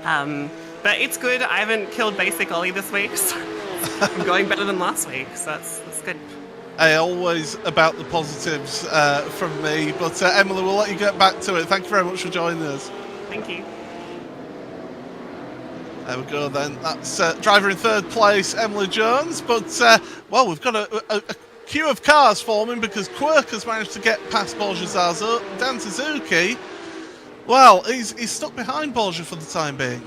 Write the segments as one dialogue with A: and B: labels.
A: But it's good. I haven't killed basic Ollie this week, so I'm going better than last week, so that's good.
B: Always about the positives from me, but Emily, we'll let you get back to it. Thank you very much for joining us.
A: Thank you.
B: There we go then. That's driver in third place, Emily Jones. But, well, we've got a queue of cars forming because Quirk has managed to get past BOSE Zazo. Dan Suzuki, well, he's stuck behind BOSE for the time being.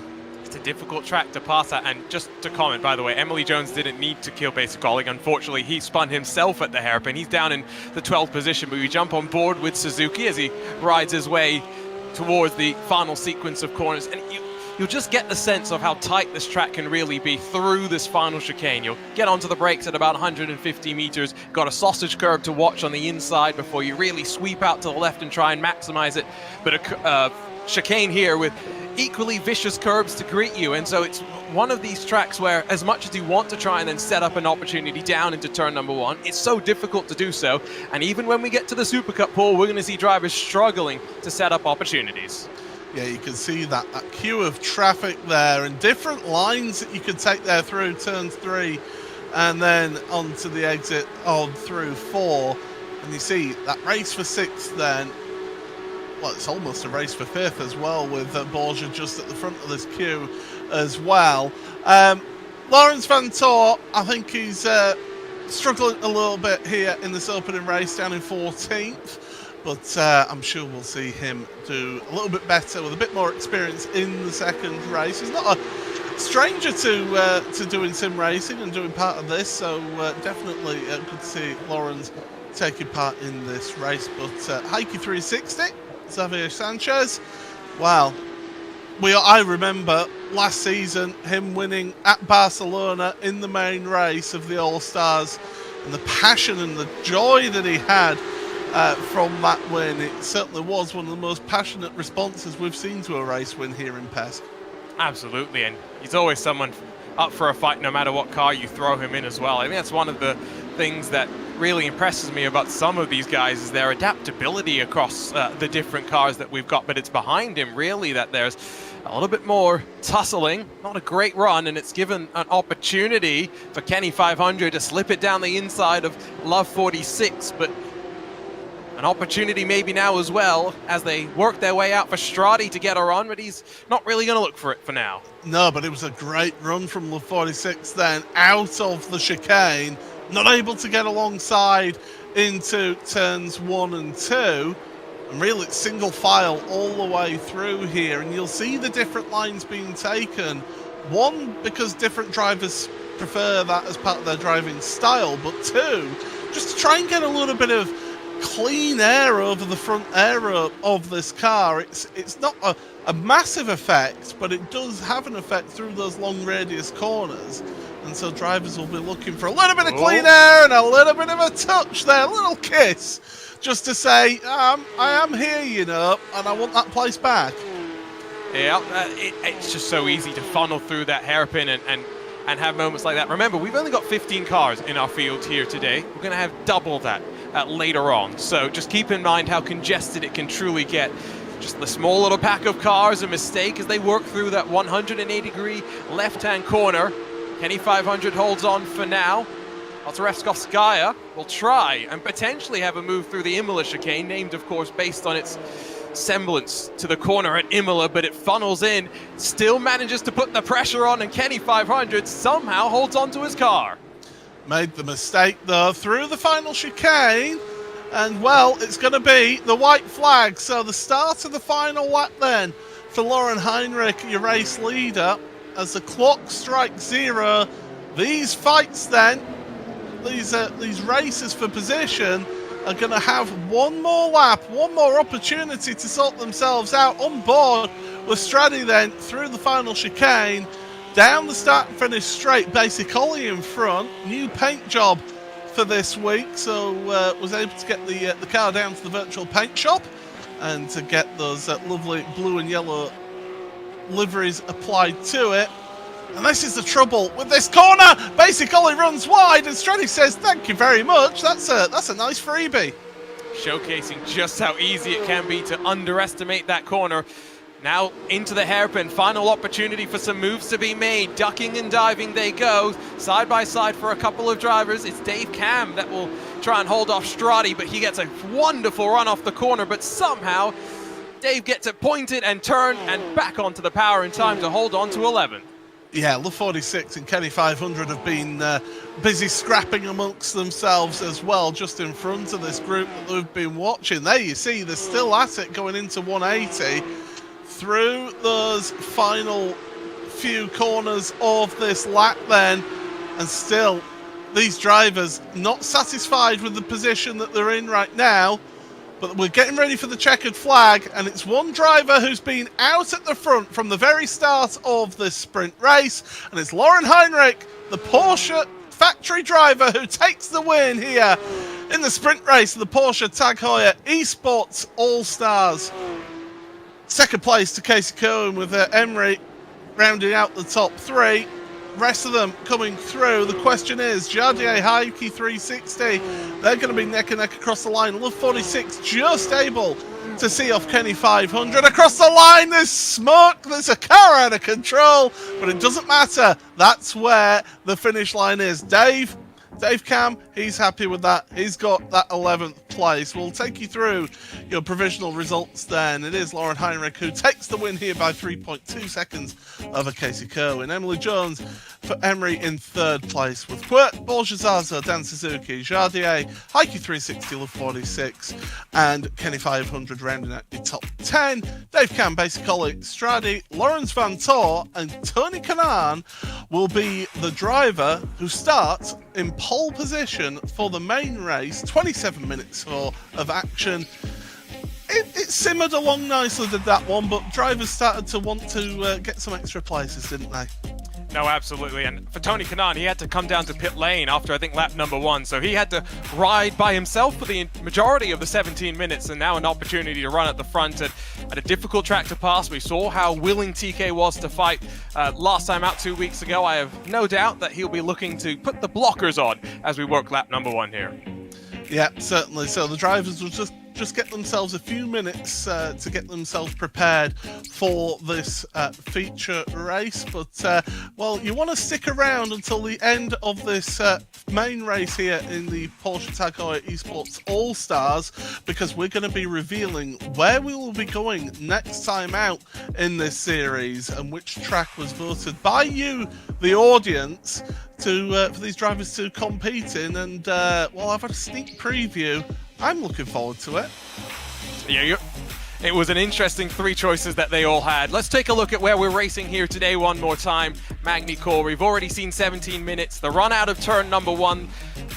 C: It's a difficult track to pass at, and just to comment, by the way, Emily Jones didn't need to kill basic Ollie. Unfortunately, he spun himself at the hairpin. He's down in the 12th position, but we jump on board with Suzuki as he rides his way towards the final sequence of corners. And you'll just get the sense of how tight this track can really be through this final chicane. You'll get onto the brakes at about 150 meters, got a sausage curve to watch on the inside before you really sweep out to the left and try and maximize it. But a chicane here with equally vicious curbs to greet you, and so it's one of these tracks where, as much as you want to try and then set up an opportunity down into turn number one, it's so difficult to do so. And even when we get to the Super Cup pool, we're going to see drivers struggling to set up opportunities.
B: Yeah, you can see that queue of traffic there and different lines that you could take there through turn 3 and then onto the exit on through 4. And you see that race for 6th then. Well, it's almost a race for 5th as well, with BOSE just at the front of this queue as well. Lawrence Van Tor, I think he's struggling a little bit here in this opening race, down in 14th. But I'm sure we'll see him do a little bit better with a bit more experience in the second race. He's not a stranger to doing sim racing and doing part of this, so definitely good to see Lawrence taking part in this race. But Heike 360, Xavier Sanchez, wow. I remember last season him winning at Barcelona in the main race of the All-Stars, and the passion and the joy that he had from that win. It certainly was one of the most passionate responses we've seen to a race win here in PESC.
C: Absolutely, and he's always someone up for a fight no matter what car you throw him in as well. I think that's one of the things that really impresses me about some of these guys is their adaptability across the different cars that we've got, but it's behind him really that there's a little bit more tussling. Not a great run, and it's given an opportunity for Kenny 500 to slip it down the inside of Love 46, but an opportunity maybe now as well as they work their way out for Strati to get a run, but he's not really going to look for it for now.
B: No, but it was a great run from Love 46 then, out of the chicane, not able to get alongside into turns 1 and 2. And really it's single file all the way through here, and you'll see the different lines being taken. One, because different drivers prefer that as part of their driving style, but two, just to try and get a little bit of clean air over the front aero of this car. It's not a massive effect, but it does have an effect through those long radius corners, and so drivers will be looking for a little bit of clean air and a little bit of a touch there, a little kiss, just to say, I am here, you know, and I want that place back.
C: Yeah, it's just so easy to funnel through that hairpin and have moments like that. Remember, we've only got 15 cars in our field here today. We're going to have double that later on. So just keep in mind how congested it can truly get. Just the small little pack of cars, a mistake as they work through that 180-degree left-hand corner. Kenny 500 holds on for now. Otarevskovskaya will try and potentially have a move through the Imola chicane, named, of course, based on its semblance to the corner at Imola, but it funnels in, still manages to put the pressure on, and Kenny 500 somehow holds on to his car.
B: Made the mistake, though, through the final chicane, and, well, it's going to be the white flag. So the start of the final lap, then, for Lauren Heinrich, your race leader, as the clock strikes 0. These fights, then, these races for position are going to have one more lap, one more opportunity to sort themselves out on board with Stradi, then, through the final chicane. Down the start and finish straight, Basic Ollie in front. New paint job for this week, so was able to get the car down to the virtual paint shop and to get those lovely blue and yellow liveries applied to it. And this is the trouble with this corner. Basic Ollie runs wide, and Stradi says, "Thank you very much. That's a nice freebie."
C: Showcasing just how easy it can be to underestimate that corner. Now into the hairpin, final opportunity for some moves to be made. Ducking and diving they go, side by side for a couple of drivers. It's Dave Cam that will try and hold off Strati, but he gets a wonderful run off the corner, but somehow Dave gets it pointed and turned and back onto the power in time to hold on to 11.
B: Yeah, Love 46 and Kenny 500 have been busy scrapping amongst themselves as well, just in front of this group that we've been watching. There you see, they're still at it going into 180. Through those final few corners of this lap then, and still these drivers not satisfied with the position that they're in right now. But we're getting ready for the checkered flag, and it's one driver who's been out at the front from the very start of this sprint race, and it's Lauren Heinrich, the Porsche factory driver, who takes the win here in the sprint race of the Porsche Tag Heuer Esports All-Stars. Second place to Casey Cohen with Emery rounding out the top three. Rest of them coming through. The question is, Jardier, Heike 360, they're going to be neck and neck across the line. Love 46 just able to see off Kenny 500. Across the line, there's smoke, there's a car out of control, but it doesn't matter. That's where the finish line is. Dave Cam, he's happy with that. He's got that 11th place. We'll take you through your provisional results then. It is Lauren Heinrich who takes the win here by 3.2 seconds over Casey Cohen. Emily Jones for Emery in third place with Quirk, Borjazaza, Dan Suzuki, Jardier, Heike 360, Love 46, and Kenny 500 rounding out your top 10. Dave Cam, basically Stradi, Lawrence Van Tor, and Tony Kanaan will be the driver who starts in pole position for the main race. 27 minutes of action. It simmered along nicely, did that one, but drivers started to want to get some extra places, didn't they?
C: No, absolutely. And for Tony Kanaan, he had to come down to pit lane after, I think, lap number 1. So he had to ride by himself for the majority of the 17 minutes, and now an opportunity to run at the front at a difficult track to pass. We saw how willing TK was to fight last time out 2 weeks ago. I have no doubt that he'll be looking to put the blockers on as we work lap number 1 here.
B: Yeah, certainly. So the drivers will just get themselves a few minutes to get themselves prepared for this feature race. But, well, you want to stick around until the end of this main race here in the Porsche Tag Heuer Esports All-Stars, because we're going to be revealing where we will be going next time out in this series and which track was voted by you, the audience, for these drivers to compete in. And, well, I've had a sneak preview. I'm looking forward to it.
C: Yeah, it was an interesting 3 choices that they all had. Let's take a look at where we're racing here today one more time. Magny Cours, we've already seen 17 minutes. The run out of turn number 1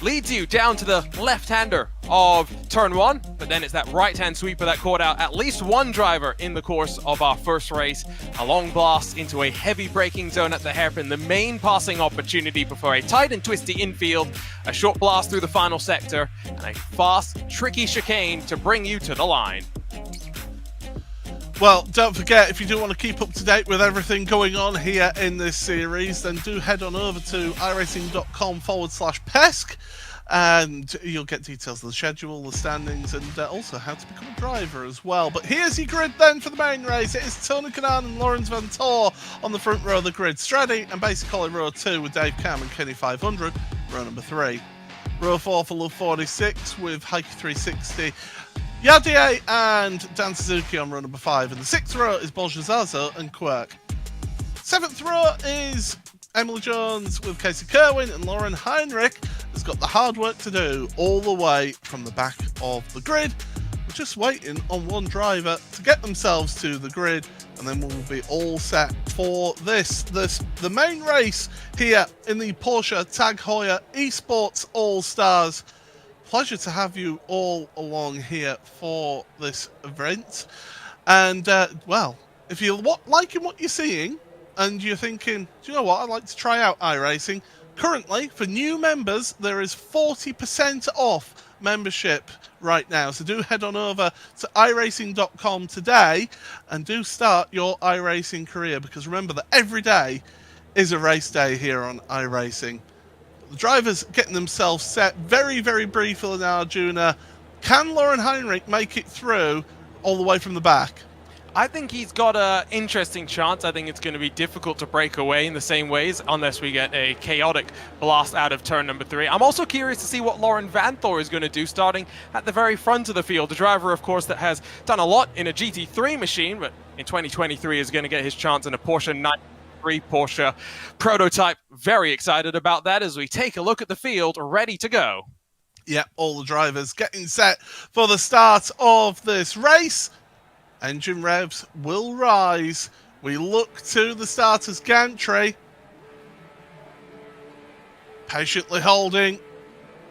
C: leads you down to the left-hander of turn 1, but then it's that right-hand sweeper that caught out at least one driver in the course of our first race. A long blast into a heavy braking zone at the hairpin, the main passing opportunity before a tight and twisty infield, a short blast through the final sector, and a fast, tricky chicane to bring you to the line.
B: Well, don't forget, if you do want to keep up to date with everything going on here in this series, then do head on over to iracing.com/PESC, and you'll get details of the schedule, the standings, and also how to become a driver as well. But here's your grid then for the main race. It is Tony Kanaan and Lawrence Van Tor on the front row of the grid. Stradi and basically row 2 with Dave Cam and Kenny 500, row number 3. Row 4 for Love 46 with Heike 360, Jardier and Dan Suzuki on row number 5. And the 6th row is Borjazazo and Quirk. 7th row is Emily Jones with Casey Kerwin, and Lauren Heinrich has got the hard work to do all the way from the back of the grid. We're just waiting on one driver to get themselves to the grid, and then we'll be all set for the main race here in the Porsche Tag Heuer Esports All-Stars. Pleasure to have you all along here for this event. And, well, if you're liking what you're seeing and you're thinking, do you know what, I'd like to try out iRacing, currently, for new members, there is 40% off membership right now. So do head on over to iracing.com today and do start your iRacing career, because remember that every day is a race day here on iRacing. The drivers getting themselves set very, very briefly now, Arjuna. Can Lauren Heinrich make it through all the way from the back?
C: I think he's got an interesting chance. I think it's going to be difficult to break away in the same ways unless we get a chaotic blast out of turn number 3. I'm also curious to see what Lauren Vanthor is going to do starting at the very front of the field. The driver, of course, that has done a lot in a GT3 machine, but in 2023 is going to get his chance in a Porsche 993 Porsche prototype. Very excited about that as we take a look at the field, ready to go.
B: Yep, all the drivers getting set for the start of this race. Engine revs will rise. We look to the starter's gantry. Patiently holding.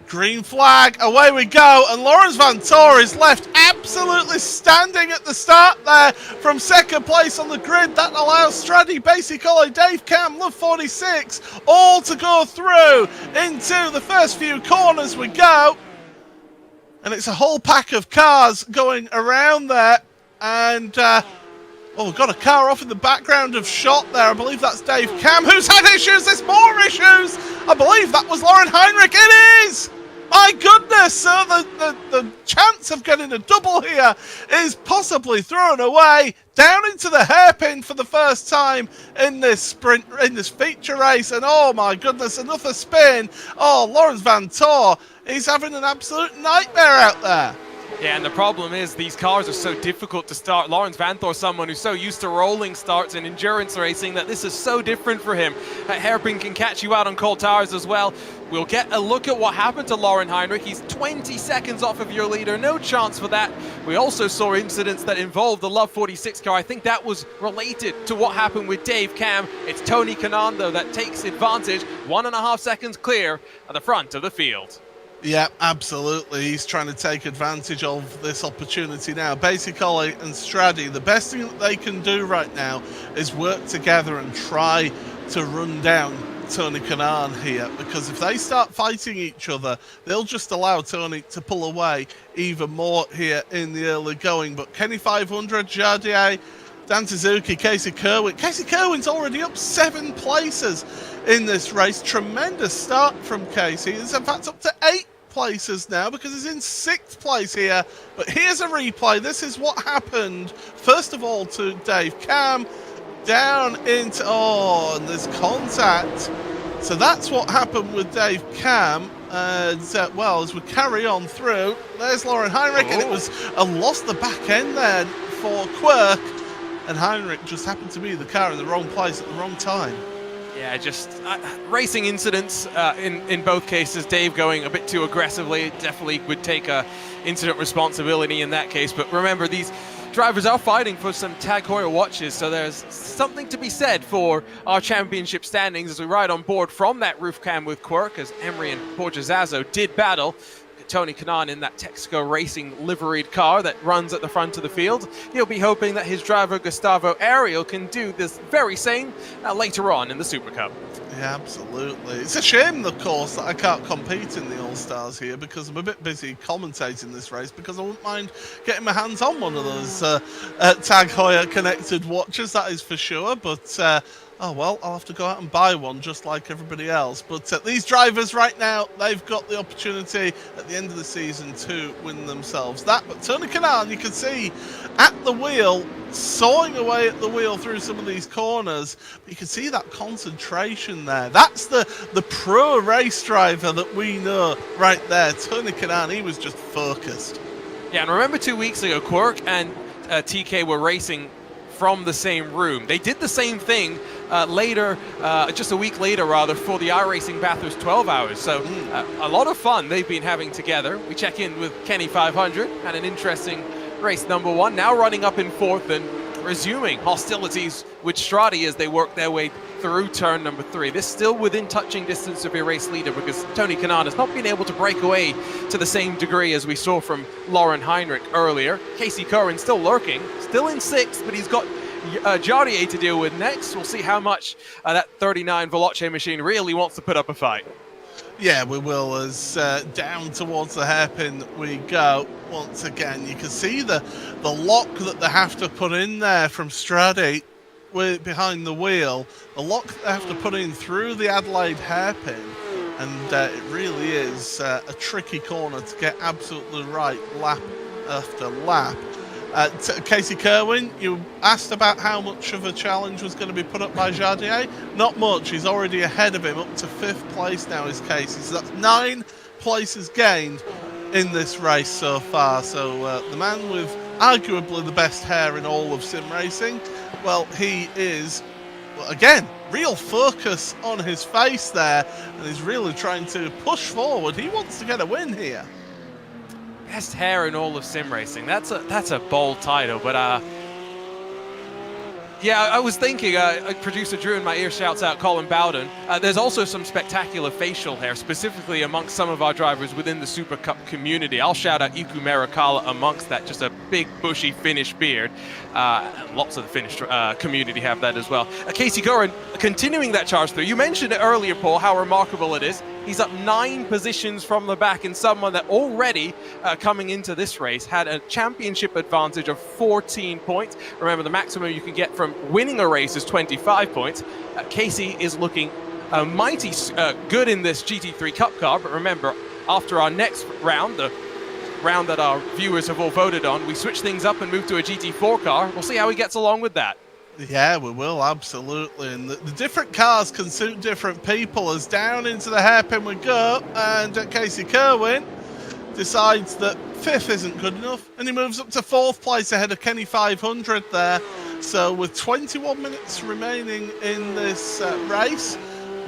B: Green flag. Away we go. And Laurens Vanthor is left absolutely standing at the start there from second place on the grid. That allows Straddy, Basic Ollie, Dave Cam, Love 46 all to go through into the first few corners we go. And it's a whole pack of cars going around there. And, we've got a car off in the background of shot there. I believe that's Dave Cam, who's had issues. There's more issues. I believe that was Hockenheimring. It is! My goodness! So the chance of getting a double here is possibly thrown away. Down into the hairpin for the first time in this sprint, in this feature race. And oh my goodness, another spin. Oh, Laurens Vanthor, he's having an absolute nightmare out there.
C: Yeah, and the problem is these cars are so difficult to start. Laurens Vanthor, someone who's so used to rolling starts in endurance racing, that this is so different for him. That hairpin can catch you out on cold tires as well. We'll get a look at what happened to Hockenheimring. He's 20 seconds off of your leader, no chance for that. We also saw incidents that involved the Love 46 car. I think that was related to what happened with Dave Cam. It's Tony Kanaan, though, that takes advantage. 1.5 seconds clear at the front of the field.
B: Yeah, absolutely. He's trying to take advantage of this opportunity now. Basic Ollie and Straddy, the best thing that they can do right now is work together and try to run down Tony Kanaan here, because if they start fighting each other, they'll just allow Tony to pull away even more here in the early going. But Kenny 500, Jardier, Dan Suzuki, Casey Kerwin. Casey Kerwin's already up 7 places in this race. Tremendous start from Casey. He's in fact up to 8 places now because he's in 6th place here. But here's a replay. This is what happened, first of all, to Dave Cam. Down into... Oh, and there's contact. So that's what happened with Dave Cam. Well, as we carry on through, there's Hockenheimring, and it was a lost the back end there for Quirk. And Heinrich just happened to be the car in the wrong place at the wrong time.
C: Yeah, just racing incidents in both cases. Dave going a bit too aggressively definitely would take incident responsibility in that case. But remember, these drivers are fighting for some Tag Heuer watches, so there's something to be said for our championship standings as we ride on board from that roof cam with Quirk, as Emery and Porgezazo did battle. Tony Kanaan in that Texaco Racing liveried car that runs at the front of the field. He'll be hoping that his driver Gustavo Ariel can do this very same later on in the Super Cup.
B: Yeah, absolutely. It's a shame, of course, that I can't compete in the All-Stars here because I'm a bit busy commentating this race, because I wouldn't mind getting my hands on one of those Tag Heuer connected watches, that is for sure. But oh well, I'll have to go out and buy one just like everybody else. But these drivers right now, they've got the opportunity at the end of the season to win themselves that. But Tony Kanaan, you can see at the wheel, sawing away at the wheel through some of these corners. But you can see that concentration there. That's the pro race driver that we know right there. Tony Kanaan, he was just focused.
C: Yeah, and remember 2 weeks ago, Quirk and TK were racing from the same room. They did the same thing later, just a week later rather, for the iRacing Bathurst 12 Hours. So a lot of fun they've been having together. We check in with Kenny 500, had an interesting race number 1, now running up in 4th and resuming hostilities with Straddy as they work their way through turn number 3. This still within touching distance of your race leader, because Tony Kanaan has not been able to break away to the same degree as we saw from Hockenheimring earlier. Casey Kerwin still lurking, still in 6th, but he's got Jardier to deal with next. We'll see how much that 39 Veloce machine really wants to put up a fight.
B: Yeah, we will, as down towards the hairpin we go. Once again, you can see the lock that they have to put in there from Straddy behind the wheel. The lock they have to put in through the Adelaide hairpin. And it really is a tricky corner to get absolutely right lap after lap. Casey Kerwin, you asked about how much of a challenge was going to be put up by Jardier. Not much. He's already ahead of him, up to 5th place now is Casey. So that's 9 places gained in this race so far. So the man with arguably the best hair in all of sim racing, well, he is, well, again, real focus on his face there, and he's really trying to push forward. He wants to get a win here.
C: Best hair in all of sim racing. That's a bold title, but yeah, I was thinking, producer Drew in my ear shouts out Colin Bowden. There's also some spectacular facial hair, specifically amongst some of our drivers within the Super Cup community. I'll shout out Iku Merakala amongst that, just a big, bushy Finnish beard. Lots of the Finnish community have that as well. Casey Goran, continuing that charge through, you mentioned it earlier, Paul, how remarkable it is. He's up 9 positions from the back, and someone that already coming into this race had a championship advantage of 14 points. Remember, the maximum you can get from winning a race is 25 points. Casey is looking mighty good in this GT3 Cup car, but remember, after our next round, the round that our viewers have all voted on, we switch things up and move to a GT4 car. We'll see how he gets along with that.
B: Yeah, we will, absolutely. And the different cars can suit different people. As down into the hairpin we go, and Casey Kerwin decides that 5th isn't good enough, and he moves up to 4th place ahead of Kenny 500 there. So with 21 minutes remaining in this race,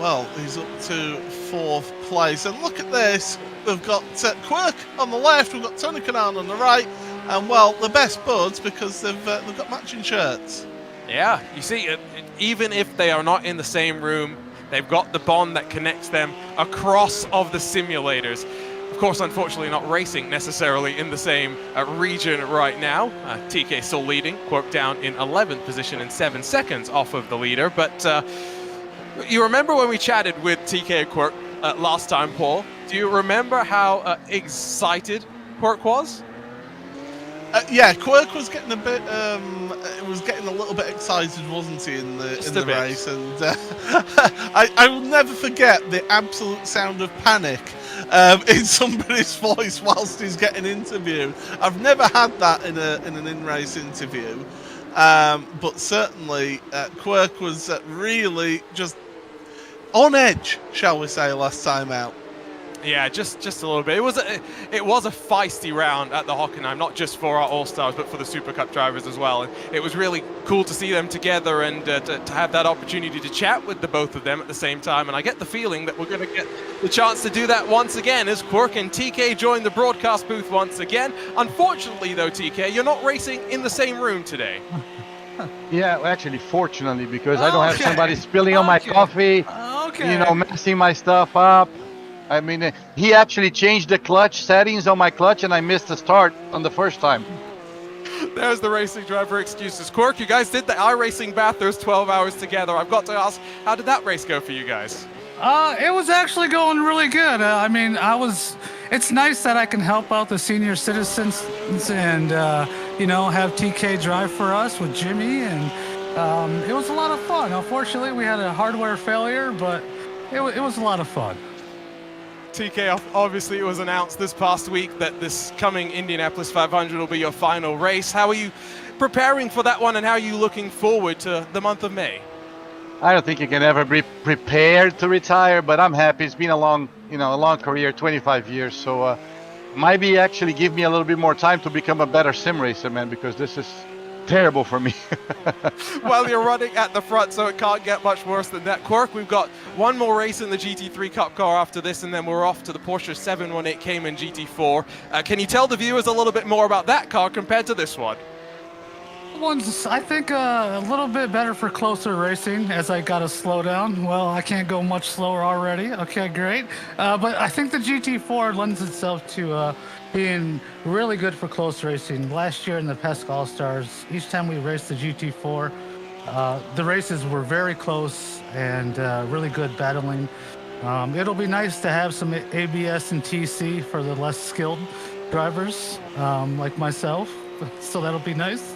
B: well, he's up to 4th place. And look at this. We've got Quirk on the left, we've got Tony Kanaan on the right, and, well, the best buds because they've got matching shirts.
C: Yeah, you see, even if they are not in the same room, they've got the bond that connects them across of the simulators. Of course, unfortunately, not racing necessarily in the same region right now. TK still leading, Quirk down in 11th position and 7 seconds off of the leader. But you remember when we chatted with TK and Quirk last time, Paul? Do you remember how excited Quirk was?
B: Yeah, Quirk was getting a bit, was getting a little bit excited, wasn't he, in the race? And I will never forget the absolute sound of panic in somebody's voice whilst he's getting interviewed. I've never had that in an in-race interview, but certainly Quirk was really just on edge, shall we say, last time out.
C: Yeah, just a little bit. It was a feisty round at the Hockenheim, not just for our All-Stars, but for the Super Cup drivers as well. And it was really cool to see them together and to have that opportunity to chat with the both of them at the same time. And I get the feeling that we're going to get the chance to do that once again as Quirk and TK join the broadcast booth once again. Unfortunately, though, TK, you're not racing in the same room today.
D: Yeah, well, actually, fortunately, because I don't have somebody spilling on my coffee, messing my stuff up. I mean, he actually changed the clutch settings on my clutch, and I missed the start on the first time.
C: There's the racing driver excuses. Quirk, you guys did the iRacing Bathurst 12 hours together. I've got to ask, how did that race go for you guys?
E: It was actually going really good. It's nice that I can help out the senior citizens and, have TK drive for us with Jimmy, and it was a lot of fun. Unfortunately, we had a hardware failure, but it was a lot of fun.
C: TK, obviously it was announced this past week that this coming Indianapolis 500 will be your final race. How are you preparing for that one, and how are you looking forward to the month of May?
D: I don't think you can ever be prepared to retire, but I'm happy. It's been a long career, 25 years. So maybe actually give me a little bit more time to become a better sim racer, man, because this is terrible for me.
C: Well, you're running at the front, so it can't get much worse than that. Quirk, we've got one more race in the GT3 Cup car after this, and then we're off to the Porsche 718 Cayman GT4. Can you tell the viewers a little bit more about that car compared to this one?
E: One's, I think, a little bit better for closer racing, as I got to slow down. Well, I can't go much slower already. Okay, great. But I think the GT4 lends itself to being really good for close racing. Last year in the PESC All-Stars, each time we raced the GT4, the races were very close and really good battling. It'll be nice to have some ABS and TC for the less skilled drivers like myself, so that'll be nice.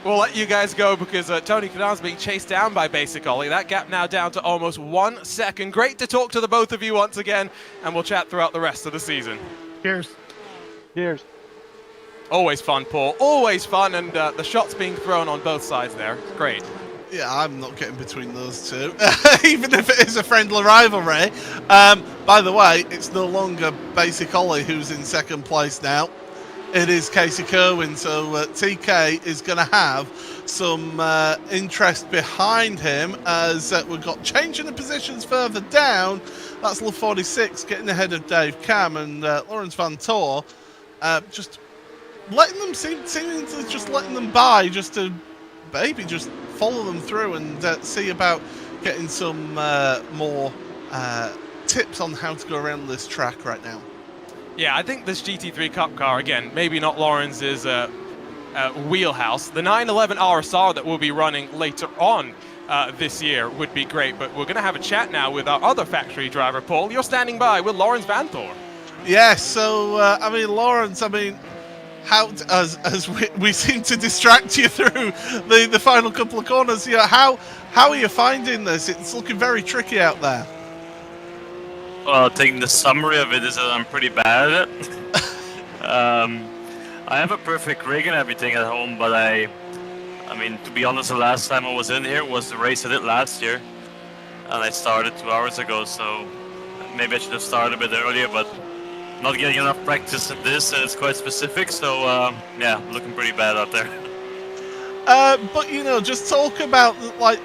C: We'll let you guys go because Tony Kanaan's being chased down by Basic Ollie. That gap now down to almost 1 second. Great to talk to the both of you once again, and we'll chat throughout the rest of the season.
E: Cheers.
D: Cheers.
C: Always fun, Paul. Always fun, and the shots being thrown on both sides there. Great.
B: Yeah, I'm not getting between those two, even if it is a friendly rivalry. By the way, it's no longer Basic Ollie who's in second place now. It is Casey Kerwin, so TK is going to have some interest behind him as we've got changing the positions further down. That's Le 46 getting ahead of Dave Cam and Lawrence Van Tor, just letting them seeming to just letting them by, just to maybe just follow them through and see about getting some more tips on how to go around this track right now.
C: Yeah, I think this GT3 Cup car, again, maybe not Lawrence's wheelhouse. The 911 RSR that we'll be running later on this year would be great, but we're going to have a chat now with our other factory driver, Paul. You're standing by with Lawrence Van Tor.
B: Yes, so, I mean, Lawrence, I mean, how, as we seem to distract you through the final couple of corners, you know, how are you finding this? It's looking very tricky out there.
F: Well, taking the summary of it is that I'm pretty bad at it. I have a perfect rig and everything at home, but I mean, to be honest, the last time I was in here was the race I did last year, and I started 2 hours ago, so maybe I should have started a bit earlier, but not getting enough practice at this, and it's quite specific, so yeah, looking pretty bad out there.
B: But you know, just talk about, like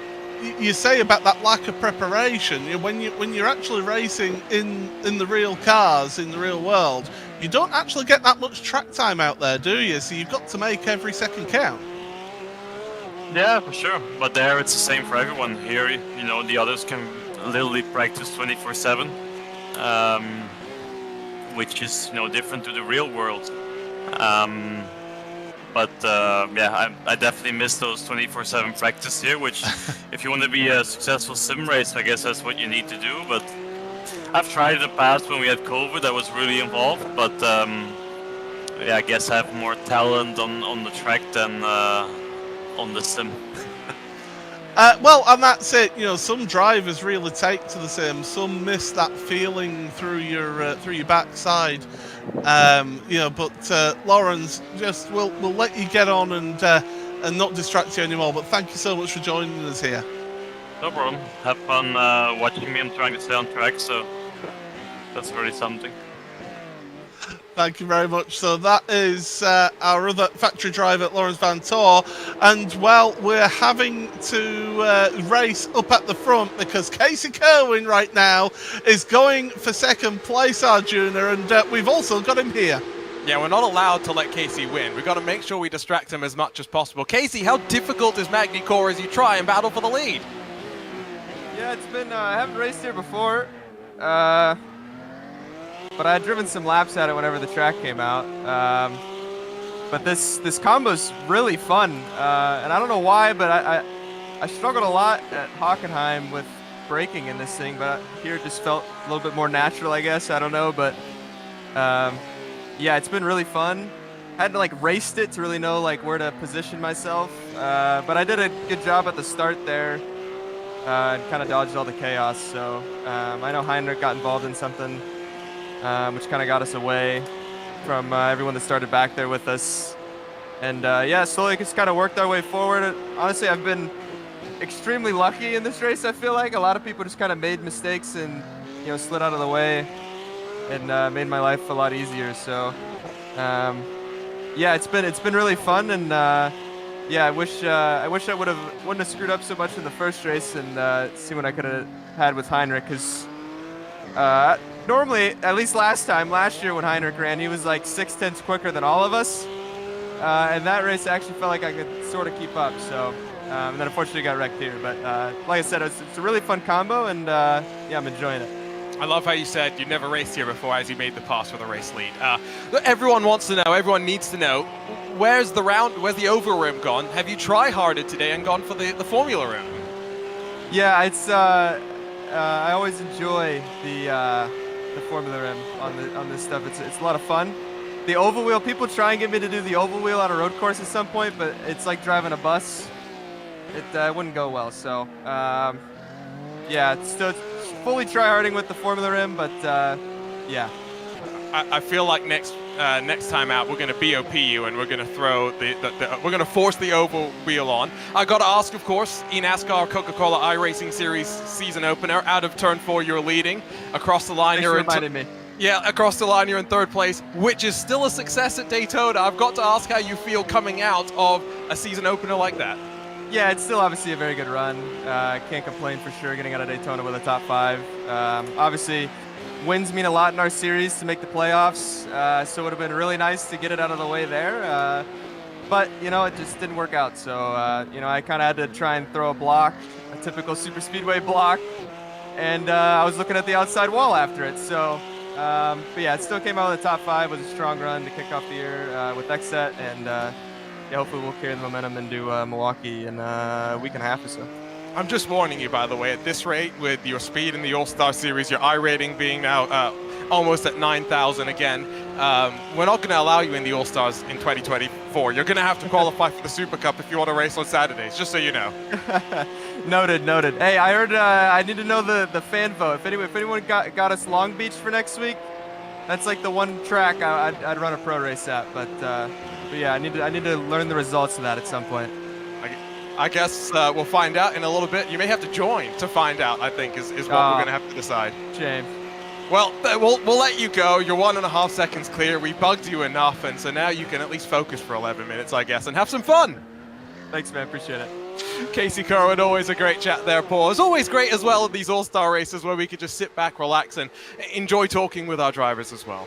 B: you say, about that lack of preparation. You know, when you're actually racing in the real cars, in the real world, you don't actually get that much track time out there, do you? So you've got to make every second count.
F: Yeah, for sure. But there it's the same for everyone. Here, you know, the others can literally practice 24/7, which is, you know, different to the real world. But yeah, I definitely miss those 24/7 practice here, which if you want to be a successful sim race, I guess that's what you need to do. But I've tried in the past when we had COVID, I was really involved, but yeah, I guess I have more talent on the track than on the sim.
B: Well, and that's it. You know, some drivers really take to the sim. Some miss that feeling through your backside. You know, but Lawrence, just we'll let you get on and not distract you anymore. But thank you so much for joining us here.
F: No problem. Have fun watching me. I'm trying to stay on track, so that's really something.
B: Thank you very much. So that is our other factory driver, Lawrence Van Tor. And, well, we're having to race up at the front because Casey Kerwin right now is going for second place, our junior, and we've also got him here.
C: Yeah, we're not allowed to let Casey win. We've got to make sure we distract him as much as possible. Casey, how difficult is Magny Cours as you try and battle for the lead?
G: Yeah, it's been, I haven't raced here before. But I had driven some laps at it whenever the track came out. But this combo's really fun, and I don't know why, but I struggled a lot at Hockenheim with braking in this thing, but here it just felt a little bit more natural, I guess. I don't know, but yeah, it's been really fun. I hadn't like raced it to really know like where to position myself, but I did a good job at the start there and kind of dodged all the chaos. So I know Heinrich got involved in something. Which kind of got us away from everyone that started back there with us. And yeah, slowly just kind of worked our way forward. Honestly, I've been extremely lucky in this race, I feel like. A lot of people just kind of made mistakes and, you know, slid out of the way and made my life a lot easier. So yeah, it's been really fun, and yeah, I wish I wouldn't have screwed up so much in the first race and see what I could have had with Heinrich, because normally, at least last year when Heinrich ran, he was like 6/10 quicker than all of us. And that race I actually felt like I could sort of keep up. So, and then unfortunately got wrecked here. But like I said, it's a really fun combo, and yeah, I'm enjoying it.
C: I love how you said you never raced here before as you made the pass for the race lead. Everyone wants to know, everyone needs to know, where's the oval rim gone? Have you try-harded today and gone for the formula rim?
G: Yeah, it's I always enjoy the formula rim on this stuff. It's a lot of fun. The oval wheel, people try and get me to do the oval wheel on a road course at some point, but it's like driving a bus. It wouldn't go well. So yeah, it's still fully try-harding with the formula rim, but yeah.
C: I feel like next next time out we're going to BOP you and we're going to throw we're going to force the oval wheel on. I got to ask, of course, eNASCAR Coca-Cola iRacing Series season opener, out of turn 4 you're leading. Across the line, you're
G: reminded me.
C: Yeah, across the line you're in 3rd place, which is still a success at Daytona. I've got to ask how you feel coming out of a season opener like that.
G: Yeah, it's still obviously a very good run. Can't complain for sure getting out of Daytona with a top 5. Obviously, wins mean a lot in our series to make the playoffs, so it would have been really nice to get it out of the way there. But, you know, it just didn't work out. So, you know, I kind of had to try and throw a block, a typical super speedway block, and I was looking at the outside wall after it. So, but yeah, it still came out with a top 5. It was a strong run to kick off the year with Xset, and yeah, hopefully we'll carry the momentum into Milwaukee in a week and a half or so.
C: I'm just warning you, by the way, at this rate, with your speed in the All-Star Series, your iRating being now almost at 9,000 again, we're not going to allow you in the All-Stars in 2024. You're going to have to qualify for the Super Cup if you want to race on Saturdays, just so you know.
G: Noted, noted. Hey, I heard I need to know the fan vote. If anyone got us Long Beach for next week, that's like the one track I'd run a pro race at. But yeah, I need to learn the results of that at some point.
C: I guess we'll find out in a little bit. You may have to join to find out, I think, is what we're going to have to decide.
G: Shame.
C: Well, we'll let you go. You're 1.5 seconds clear. We bugged you enough, and so now you can at least focus for 11 minutes, I guess, and have some fun.
G: Thanks, man. Appreciate it.
C: Casey Kerwin, always a great chat there, Paul. It's always great as well at these all-star races where we could just sit back, relax, and enjoy talking with our drivers as well.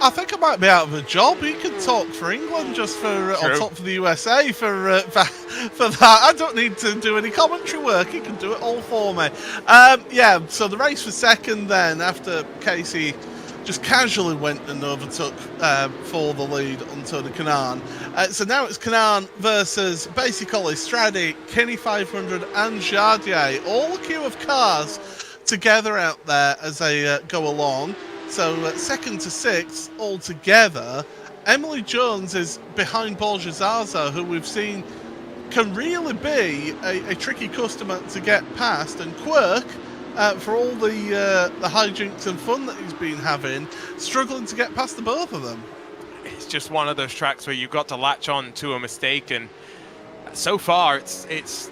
B: I think I might be out of a job. You could talk for England just for, or talk for the USA for that. I don't need to do any commentary work. You can do it all for me. Yeah, so the race was second then after Casey just casually went and overtook for the lead on Tony Kanaan. So now it's Kanaan versus basically Stradi, Kenny 500 and Jardier. All a queue of cars together out there as they go along. So second to sixth all together. Emily Jones is behind Borja Zaza, who we've seen can really be a tricky customer to get past. And Quirk, for all the hijinks and fun that he's been having, struggling to get past the both of them.
C: It's just one of those tracks where you've got to latch on to a mistake, and so far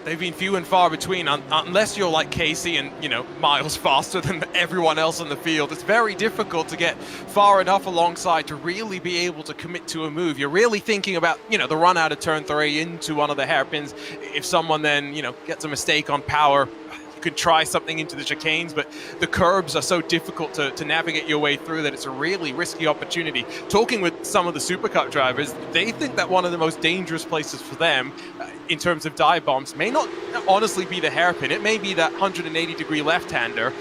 C: they've been few and far between, unless you're like Casey and, you know, miles faster than everyone else in the field. It's very difficult to get far enough alongside to really be able to commit to a move. You're really thinking about, you know, the run out of turn 3 into one of the hairpins. If someone then, you know, gets a mistake on power, you could try something into the chicanes, but the curbs are so difficult to navigate your way through that it's a really risky opportunity. Talking with some of the Super Cup drivers, they think that one of the most dangerous places for them in terms of dive bombs may not honestly be the hairpin. It may be that 180-degree left-hander.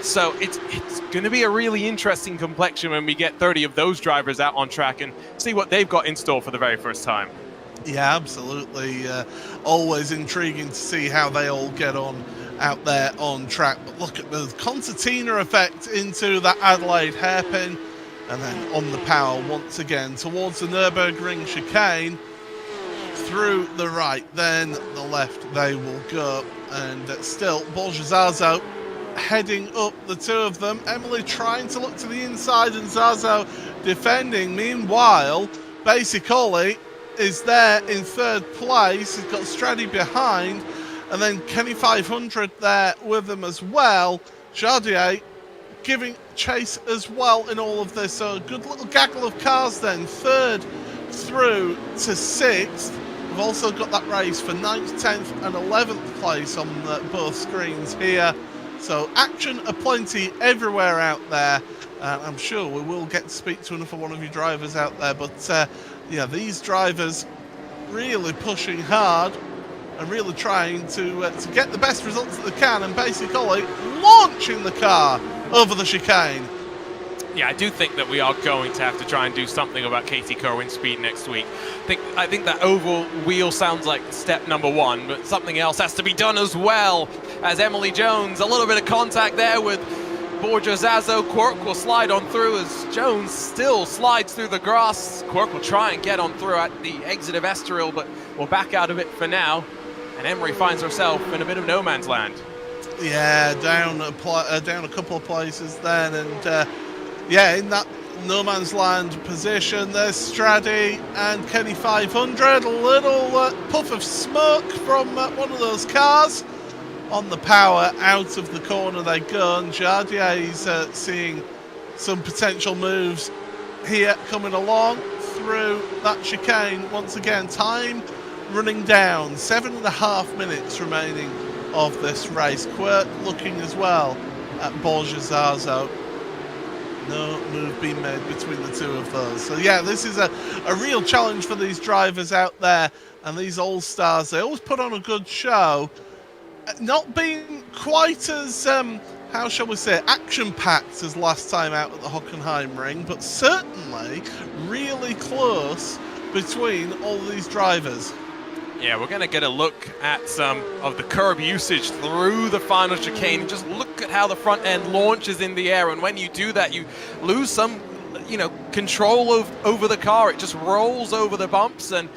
C: So it's going to be a really interesting complexion when we get 30 of those drivers out on track and see what they've got in store for the very first time.
B: Yeah, absolutely. Always intriguing to see how they all get on out there on track. But look at the concertina effect into that Adelaide hairpin, and then on the power once again towards the Nürburgring chicane. Through the right, then the left they will go. And still, Borja Zazo heading up, the two of them. Emily trying to look to the inside and Zazo defending. Meanwhile, basically is there in third place. He's got Stradi behind, and then Kenny 500 there with him as well. Jardier giving chase as well in all of this. So a good little gaggle of cars then. Third through to sixth. We've also got that race for 9th, 10th and 11th place on both screens here. So action aplenty everywhere out there. I'm sure we will get to speak to another one of you drivers out there. But yeah, these drivers really pushing hard and really trying to get the best results that they can, and basically launching the car over the chicane.
C: Yeah, I do think that we are going to have to try and do something about Casey Kerwin's speed next week. I think that oval wheel sounds like step number 1, but something else has to be done as well. As Emily Jones, a little bit of contact there with Borja Zazo. Quirk will slide on through as Jones still slides through the grass. Quirk will try and get on through at the exit of Estoril, but we'll back out of it for now. And Emery finds herself in a bit of no man's land.
B: Yeah, down a couple of places then, and yeah, in that no man's land position. There's Straddy and Kenny 500. A little puff of smoke from one of those cars. On the power, out of the corner they go, and Jardier's seeing some potential moves here coming along through that chicane. Once again, time running down, 7.5 minutes remaining of this race. Quirk looking as well at Borja. No move being made between the two of those. So yeah, this is a real challenge for these drivers out there, and these all-stars, they always put on a good show. Not being quite as, how shall we say, action-packed as last time out at the Hockenheimring, but certainly really close between all these drivers.
C: Yeah, we're going to get a look at some of the curb usage through the final chicane. Just look at how the front end launches in the air, and when you do that, you lose some, control over the car. It just rolls over the bumps, and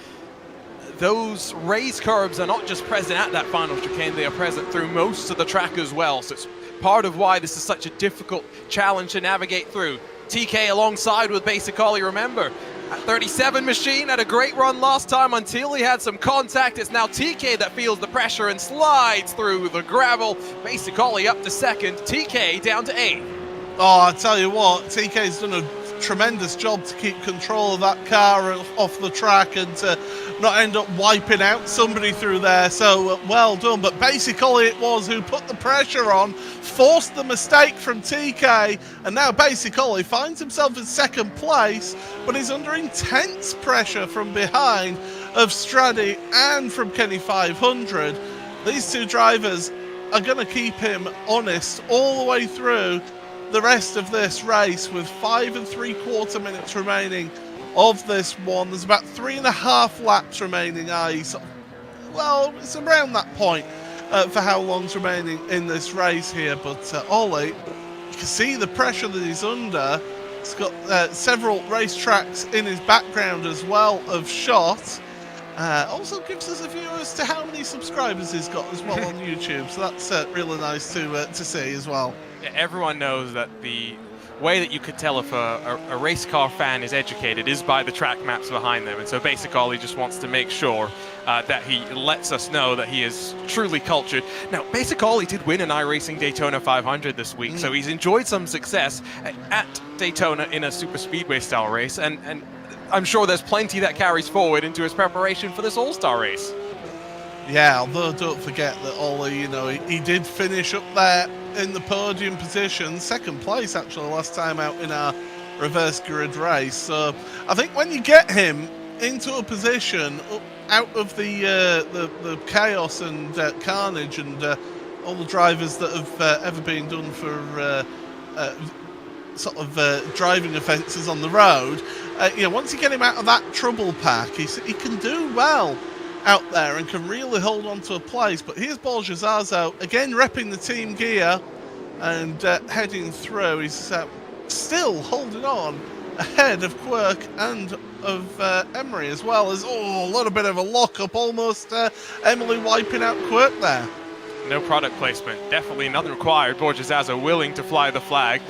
C: those raised curbs are not just present at that final chicane, they are present through most of the track as well. So it's part of why this is such a difficult challenge to navigate through. TK alongside with Basic Ollie, remember, at 37 machine had a great run last time until he had some contact. It's now TK that feels the pressure and slides through the gravel. Basic Ollie up to second, TK down to 8th.
B: Oh, I tell you what, TK's done a tremendous job to keep control of that car off the track and to not end up wiping out somebody through there. So well done. But basically it was who put the pressure on, forced the mistake from TK, and now basically finds himself in second place, but he's under intense pressure from behind of Straddy and from Kenny 500. These two drivers are going to keep him honest all the way through the rest of this race, with 5 3/4 minutes remaining of this one. There's about 3.5 laps remaining, well, it's around that point for how long's remaining in this race here. But Ollie, you can see the pressure that he's under. He's got several racetracks in his background as well of shot. Also gives us a view as to how many subscribers he's got as well on YouTube, so that's really nice to see as well.
C: Yeah, everyone knows that the way that you could tell if a race car fan is educated is by the track maps behind them, and so Basic Ollie just wants to make sure that he lets us know that he is truly cultured. Now, Basic Ollie did win an iRacing Daytona 500 this week, so he's enjoyed some success at Daytona in a super speedway style race, and I'm sure there's plenty that carries forward into his preparation for this all-star race.
B: Yeah, although don't forget that Ollie, he did finish up there in the podium position, second place actually last time out in our reverse grid race. So I think when you get him into a position out of the chaos and carnage and all the drivers that have ever been done for driving offences on the road, once you get him out of that trouble pack, he can do well out there and can really hold on to a place. But here's Borja again repping the team gear and heading through. He's still holding on ahead of Quirk and of Emery, as well as a little bit of a lock-up, almost Emily wiping out Quirk there.
C: No product placement, definitely none required. Borja willing to fly the flag.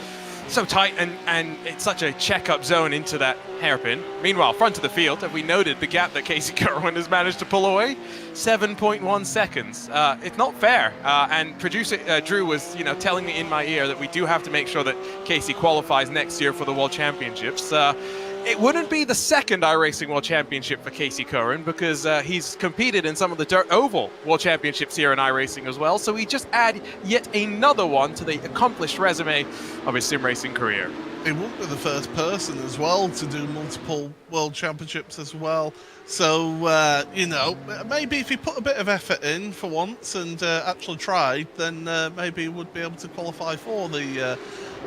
C: So tight, and it's such a check-up zone into that hairpin. Meanwhile, front of the field, have we noted the gap that Casey Kerwin has managed to pull away? 7.1 seconds. It's not fair. And producer Drew was, telling me in my ear that we do have to make sure that Casey qualifies next year for the World Championships. It wouldn't be the second iRacing World Championship for Casey Curran, because he's competed in some of the Dirt Oval World Championships here in iRacing as well. So we just add yet another one to the accomplished resume of his sim racing career.
B: He won't be the first person as well to do multiple World Championships as well. So, maybe if he put a bit of effort in for once and actually tried, then maybe he would be able to qualify for the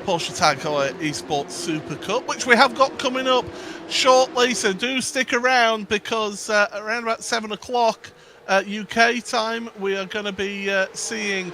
B: Porsche Tag Heuer Esports Supercup, which we have got coming up shortly. So do stick around, because around about 7 o'clock UK time, we are going to be seeing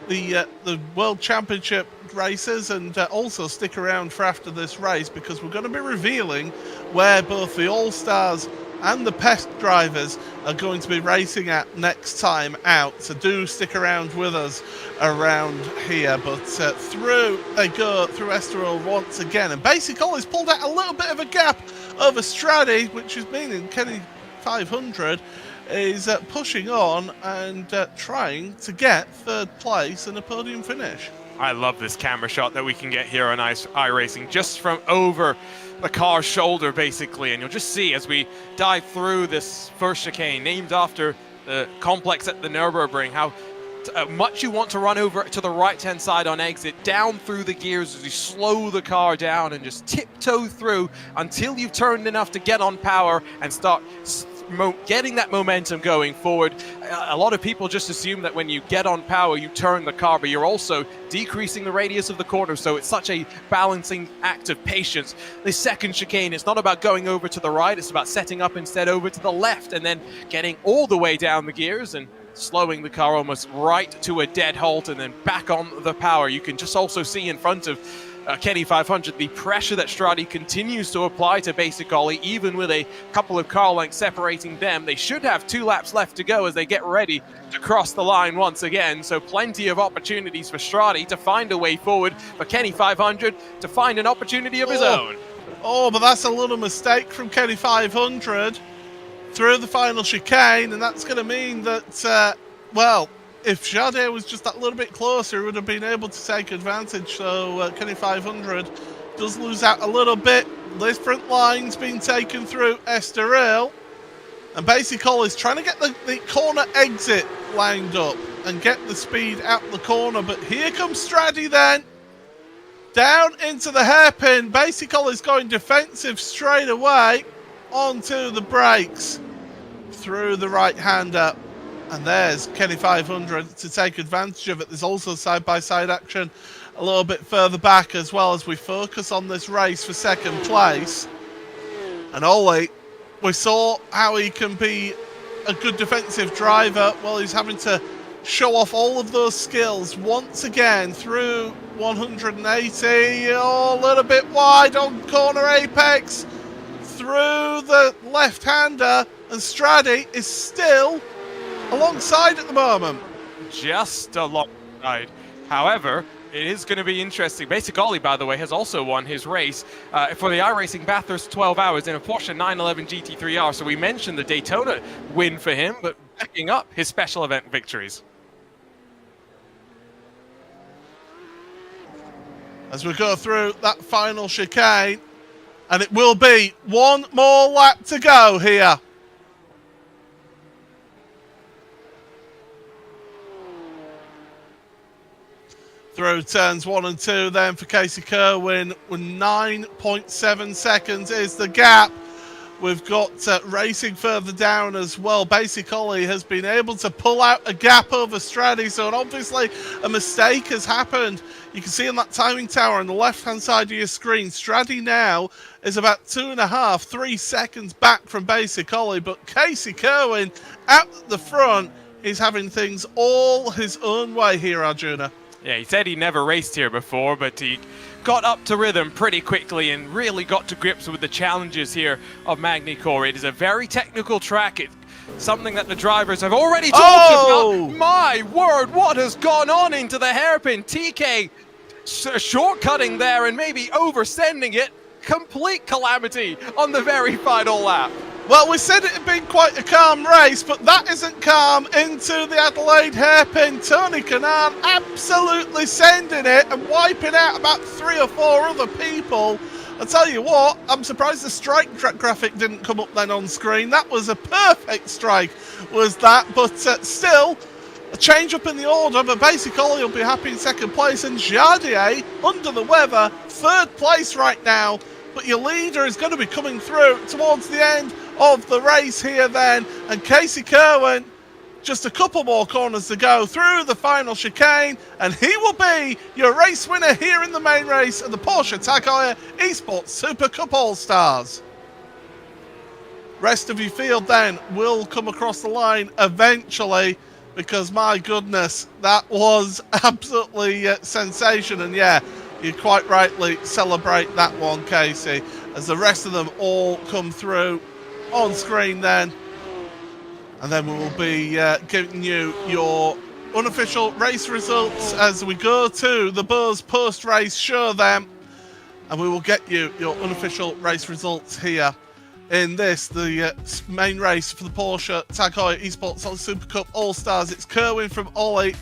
B: the World Championship races, and also stick around for after this race, because we're going to be revealing where both the All-Stars and the PESC drivers are going to be racing at next time out. So do stick around with us around here. But through they go through Estoril once again. And Basic Ollie's pulled out a little bit of a gap over Stradi, which is meaning Kenny 500 is pushing on and trying to get third place and a podium finish.
C: I love this camera shot that we can get here on iRacing, just from over the car's shoulder, basically. And you'll just see as we dive through this first chicane, named after the complex at the Nürburgring, how much you want to run over to the right-hand side on exit, down through the gears as you slow the car down and just tiptoe through until you've turned enough to get on power and start getting that momentum going forward. A lot of people just assume that when you get on power, you turn the car, but you're also decreasing the radius of the corner, so it's such a balancing act of patience. The second chicane, it's not about going over to the right, it's about setting up instead over to the left and then getting all the way down the gears and slowing the car almost right to a dead halt and then back on the power. You can just also see in front of Kenny 500 the pressure that Stradi continues to apply to Basic Ollie, even with a couple of car lengths separating them. They should have 2 laps left to go as they get ready to cross the line once again, so plenty of opportunities for Stradi to find a way forward, for Kenny 500 to find an opportunity of his own.
B: Oh, but that's a little mistake from Kenny 500 through the final chicane, and that's going to mean that, well, if Jade was just that little bit closer, he would have been able to take advantage. So Kenny 500 does lose out a little bit. Different lines being taken through Estoril. And Basic Ollie's is trying to get the corner exit lined up and get the speed out the corner. But here comes Stradi then. Down into the hairpin. Basic Ollie's is going defensive straight away onto the brakes through the right-hander. And there's Kenny 500 to take advantage of it. There's also side-by-side action a little bit further back as well as we focus on this race for second place. And Ollie, we saw how he can be a good defensive driver. Well, he's having to show off all of those skills once again through 180. Oh, a little bit wide on corner apex through the left-hander. And Stradi is still alongside at the moment.
C: Just alongside. However, it is going to be interesting. Basic Ollie, by the way, has also won his race for the iRacing Bathurst 12 Hours in a Porsche 911 GT3R. So we mentioned the Daytona win for him, but backing up his special event victories.
B: As we go through that final chicane, and it will be one more lap to go here. Through turns 1 and 2 then for Casey Kerwin with 9.7 seconds is the gap. We've got racing further down as well. Basic Ollie has been able to pull out a gap over Stradi, so obviously a mistake has happened. You can see on that timing tower on the left-hand side of your screen, Stradi now is about 2.5, 3 seconds back from Basic Ollie, but Casey Kerwin out the front is having things all his own way here, Arjuna.
C: Yeah, he said he never raced here before, but he got up to rhythm pretty quickly and really got to grips with the challenges here of Magny Cours. It is a very technical track. It's something that the drivers have already talked about. My word, what has gone on into the hairpin? TK shortcutting there and maybe oversending it. Complete calamity on the very final lap.
B: Well, we said it had been quite a calm race, but that isn't calm into the Adelaide hairpin. Tony Kanaan absolutely sending it and wiping out about 3 or 4 other people. I tell you what, I'm surprised the strike track graphic didn't come up then on screen. That was a perfect strike, was that, but still a change up in the order, but Basic Ollie will be happy in second place, and Jardier, under the weather, third place right now. But your leader is going to be coming through towards the end of the race here then. And Casey Kerwin, just a couple more corners to go through the final chicane. And he will be your race winner here in the main race of the Porsche Heuer Esports Supercup All-Stars. Rest of your field then will come across the line eventually, because my goodness, that was absolutely sensation. And yeah, you quite rightly celebrate that one, Casey, as the rest of them all come through on screen then. and then we will be giving you your unofficial race results as we go to the BOSE post-race show then, and we will get you your unofficial race results here in this, the main race for the Porsche Tag Heuer Esports Supercup All-Stars. It's Kerwin from Ollie,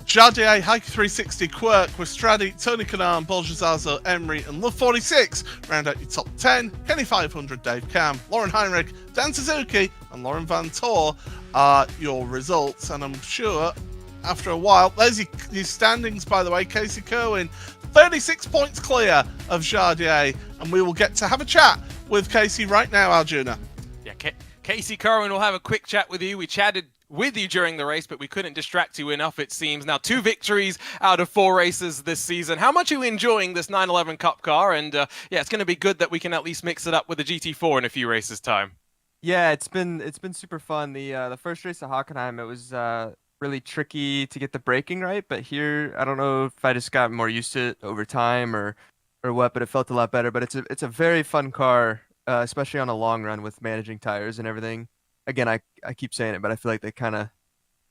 B: Jardier, Heike 360, Quirk, Westradi, Tony Kanan, Bolgezazo, Emery, and Love 46. Round out your top 10. Kenny 500, Dave Cam, Lauren Heinrich, Dan Suzuki, and Lauren Van Tor are your results. And I'm sure after a while, there's your standings, by the way. Casey Kerwin, 36 points clear of Jardier, and we will get to have a chat with Casey right now, Arjuna.
C: Yeah, Casey Kerwin will have a quick chat with you. We chatted with you during the race, but we couldn't distract you enough, it seems. Now, 2 victories out of 4 races this season. How much are you enjoying this 911 Cup car? And yeah, it's going to be good that we can at least mix it up with the GT4 in a few races' time.
G: Yeah, it's been super fun. The first race at Hockenheim, it was really tricky to get the braking right, but here I don't know if I just got more used to it over time or what, but it felt a lot better. But it's a very fun car, especially on a long run with managing tires and everything. Again, I keep saying it, but I feel like that kind of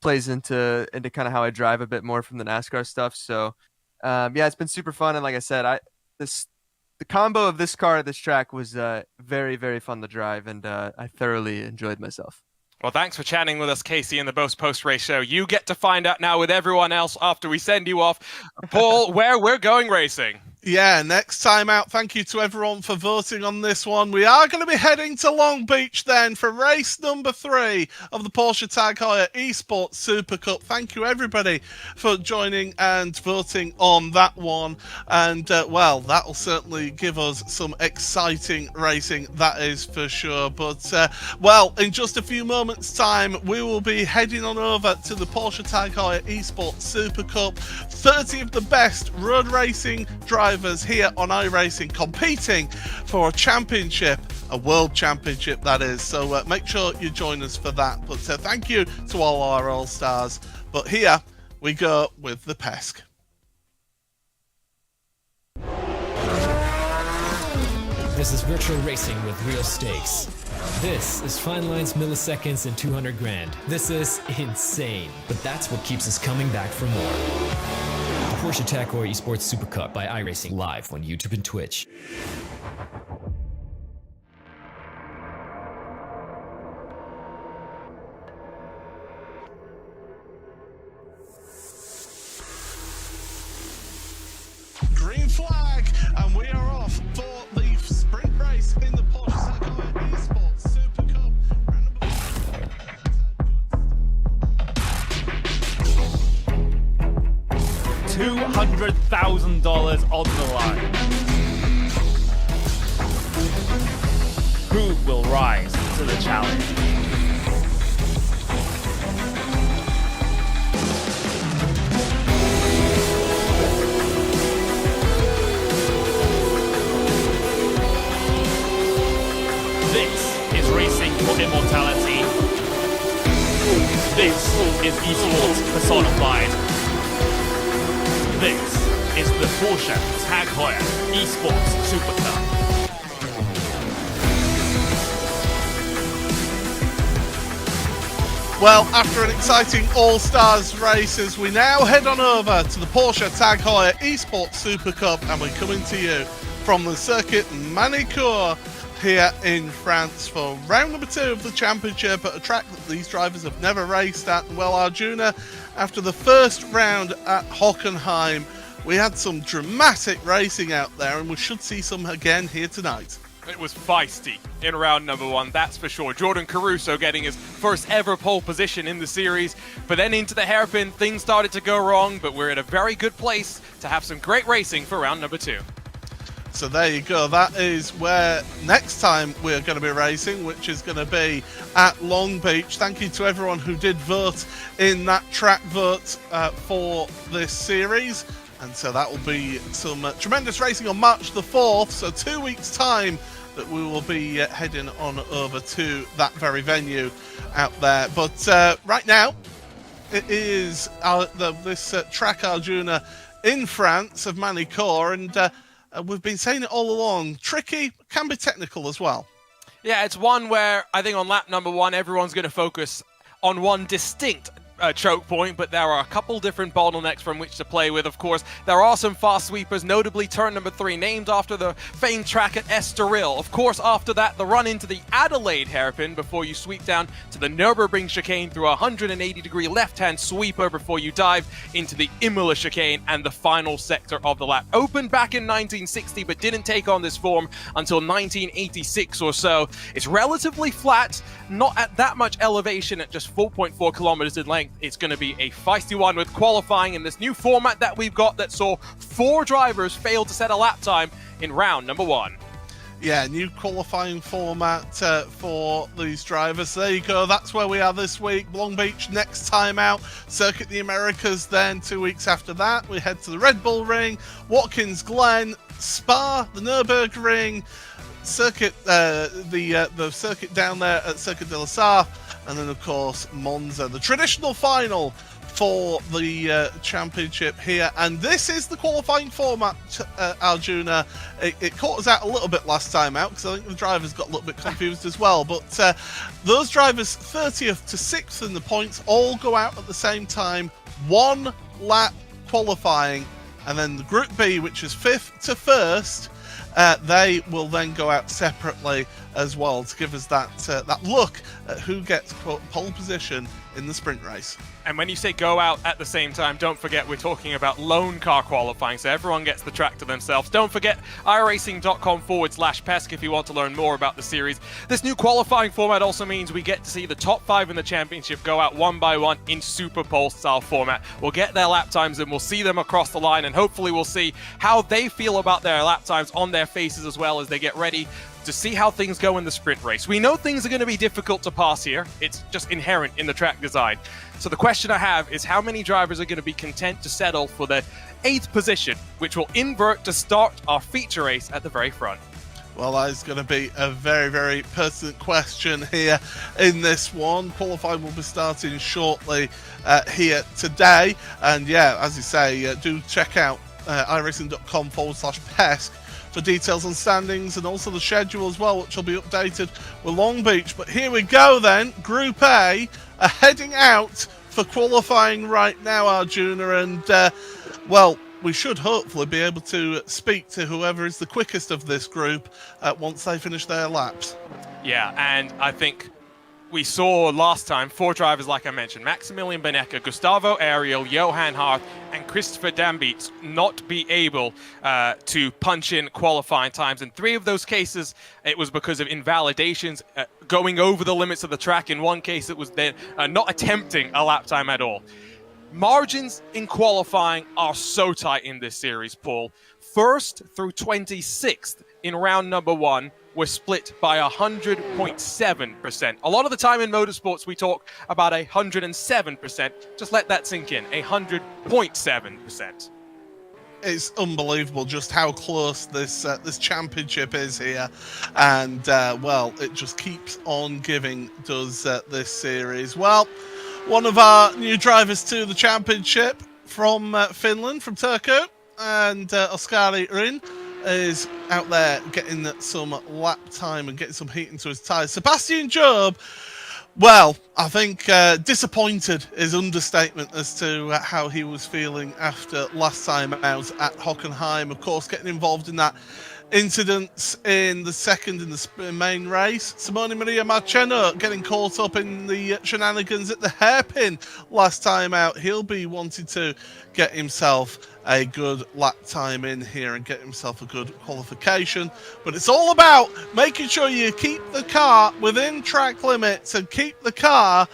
G: plays into kind of how I drive a bit more from the NASCAR stuff. So yeah, it's been super fun, and like I said, the combo of this car at this track was very, very fun to drive, and I thoroughly enjoyed myself.
C: Well, thanks for chatting with us, Casey, in the BOSE post-race show. You get to find out now with everyone else after we send you off, Paul, where we're going racing.
B: Yeah, next time out, thank you to everyone for voting on this one. We are going to be heading to Long Beach then for race number 3 of the Porsche Tag Heuer Esports Supercup. Thank you, everybody, for joining and voting on that one. And, well, that will certainly give us some exciting racing, that is for sure. But, well, in just a few moments' time, we will be heading on over to the Porsche Tag Heuer Esports Supercup. 30 of the best road racing drivers here on iRacing competing for a championship, a world championship that is. So make sure you join us for that. But thank you to all our all-stars. But here we go with the PESC.
H: This is virtual racing with real stakes. This is fine lines, milliseconds, and 200 grand. This is insane, but that's what keeps us coming back for more. Porsche Tag Heuer Esports Supercup by iRacing, live on YouTube and Twitch.
B: Green flag, and we are off for the sprint race in the Porsche Tag Heuer Esports Supercup.
I: $200,000 on the line. Who will rise to the challenge? This is racing for immortality. This is esports personified. This is the Porsche Tag Heuer Esports Supercup.
B: Well, after an exciting All-Stars race, as we now head on over to the Porsche Tag Heuer Esports Supercup, and we're coming to you from the circuit Magny Cours here in France for round number 2 of the championship at a track that these drivers have never raced at. Well, Arjuna, after the first round at Hockenheim, we had some dramatic racing out there, and we should see some again here tonight.
C: It was feisty in round number 1, that's for sure. Jordan Caruso getting his first ever pole position in the series, but then into the hairpin, things started to go wrong, but we're in a very good place to have some great racing for round number 2.
B: So there you go, that is where next time we're going to be racing, which is going to be at Long Beach. Thank you to everyone who did vote in that track vote for this series. And so that will be some tremendous racing on March the 4th, so 2 weeks' time that we will be heading on over to that very venue out there. But right now, it is this track Arjuna in France of Magny Cours, and we've been saying it all along, tricky, can be technical as well.
C: Yeah, it's one where I think on lap number 1, everyone's going to focus on one distinct choke point, but there are a couple different bottlenecks from which to play with. Of course, there are some fast sweepers, notably turn number 3, named after the famed track at Estoril. Of course, after that, the run into the Adelaide hairpin before you sweep down to the Nürburgring chicane through a 180-degree left-hand sweeper before you dive into the Imola chicane and the final sector of the lap. Opened back in 1960, but didn't take on this form until 1986 or so. It's relatively flat, not at that much elevation at just 4.4 kilometers in length. It's going to be a feisty one with qualifying in this new format that we've got that saw 4 drivers fail to set a lap time in round number 1.
B: Yeah, new qualifying format for these drivers. There you go. That's where we are this week. Long Beach next time out. Circuit the Americas then 2 weeks after that. We head to the Red Bull Ring, Watkins Glen, Spa, the Nürburgring, circuit, the circuit down there at Circuit de la Sarthe, and then of course Monza, the traditional final for the championship here. And this is the qualifying format, Arjuna. It caught us out a little bit last time out because I think the drivers got a little bit confused as well, but those drivers 30th to 6th in the points all go out at the same time, 1 lap qualifying, and then the Group B, which is 5th to 1st, they will then go out separately as well to give us that look at who gets pole position in the sprint race.
C: And when you say go out at the same time, don't forget we're talking about lone car qualifying, so everyone gets the track to themselves. Don't forget iRacing.com/PESC if you want to learn more about the series. This new qualifying format also means we get to see the top 5 in the championship go out one by one in Super Pole style format. We'll get their lap times and we'll see them across the line, and hopefully we'll see how they feel about their lap times on their faces as well as they get ready to see how things go in the sprint race. We know things are going to be difficult to pass here. It's just inherent in the track design. So the question I have is how many drivers are going to be content to settle for the 8th position, which will invert to start our feature race at the very front?
B: Well, that is going to be a very, very pertinent question here in this one. Qualifying will be starting shortly here today. And yeah, as you say, do check out iRacing.com/PESC for details on standings and also the schedule as well, which will be updated with Long Beach. But here we go then. Group A are heading out for qualifying right now, Arjuna, and well, we should hopefully be able to speak to whoever is the quickest of this group once they finish their laps.
C: Yeah, and I think we saw last time 4 drivers, like I mentioned, Maximilian Benecke, Gustavo Ariel, Johan Hart, and Christopher Dambeats not be able to punch in qualifying times. In 3 of those cases, it was because of invalidations, going over the limits of the track. In one case, it was then not attempting a lap time at all. Margins in qualifying are so tight in this series, Paul. 1st through 26th in round number 1 were split by 100.7%. A lot of the time in motorsports, we talk about 107%. Just let that sink in, 100.7%.
B: It's unbelievable just how close this championship is here, and well, it just keeps on giving, does this series. Well, one of our new drivers to the championship from Finland, from Turku, and Oskari Rin, is out there getting some lap time and getting some heat into his tyres. Sebastian Job, well, I think disappointed is understatement as to how he was feeling after last time out at Hockenheim. Of course, getting involved in that incident in the second in the main race. Simone Maria Marcheno getting caught up in the shenanigans at the hairpin last time out. He'll be wanting to get himself a good lap time in here and get himself a good qualification. But it's all about making sure you keep the car within track limits and keep the car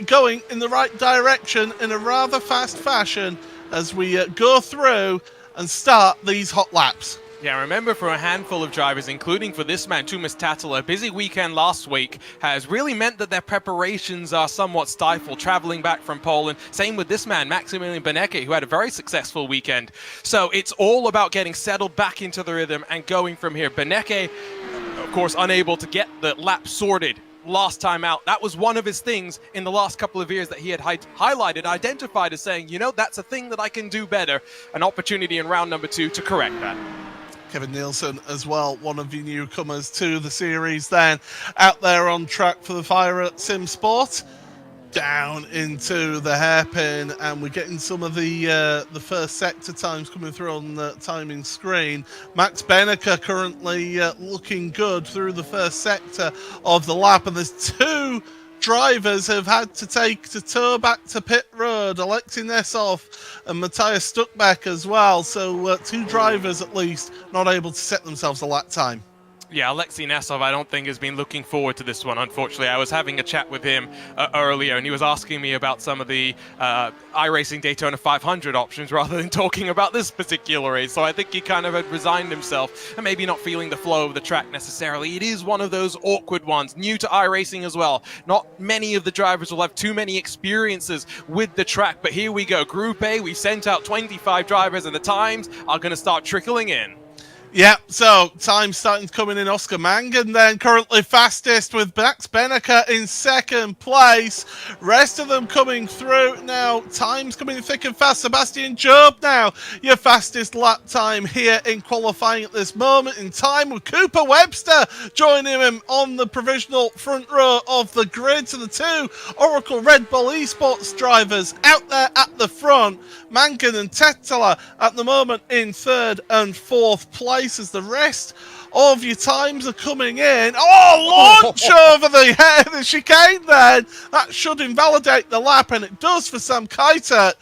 B: going in the right direction in a rather fast fashion as we go through and start these hot laps.
C: Yeah, remember, for a handful of drivers, including for this man, Tuomas Tatila, a busy weekend last week has really meant that their preparations are somewhat stifled, traveling back from Poland. Same with this man, Maximilian Benecke, who had a very successful weekend. So it's all about getting settled back into the rhythm and going from here. Benecke, of course, unable to get the lap sorted last time out. That was one of his things in the last couple of years that he had highlighted, identified as saying, you know, that's a thing that I can do better. An opportunity in round number 2 to correct that.
B: Kevin Nielsen as well, one of the newcomers to the series then, out there on track for the Fire at Sim Sport. down into the hairpin, and we're getting some of the first sector times coming through on the timing screen. Max Benneker currently looking good through the first sector of the lap, and there's two drivers have had to take to tow back to pit road, Alexei Nesov and Matthias Stuckbeck as well. So two drivers at least not able to set themselves a lap time.
C: Yeah, Alexei Nesov, I don't think has been looking forward to this one, unfortunately. I was having a chat with him earlier, and he was asking me about some of the iRacing Daytona 500 options rather than talking about this particular race. So I think he kind of had resigned himself and maybe not feeling the flow of the track necessarily. It is one of those awkward ones, new to iRacing as well. Not many of the drivers will have too many experiences with the track, but here we go. Group A, we've sent out 25 drivers, and the times are going to start trickling in.
B: Yeah, so time starting to come in Oscar Mangan then currently fastest with Max Benneker in second place. Rest of them coming through now. Time's coming thick and fast. Sebastian Job now your fastest lap time here in qualifying at this moment in time, with Cooper Webster joining him on the provisional front row of the grid. So the two Oracle Red Bull Esports drivers out there at the front. Mangan and Tetela at the moment in third and fourth place, as the rest of your times are coming in. Oh, launch over the chicane then. That should invalidate the lap, and it does for Sam Keitert.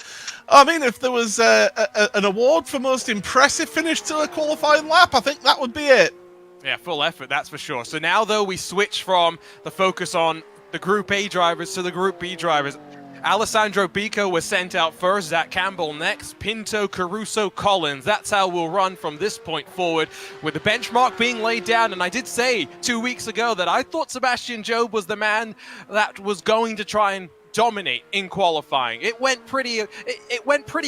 B: I mean, if there was an award for most impressive finish to a qualifying lap, I think that would be it.
C: Yeah, full effort, that's for sure. So now, though, we switch from the focus on the Group A drivers to the Group B drivers. Alessandro Bico was sent out first, Zac Campbell next, Pinto, Caruso, Collins. That's how we'll run from this point forward, with the benchmark being laid down. And I did say 2 weeks ago that I thought Sebastian Job was the man that was going to try and dominate in qualifying. It went pretty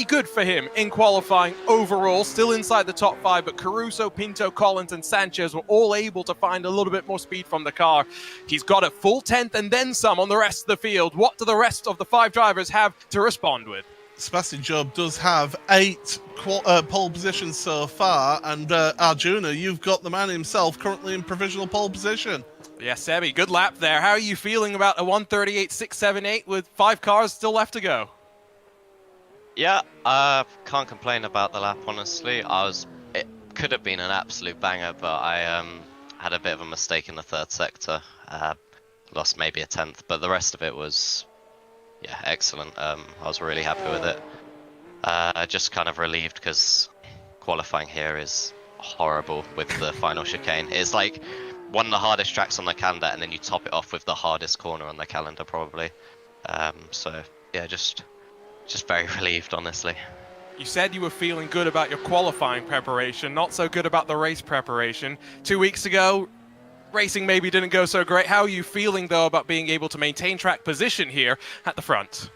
C: good for him in qualifying overall, still inside the top five, but Caruso, Pinto, Collins and Sanchez were all able to find a little bit more speed from the car. He's got a full 10th and then some on the rest of the field. What do the rest of the five drivers have to respond with?
B: Sebastian Job does have 8 pole positions so far, and Arjuna, you've got the man himself currently in provisional pole position.
C: Yeah, Sebi, good lap there. How are you feeling about a 138.678 with 5 cars still left to go?
J: Yeah, can't complain about the lap, honestly. It could have been an absolute banger, but I had a bit of a mistake in the third sector. Lost maybe a 10th, but the rest of it was, yeah, excellent. I was really happy with it. Just kind of relieved because qualifying here is horrible with the final chicane. It's like one of the hardest tracks on the calendar, and then you top it off with the hardest corner on the calendar, probably. So yeah, just very relieved, honestly.
C: You said you were feeling good about your qualifying preparation, not so good about the race preparation. 2 weeks ago, racing maybe didn't go so great. How are you feeling, though, about being able to maintain track position here at the front?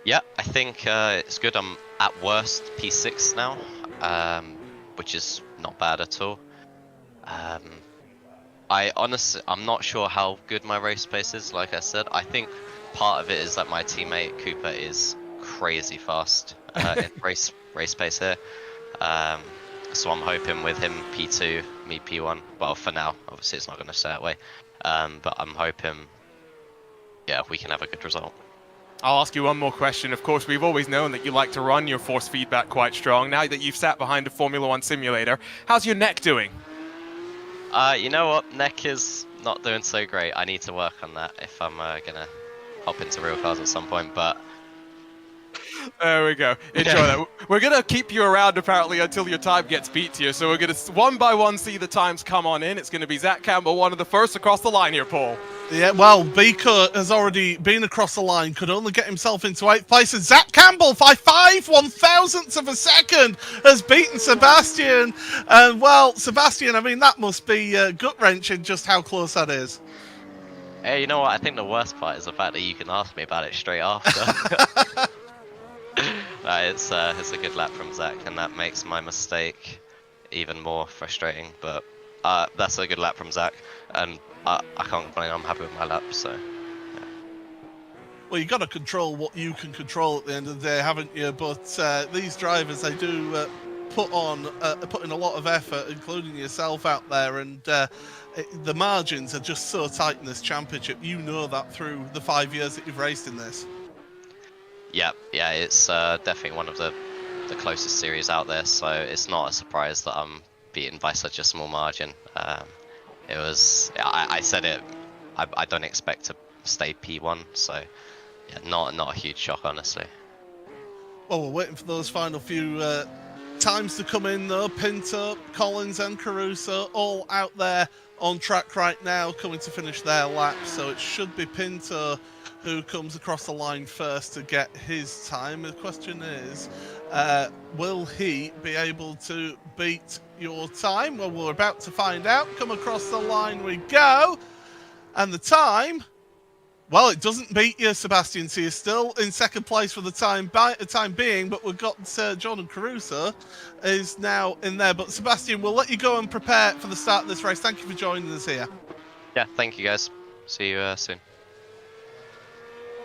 J: Yeah, I think it's good. I'm at worst P6 now, which is not bad at all. I'm not sure how good my race pace is. Like I said, I think part of it is that my teammate Cooper is crazy fast in race pace here. So I'm hoping with him P2, me P1. Well, for now, obviously it's not going to stay that way. But I'm hoping, yeah, we can have a good result.
C: I'll ask you one more question. Of course, we've always known that you like to run your force feedback quite strong. Now that you've sat behind a Formula 1 simulator, how's your neck doing?
J: You know what? Neck is not doing so great. I need to work on that if I'm going to hop into real cars at some point, but...
C: There we go. Enjoy that. We're going to keep you around, apparently, until your time gets beat to you. So we're going to, one by one, see the times come on in. It's going to be Zac Campbell, one of the first across the line here, Paul.
B: Yeah, well, Bico has already been across the line, could only get himself into 8th place, and Zac Campbell, by 5/1000th of a second, has beaten Sebastian. And, well, Sebastian, I mean, that must be gut-wrenching just how close that is.
J: Hey, you know what? I think the worst part is the fact that you can ask me about it straight after. It's a good lap from Zac, and that makes my mistake even more frustrating. But that's a good lap from Zac, and I can't complain. I'm happy with my lap. So, yeah.
B: Well, you got to control what you can control at the end of the day, haven't you? But these drivers, they do put in a lot of effort, including yourself out there, and the margins are just so tight in this championship. You know that through the 5 years that you've raced in this.
J: Yeah, it's definitely one of the closest series out there, so it's not a surprise that I'm beaten by such a small margin. It was, I said it, I don't expect to stay P1, so yeah, not a huge shock, honestly.
B: Well, we're waiting for those final few times to come in though. Pinto, Collins and Caruso all out there on track right now, coming to finish their lap, so it should be Pinto who comes across the line first to get his time. The question is, will he be able to beat your time? Well, we're about to find out. Come across the line we go. And the time, well, it doesn't beat you, Sebastian, so you're still in second place for the time being, but we've got Jordan Caruso is now in there. But Sebastian, we'll let you go and prepare for the start of this race. Thank you for joining us here.
J: Yeah, thank you guys. See you soon.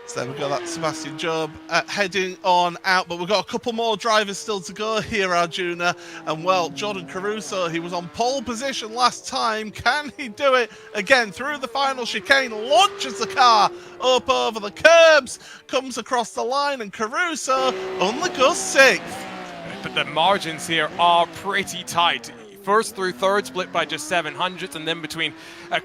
B: So there we go, that's Sebastian Job heading on out, but we've got a couple more drivers still to go here, Arjuna. And well, Jordan Caruso, he was on pole position last time. Can he do it again through the final chicane? Launches the car up over the curbs, comes across the line, and Caruso only goes 6th.
C: But the margins here are pretty tight. First through third, split by just 700ths, and then between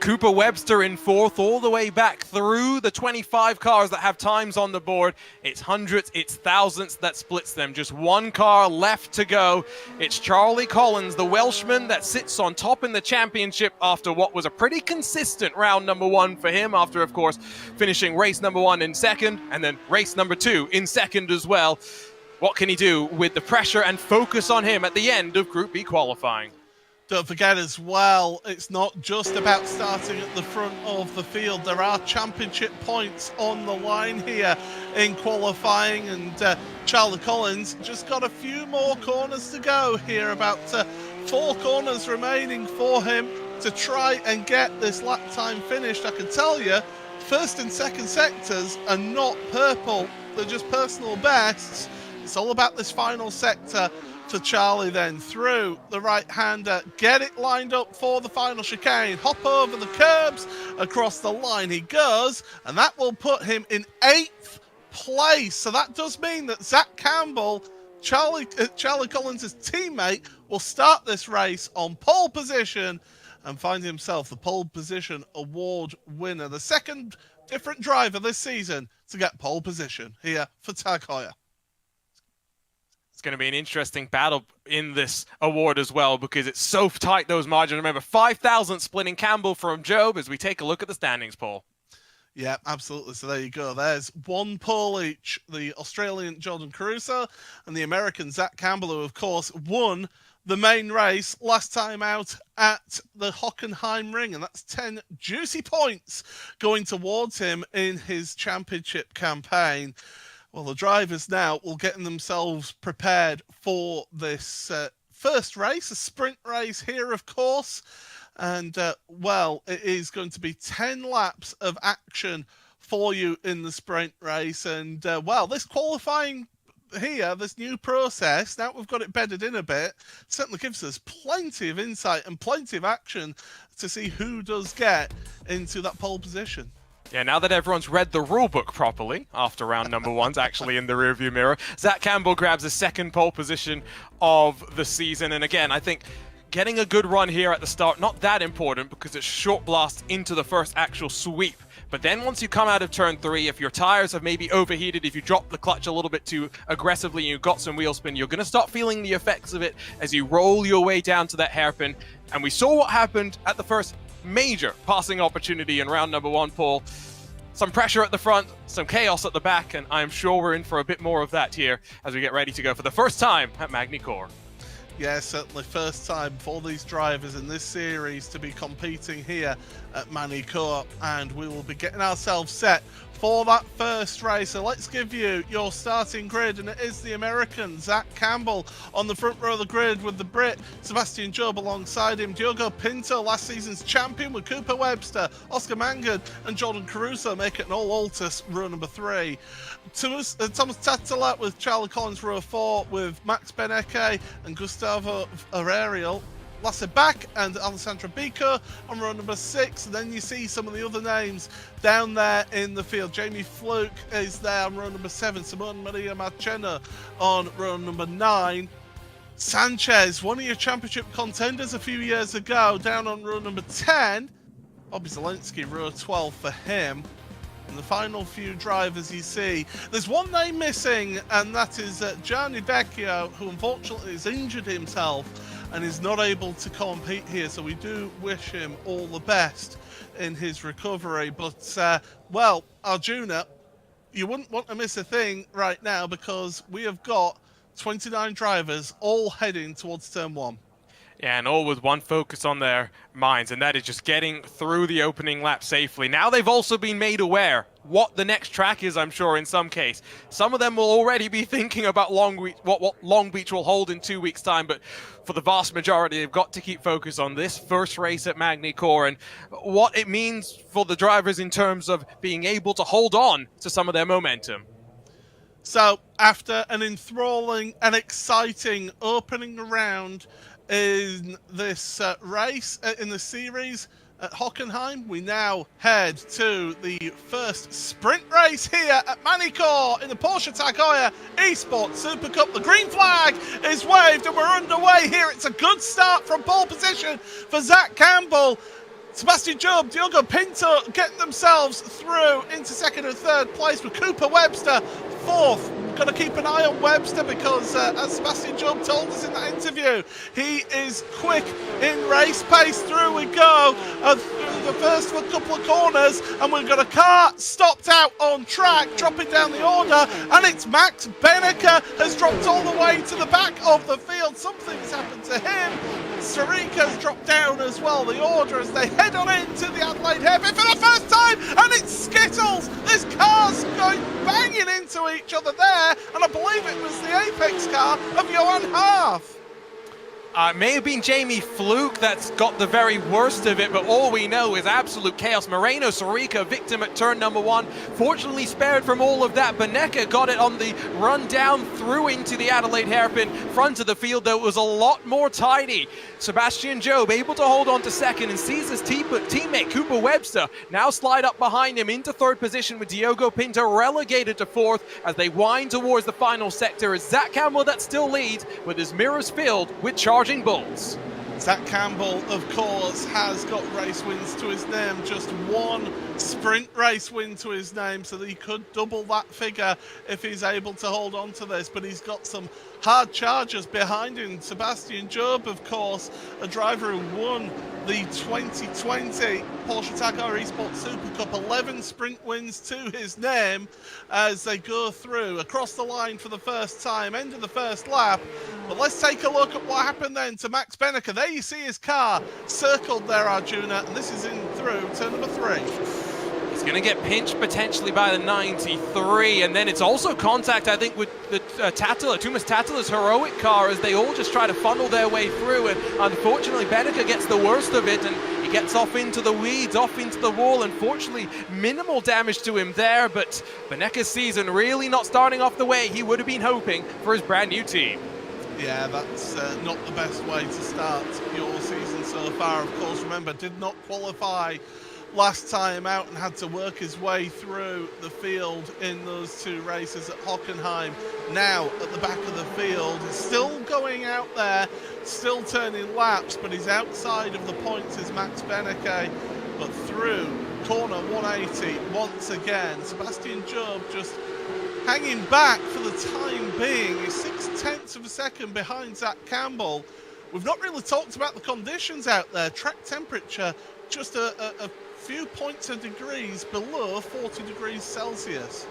C: Cooper Webster in fourth, all the way back through the 25 cars that have times on the board. It's hundredths, it's thousandths that splits them. Just one car left to go. It's Charlie Collins, the Welshman, that sits on top in the championship after what was a pretty consistent round number 1 for him, after, of course, finishing race number 1 in second, and then race number 2 in second as well. What can he do with the pressure and focus on him at the end of Group B qualifying?
B: Don't forget as well, it's not just about starting at the front of the field. There are championship points on the line here in qualifying, and Charlie Collins just got a few more corners to go here. About 4 corners remaining for him to try and get this lap time finished. I can tell you, first and second sectors are not purple. They're just personal bests. It's all about this final sector for Charlie then through the right-hander, get it lined up for the final chicane, hop over the curbs, across the line he goes, and that will put him in 8th place. So that does mean that Zac Campbell, Charlie Collins' teammate, will start this race on pole position and find himself the pole position award winner, the second different driver this season to get pole position here for Tag Heuer.
C: It's going to be an interesting battle in this award as well, because it's so tight, those margins. Remember, 5,000 splitting Campbell from Job as we take a look at the standings, Paul.
B: Yeah, absolutely. So there you go. There's 1 pole each. The Australian Jordan Caruso and the American Zac Campbell, who, of course, won the main race last time out at the Hockenheimring, and that's 10 juicy points going towards him in his championship campaign. Well, the drivers now will get themselves prepared for this first race, a sprint race here, of course. And, well, it is going to be 10 laps of action for you in the sprint race. And, well, this qualifying here, this new process, now we've got it bedded in a bit, certainly gives us plenty of insight and plenty of action to see who does get into that pole position.
C: Yeah, now that everyone's read the rulebook properly, after round number 1's actually in the rearview mirror, Zac Campbell grabs a second pole position of the season. And again, I think getting a good run here at the start, not that important because it's short blast into the first actual sweep. But then once you come out of turn 3, if your tires have maybe overheated, if you drop the clutch a little bit too aggressively and you've got some wheel spin, you're going to start feeling the effects of it as you roll your way down to that hairpin. And we saw what happened at the first major passing opportunity in round number 1, Paul. Some pressure at the front, some chaos at the back, and I'm sure we're in for a bit more of that here as we get ready to go for the first time at Magny Cours.
B: Yeah, certainly first time for these drivers in this series to be competing here at Magny Cours, and we will be getting ourselves set for that first race. So let's give you your starting grid, and it is the American Zac Campbell on the front row of the grid with the Brit Sebastian Job alongside him, Diogo Pinto, last season's champion, with Cooper Webster, Oscar Mangan and Jordan Caruso make it an all-Altus row number 3. Thomas Tattala with Charlie Collins row 4, with Max Beneke and Gustav Gustavo Aurelio Lasseback and Alessandro Bico on row number 6. And then you see some of the other names down there in the field. Jamie Fluke is there on row number 7. Simone Maria Marchena on row number 9. Sanchez, one of your championship contenders a few years ago, down on row number 10. Bobby Zelensky, row 12 for him. And the final few drivers you see, there's one name missing, and that is Gianni Vecchio, who unfortunately has injured himself and is not able to compete here. So we do wish him all the best in his recovery. But, well, Arjuna, you wouldn't want to miss a thing right now, because we have got 29 drivers all heading towards turn 1.
C: Yeah, and all with one focus on their minds, and that is just getting through the opening lap safely. Now they've also been made aware what the next track is, I'm sure, in some case. Some of them will already be thinking about what Long Beach will hold in 2 weeks' time, but for the vast majority, they've got to keep focus on this first race at Magny Cours and what it means for the drivers in terms of being able to hold on to some of their momentum.
B: So, after an enthralling and exciting opening round in this race, in the series at Hockenheim, we now head to the first sprint race here at Magny Cours in the Porsche Heuer Esports Supercup. The green flag is waved and we're underway here. It's a good start from pole position for Zac Campbell. Sebastian Job, Diogo Pinto getting themselves through into second and third place, with Cooper Webster fourth. Got to keep an eye on Webster because, as Sebastian Job told us in that interview, he is quick in race pace. Through we go through the first couple of corners, and we've got a car stopped out on track, dropping down the order, and it's Max Benneker has dropped all the way to the back of the field. Something's happened to him. Sarika's dropped down as well, the order, as they head on into the Adelaide Hairpin for the first time, and it's Skittles! This car's going banging into each other there, and I believe it was the Apex car of Johan Harf.
C: It may have been Jamie Fluke that's got the very worst of it, but all we know is absolute chaos. Moreno Sarika, victim at turn number 1. Fortunately spared from all of that. Benneker got it on the run down through into the Adelaide Hairpin. Front of the field, though, was a lot more tidy. Sebastian Job able to hold on to second and sees his teammate Cooper Webster now slide up behind him into third position, with Diogo Pinto relegated to fourth as they wind towards the final sector. As Zac Campbell that still leads with his mirrors filled with charging bulls.
B: Zac Campbell, of course, has got race wins to his name, just one sprint race win to his name, so that he could double that figure if he's able to hold on to this. But he's got some hard chargers behind him. Sebastian Job, of course, a driver who won the 2020 Porsche Heuer Esports Supercup, 11 sprint wins to his name as they go through across the line for the first time, end of the first lap. But let's take a look at what happened then to Max Benneker. There you see his car circled there, Arjuna, and this is in through turn number 3.
C: He's going to get pinched potentially by the 93, and then it's also contact, I think, with the Thomas Tattler's heroic car as they all just try to funnel their way through, and unfortunately Benneker gets the worst of it, and he gets off into the weeds, off into the wall. Unfortunately, minimal damage to him there, but Benneker's season really not starting off the way he would have been hoping for his brand new team.
B: Yeah, that's not the best way to start your season so far. Of course, remember, did not qualify last time out and had to work his way through the field in those 2 races at Hockenheim. Now at the back of the field, still going out there, still turning laps, but he's outside of the points is Max Benneker. But through corner 180 once again, Sebastian Job just hanging back for the time being. He's 0.6 of a second behind Zac Campbell. We've not really talked about the conditions out there. Track temperature just a few points of degrees below 40 degrees Celsius.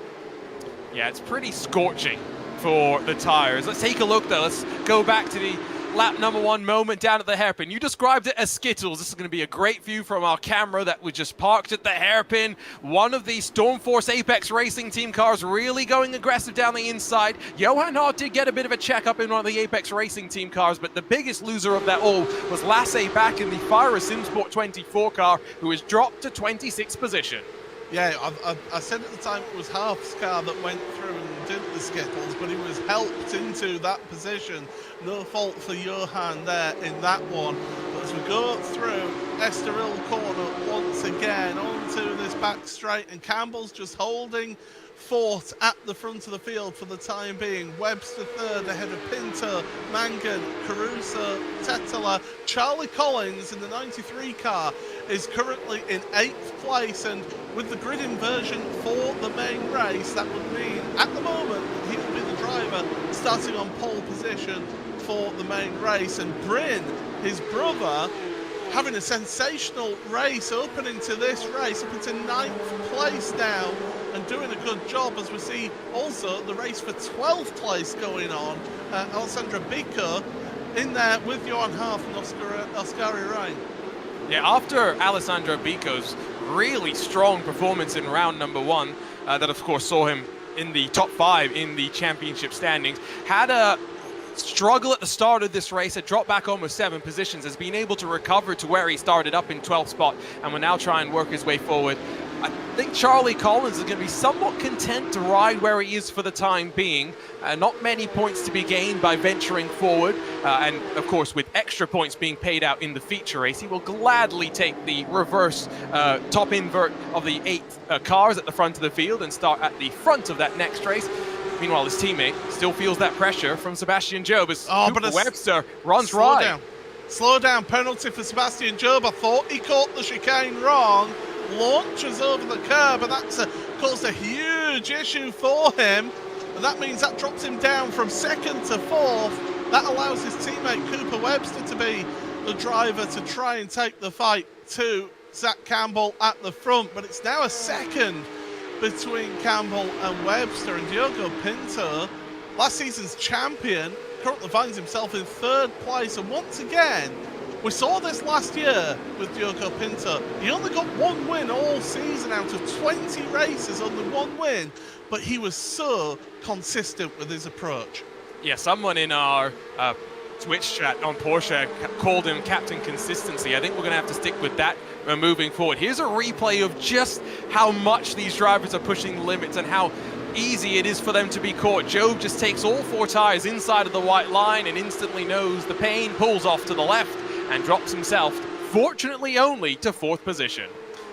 C: Yeah, it's pretty scorching for the tires. Let's take a look though. Let's go back to the lap number 1 moment down at the hairpin. You described it as Skittles. This is going to be a great view from our camera that was just parked at the hairpin. One of the Stormforce Apex Racing Team cars really going aggressive down the inside. Johan Hart did get a bit of a checkup in one of the Apex Racing Team cars, but the biggest loser of that all was Lasse back in the Fire Simsport 24 car, who was dropped to 26th position.
B: Yeah, I said at the time it was Harf's car that went through and did the Skittles, but he was helped into that position. No fault for Johan there in that one. But as we go through Estoril corner once again onto this back straight, and Campbell's just holding fort at the front of the field for the time being. Webster third ahead of Pinto, Mangan, Caruso, Tetela. Charlie Collins in the 93 car is currently in 8th place, and with the grid inversion for the main race, that would mean at the moment he will be the driver starting on pole position for the main race. And Bryn, his brother, having a sensational race opening to this race, up into 9th place now, and doing a good job, as we see also the race for 12th place going on. Alessandro Bico in there with Johan Harf and Oskari Ryan.
C: Yeah, after Alessandro Bico's really strong performance in round number 1, that of course saw him in the top 5 in the championship standings, had a struggle at the start of this race, had dropped back almost 7 positions, has been able to recover to where he started up in 12th spot, and will now try and work his way forward. I think Charlie Collins is going to be somewhat content to ride where he is for the time being. Not many points to be gained by venturing forward, and of course with extra points being paid out in the feature race, he will gladly take the reverse top invert of the 8 cars at the front of the field and start at the front of that next race. Meanwhile, his teammate still feels that pressure from Sebastian Job as Cooper Webster runs right.
B: Slow down penalty for Sebastian Job. I thought he caught the chicane wrong. Launches over the curb, and that's caused a huge issue for him. And that means that drops him down from 2nd to 4th. That allows his teammate Cooper Webster to be the driver to try and take the fight to Zac Campbell at the front. But it's now a second between Campbell and Webster, and Diogo Pinto, last season's champion, currently finds himself in 3rd place. And once again, we saw this last year with Diogo Pinto. He only got 1 win all season out of 20 races, only 1 win, but he was so consistent with his approach.
C: Yeah, someone in our Twitch chat on Porsche called him Captain Consistency. I think we're going to have to stick with that moving forward. Here's a replay of just how much these drivers are pushing the limits and how easy it is for them to be caught. Job just takes all 4 tires inside of the white line and instantly knows the pain, pulls off to the left and drops himself, fortunately only, to 4th position.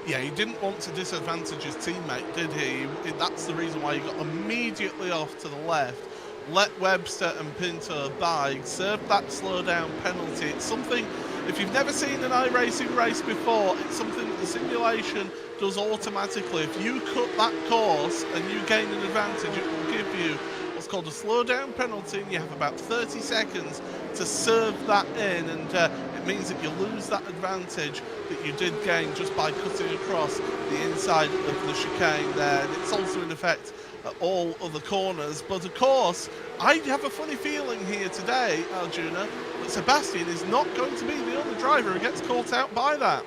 B: Yeah, he didn't want to disadvantage his teammate, did he? That's the reason why he got immediately off to the left. Let Webster and Pinto by, served that slowdown penalty. It's something, if you've never seen an iRacing race before, it's something that the simulation does automatically. If you cut that course and you gain an advantage, it will give you what's called a slowdown penalty, and you have about 30 seconds to serve that in, and it means that you lose that advantage that you did gain just by cutting across the inside of the chicane there. And it's also in effect at all other corners. But of course, I have a funny feeling here today, Arjuna, that Sebastian is not going to be the only driver who gets caught out by that.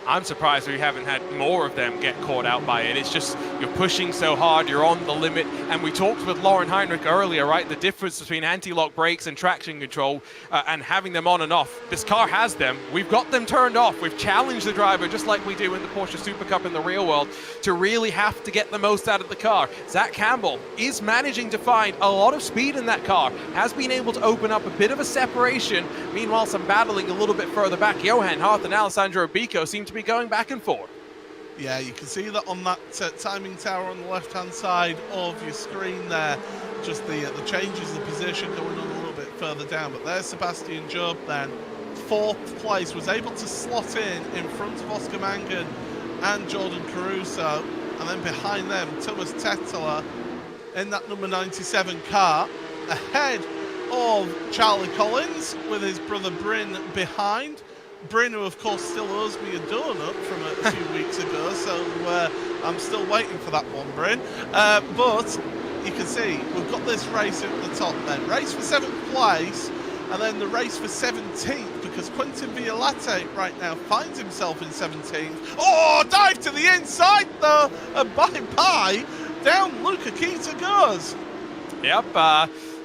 C: I'm surprised we haven't had more of them get caught out by it. It's just, you're pushing so hard, you're on the limit. And we talked with Lauren Heinrich earlier, right? The difference between anti-lock brakes and traction control and having them on and off. This car has them. We've got them turned off. We've challenged the driver, just like we do in the Porsche Supercup in the real world, to really have to get the most out of the car. Zac Campbell is managing to find a lot of speed in that car, has been able to open up a bit of a separation. Meanwhile, some battling a little bit further back. Johan Harth and Alessandro Bico seem to be going back and forth.
B: Yeah, you can see that on that timing tower on the left-hand side of your screen there. Just the changes of position going on a little bit further down. But there's Sebastian Job then. 4th place, was able to slot in front of Oscar Mangan and Jordan Caruso. And then behind them, Thomas Tetela in that number 97 car. Ahead of Charlie Collins with his brother Bryn behind. Bryn, who of course still owes me a donut from a few weeks ago, so I'm still waiting for that one, Bryn. But you can see we've got this race at the top then. Race for 7th place, and then the race for 17th, because Quentin Violate right now finds himself in 17th. Oh, dive to the inside though, and bye-bye, down Luca Kita goes.
C: Yep,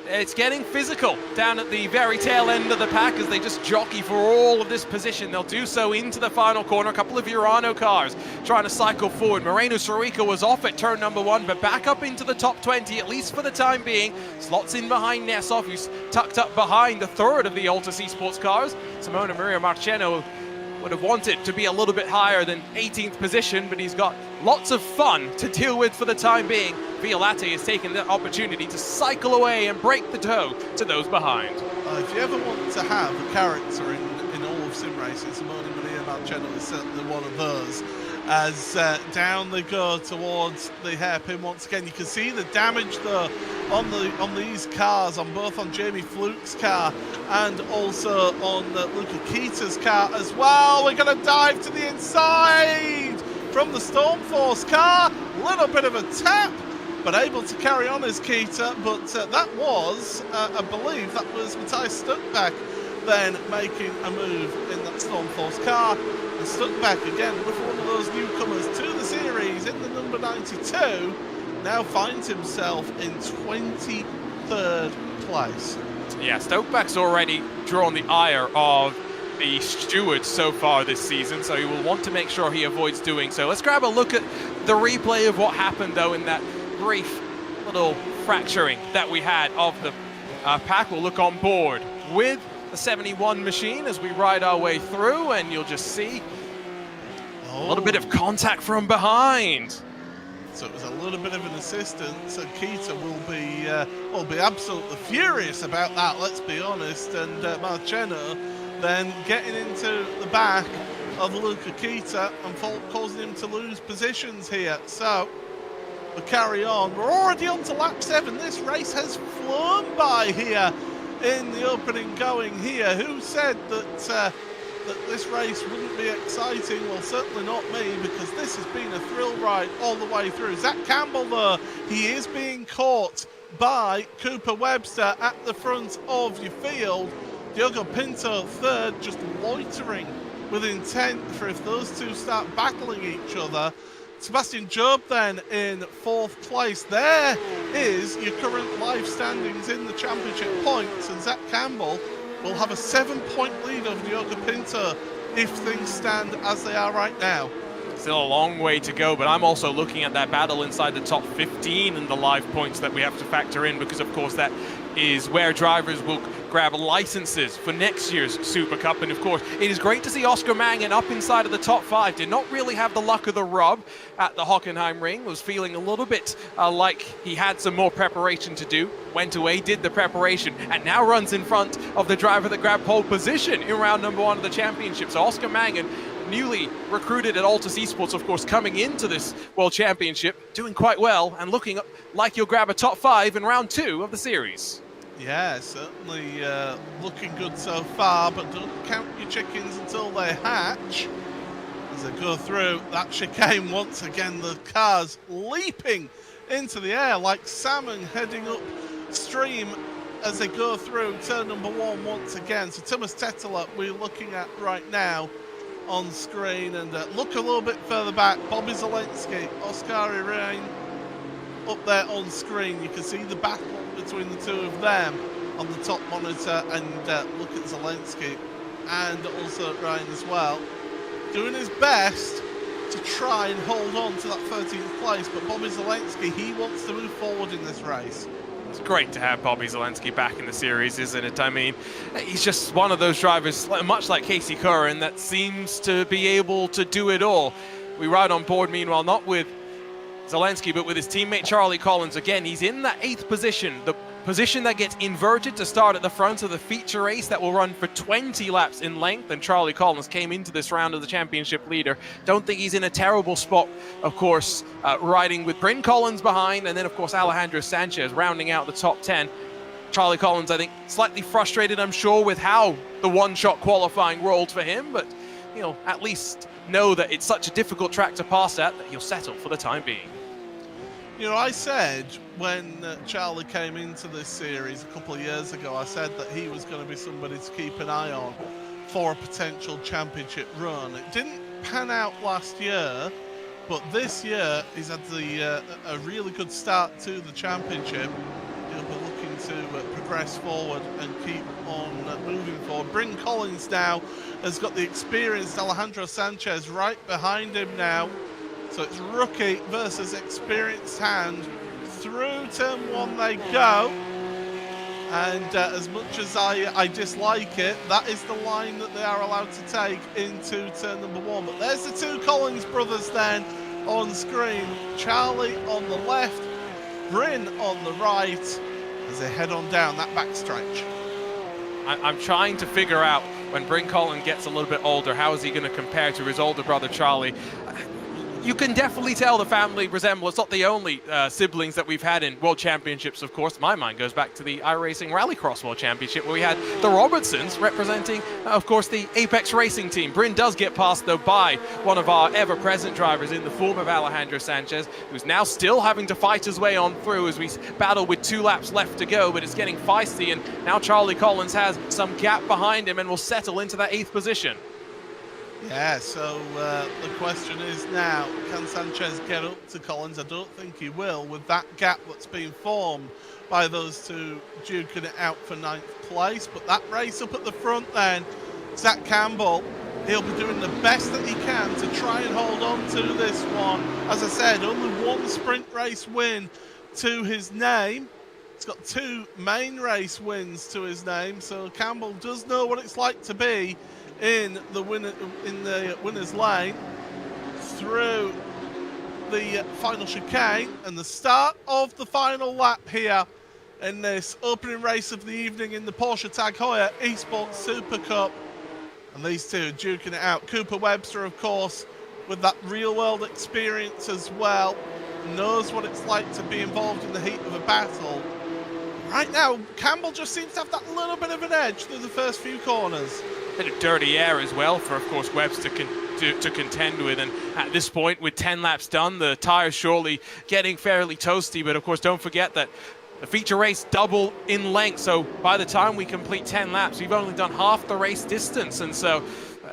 C: it's getting physical down at the very tail end of the pack as they just jockey for all of this position. They'll do so into the final corner. A couple of Urano cars trying to cycle forward. Moreno Sorica was off at turn number 1, but back up into the top 20, at least for the time being. Slots in behind Nesov, who's tucked up behind the third of the Altus Esports cars. Simona Maria Marcheno would have wanted to be a little bit higher than 18th position, but he's got lots of fun to deal with for the time being. Violate has taken the opportunity to cycle away and break the toe to those behind.
B: If you ever want to have a character in all of sim racing, Simona Maria Marcheno is certainly one of those. As down they go towards the hairpin once again. You can see the damage though on these cars, on both on Jamie Fluke's car and also on Luca Keita's car as well. We're going to dive to the inside from the Stormforce car. A little bit of a tap, but able to carry on as Keita. But that was, I believe, that was Matthias Stuckback then making a move in that Stormforce car. And Stuckback again with one of those newcomers to the series in the number 92 now finds himself in 23rd place.
C: Yeah, Stuckback's already drawn the ire of the stewards so far this season, so he will want to make sure he avoids doing so. Let's grab a look at the replay of what happened though in that brief little fracturing that we had of the pack. We'll look on board with the 71 machine as we ride our way through, and you'll just see a little bit of contact from behind.
B: So it was a little bit of an assistance, and Keita will be absolutely furious about that, let's be honest. And Marcheno then getting into the back of Luca Keita and causing him to lose positions here. So we carry on. We're already on to lap 7. This race has flown by here in the opening going here. Who said that this race wouldn't be exciting? Well, certainly not me, because this has been a thrill ride all the way through. Zac Campbell, though, he is being caught by Cooper Webster at the front of your field. Diogo Pinto third, just loitering with intent for if those two start battling each other. Sebastian Job then in 4th place. There is your current live standings in the championship points, and Zac Campbell will have a 7-point lead over Diogo Pinto if things stand as they are right now.
C: Still a long way to go, but I'm also looking at that battle inside the top 15 and the live points that we have to factor in, because of course that is where drivers will grab licenses for next year's Super Cup. And of course, it is great to see Oscar Mangan up inside of the top 5. Did not really have the luck of the rub at the Hockenheimring. Was feeling a little bit like he had some more preparation to do. Went away, did the preparation, and now runs in front of the driver that grabbed pole position in round number 1 of the championship. So Oscar Mangan, newly recruited at Altus Esports, of course, coming into this World Championship, doing quite well and looking like he'll grab a top 5 in round 2 of the series.
B: Yeah, certainly looking good so far, but don't count your chickens until they hatch. As they go through that chicane once again, the cars leaping into the air like salmon heading upstream as they go through turn number 1 once again. So Thomas Tetela we're looking at right now on screen, and look a little bit further back, Bobby Zelensky, Oskari Rain up there on screen. You can see the battle between the two of them on the top monitor, and look at Zelensky and also Ryan as well, doing his best to try and hold on to that 13th place. But Bobby Zelensky, he wants to move forward in this race.
C: It's great to have Bobby Zelensky back in the series, isn't it? I mean, he's just one of those drivers, much like Casey Curran, that seems to be able to do it all. We ride on board, meanwhile, not with Zelensky, but with his teammate Charlie Collins. Again, he's in that 8th position, the position that gets inverted to start at the front of the feature race that will run for 20 laps in length. And Charlie Collins came into this round as the championship leader. Don't think he's in a terrible spot, of course, riding with Bryn Collins behind, and then, of course, Alejandro Sanchez rounding out the top 10. Charlie Collins, I think, slightly frustrated, I'm sure, with how the one-shot qualifying rolled for him, but he'll at least know that it's such a difficult track to pass at that he'll settle for the time being.
B: You know, I said when Charlie came into this series a couple of years ago, I said that he was going to be somebody to keep an eye on for a potential championship run. It didn't pan out last year, but this year he's had a really good start to the championship. He'll be looking to press forward and keep on moving forward. Bryn Collins now has got the experienced Alejandro Sanchez right behind him now. So it's rookie versus experienced hand. Through turn 1 they go. And as much as I dislike it, that is the line that they are allowed to take into turn number 1. But there's the two Collins brothers then on screen. Charlie on the left, Bryn on the right, as they head on down that backstretch.
C: I'm trying to figure out, when Bryn Collins gets a little bit older, how is he going to compare to his older brother Charlie? You can definitely tell the family resemblance. Not the only siblings that we've had in World Championships, of course. My mind goes back to the iRacing Rallycross World Championship, where we had the Robertsons representing, of course, the Apex Racing team. Bryn does get passed, though, by one of our ever-present drivers in the form of Alejandro Sanchez, who's now still having to fight his way on through as we battle with 2 laps left to go, but it's getting feisty, and now Charlie Collins has some gap behind him and will settle into that 8th position.
B: Yeah, so the question is now, can Sanchez get up to Collins? I don't think he will, with that gap that's been formed by those two duking it out for 9th place. But that race up at the front then, Zac Campbell, he'll be doing the best that he can to try and hold on to this one. As I said, only 1 sprint race win to his name. He's got 2 main race wins to his name, so Campbell does know what it's like to be in the winner's lane through the final chicane, and the start of the final lap here in this opening race of the evening in the Porsche Tag Heuer Esports Supercup. And these two duking it out. Cooper Webster, of course, with that real-world experience as well, knows what it's like to be involved in the heat of a battle. Right now, Campbell just seems to have that little bit of an edge through the first few corners.
C: Bit of dirty air as well for, of course, Webster to contend with. And at this point, with 10 laps done, the tyres surely getting fairly toasty. But, of course, don't forget that the feature race double in length. So by the time we complete 10 laps, we've only done half the race distance. And so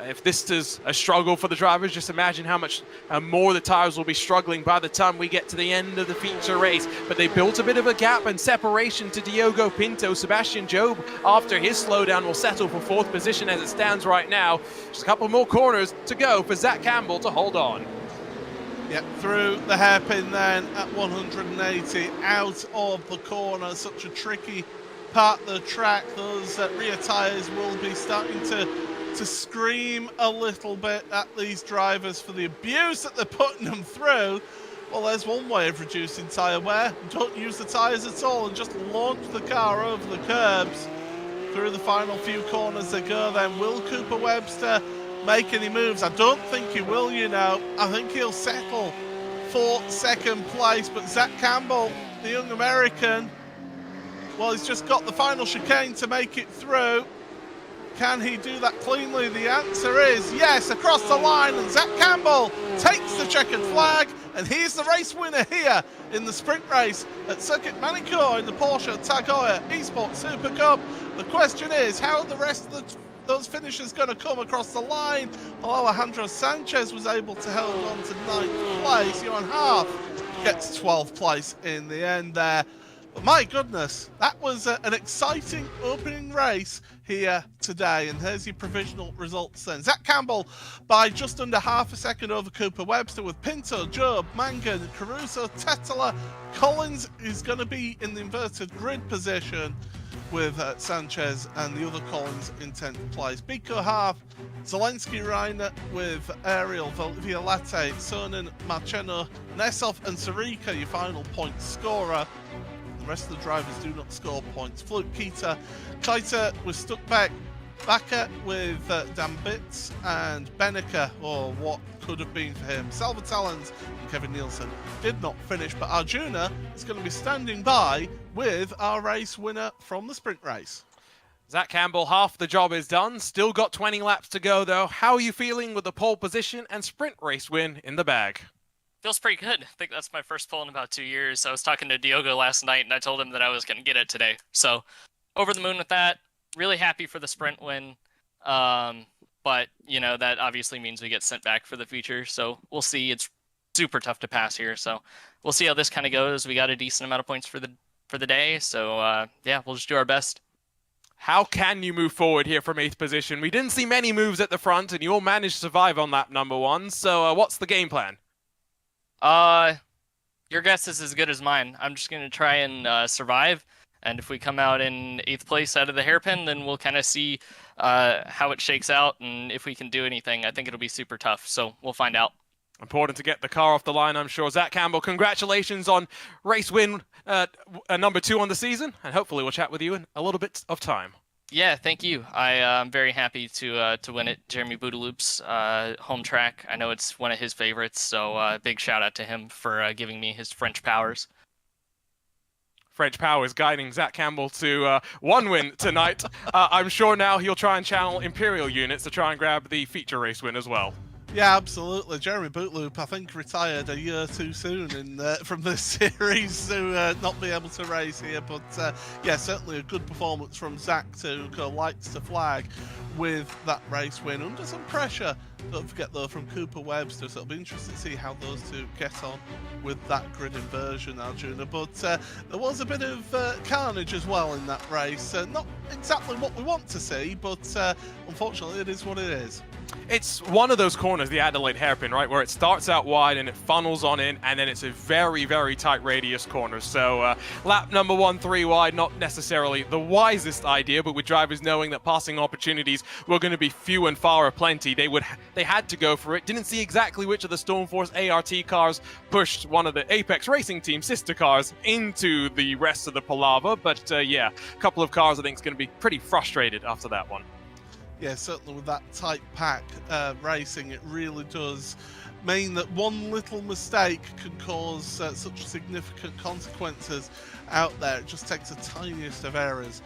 C: if this is a struggle for the drivers, just imagine how much more the tyres will be struggling by the time we get to the end of the feature race. But they built a bit of a gap and separation to Diogo Pinto. Sebastian Job, after his slowdown, will settle for 4th position as it stands right now. Just a couple more corners to go for Zac Campbell to hold on.
B: Yep, through the hairpin then at 180, out of the corner. Such a tricky part of the track. Those rear tyres will be starting to scream a little bit at these drivers for the abuse that they're putting them through. Well, there's one way of reducing tyre wear. Don't use the tyres at all and just launch the car over the curbs. Through the final few corners they go then. Will Cooper Webster make any moves? I don't think he will, you know. I think he'll settle for 2nd place. But Zac Campbell, the young American, well, he's just got the final chicane to make it through. Can he do that cleanly? The answer is yes, across the line, and Zac Campbell takes the checkered flag, and he's the race winner here in the sprint race at Circuit Magny Cours in the Porsche Tag Heuer Esports Supercup. The question is, how are the rest of those finishers going to come across the line? Well, Alejandro Sanchez was able to hold on to 9th place. Johan Half gets 12th place in the end there. But my goodness, that was an exciting opening race here today. And here's your provisional results then. Zac Campbell by just under half a second over Cooper Webster, with Pinto, Job, Mangan, Caruso, Tetela. Collins is going to be in the inverted grid position with Sanchez and the other Collins in 10th place. Biko Half, Zelensky Reiner with Ariel, Violate, Sonnen, Marcheno, Nesov and Sarika, your final point scorer. The rest of the drivers do not score points. Fluke Keita, Keita was stuck back. Bakker with Dambitz and Benneker, or what could have been for him. Salvatellans and Kevin Nielsen did not finish, but Arjuna is going to be standing by with our race winner from the sprint race.
C: Zac Campbell, half the job is done. Still got 20 laps to go, though. How are you feeling with the pole position and sprint race win in the bag?
K: Feels pretty good. I think that's my first pole in about 2 years. I was talking to Diogo last night, and I told him that I was going to get it today. So, over the moon with that. Really happy for the sprint win. But, you know, that obviously means we get sent back for the feature. So, we'll see. It's super tough to pass here. So, we'll see how this kind of goes. We got a decent amount of points for the for the day. So yeah, we'll just do our best.
C: How can you move forward here from 8th position? We didn't see many moves at the front, and you all managed to survive on lap number 1. So what's the game plan?
K: Your guess is as good as mine. I'm just gonna try and survive, and if we come out in 8th place out of the hairpin, then we'll kind of see how it shakes out, and if we can do anything. I think it'll be super tough, so we'll find out.
C: Important to get the car off the line, I'm sure. Zac Campbell, congratulations on race win number 2 on the season, and hopefully we'll chat with you in a little bit of time.
K: Yeah, thank you. I'm very happy to win it. Jeremy Boudaloup's home track. I know it's one of his favorites, so big shout out to him for giving me his French powers.
C: French powers guiding Zac Campbell to 1 win tonight. I'm sure now he'll try and channel Imperial units to try and grab the feature race win as well.
B: Yeah, absolutely. Jeremy Boudaloop, I think, retired a year too soon from this series to not be able to race here. But yeah, certainly a good performance from Zac to go lights to flag with that race win under some pressure. Don't forget, though, from Cooper Webster, so it'll be interesting to see how those two get on with that grid inversion, Arjuna. But there was a bit of carnage as well in that race. Not exactly what we want to see, but unfortunately it is what it is.
C: It's one of those corners, the Adelaide hairpin, right, where it starts out wide and it funnels on in, and then it's a very, very tight radius corner. So lap number 1, 3 wide, not necessarily the wisest idea, but with drivers knowing that passing opportunities were going to be few and far aplenty, they had to go for it. Didn't see exactly which of the Stormforce ART cars pushed one of the Apex Racing Team sister cars into the rest of the palaver, but yeah, a couple of cars I think is going to be pretty frustrated after that one.
B: Yeah, certainly with that tight pack racing, it really does mean that one little mistake can cause such significant consequences out there. It just takes the tiniest of errors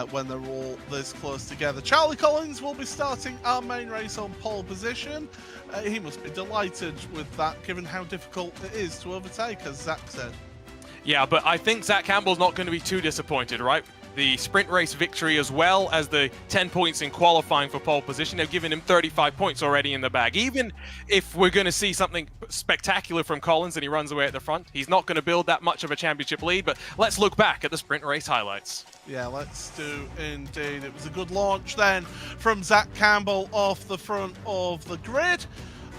B: when they're all this close together. Charlie Collins will be starting our main race on pole position. He must be delighted with that, given how difficult it is to overtake, as Zac said.
C: Yeah, but I think Zac Campbell's not going to be too disappointed, right? The sprint race victory as well as the 10 points in qualifying for pole position. They've given him 35 points already in the bag. Even if we're going to see something spectacular from Collins and he runs away at the front, he's not going to build that much of a championship lead. But let's look back at the sprint race highlights.
B: Yeah, let's do indeed. It was a good launch then from Zac Campbell off the front of the grid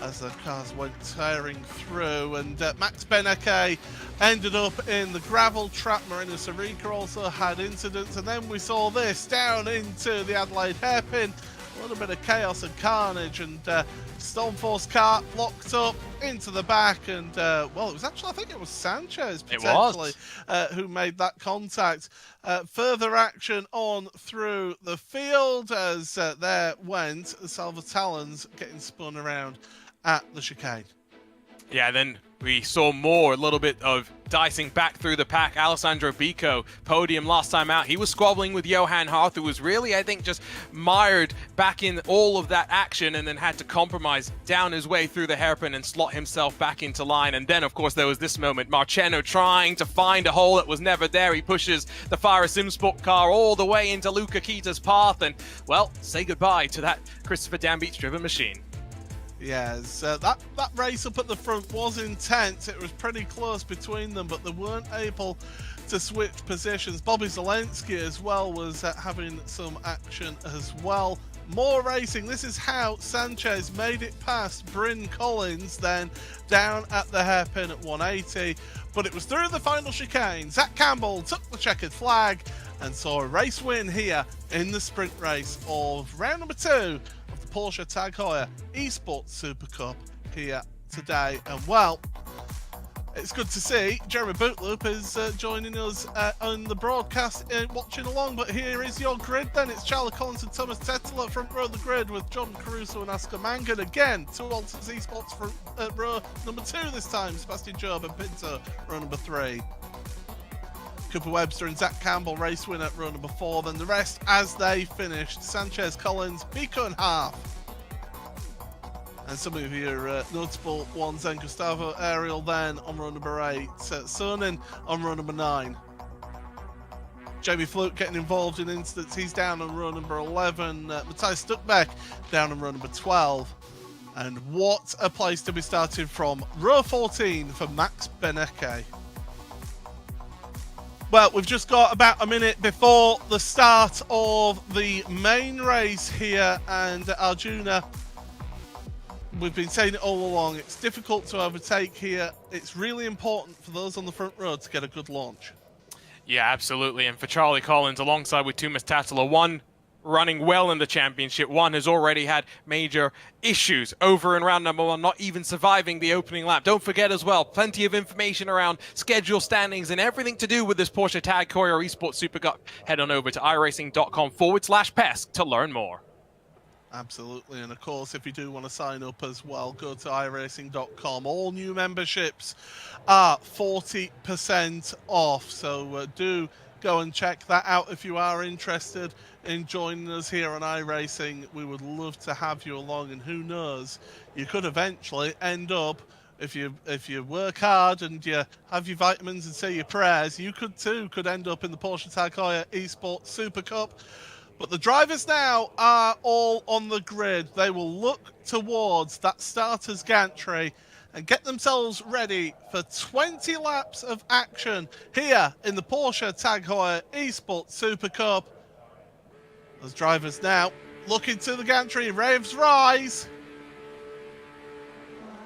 B: as the cars went tearing through, and Max Beneke ended up in the gravel trap. Marina Sarica also had incidents, and then we saw this down into the Adelaide hairpin. A little bit of chaos and carnage, and Stormforce car locked up into the back, and well, it was actually, I think it was Sanchez potentially who made that contact. Further action on through the field as there went Salvatalons getting spun around at the chicane.
C: Yeah, then we saw more, a little bit of dicing back through the pack. Alessandro Bico, podium last time out. He was squabbling with Johan Harth, who was really, I think, just mired back in all of that action and then had to compromise down his way through the hairpin and slot himself back into line. And then, of course, there was this moment. Marceno trying to find a hole that was never there. He pushes the Fire Simsport car all the way into Luca Kita's path. And, well, say goodbye to that Christopher Dambeach-driven machine.
B: Yes, that race up at the front was intense. It was pretty close between them, but they weren't able to switch positions. Bobby Zelensky as well was having some action as well. More racing. This is how Sanchez made it past Bryn Collins then down at the hairpin at 180. But it was through the final chicane. Zac Campbell took the checkered flag and saw a race win here in the sprint race of round number 2 of the Porsche Tag Heuer Esports Supercup here today. And well, it's good to see Jeremy Boudaloop is joining us on the broadcast watching along. But here is your grid then. It's Charlie Collins and Thomas Tettel at front row of the grid with John Caruso and Oscar Mangan. Again, 2 Alters Esports for row number 2 this time. Sebastian Job and Pinto, row number 3. Cooper Webster and Zac Campbell race win at row number 4. Then the rest as they finished. Sanchez, Collins, Bico and Harth. And some of your notable ones then. Gustavo Ariel then on row number 8. Sonnen on row number 9. Jamie Fluke getting involved in incidents. He's down on row number 11. Matthias Stuckbeck down on row number 12. And what a place to be started from. Row 14 for Max Beneke. Well, we've just got about a minute before the start of the main race here, and Arjuna, we've been saying it all along, it's difficult to overtake here. It's really important for those on the front row to get a good launch.
C: Yeah, absolutely. And for Charlie Collins, alongside with Tuomas Tatala, one running well in the championship, one has already had major issues over in round number 1, not even surviving the opening lap. Don't forget as well, plenty of information around schedule standings and everything to do with this Porsche Tag Heuer Esports Supercup. Head on over to iracing.com/PESC to learn more.
B: Absolutely, and of course, if you do want to sign up as well, go to iracing.com. All new memberships are 40% off, so do go and check that out if you are interested in joining us here on iRacing. We would love to have you along, and who knows, you could eventually end up, if you work hard and you have your vitamins and say your prayers, you could end up in the Porsche Tag Heuer Esports Supercup. But the drivers now are all on the grid. They will look towards that starter's gantry and get themselves ready for 20 laps of action here in the Porsche Tag Heuer Esports Supercup. Those drivers now looking to the gantry, revs rise.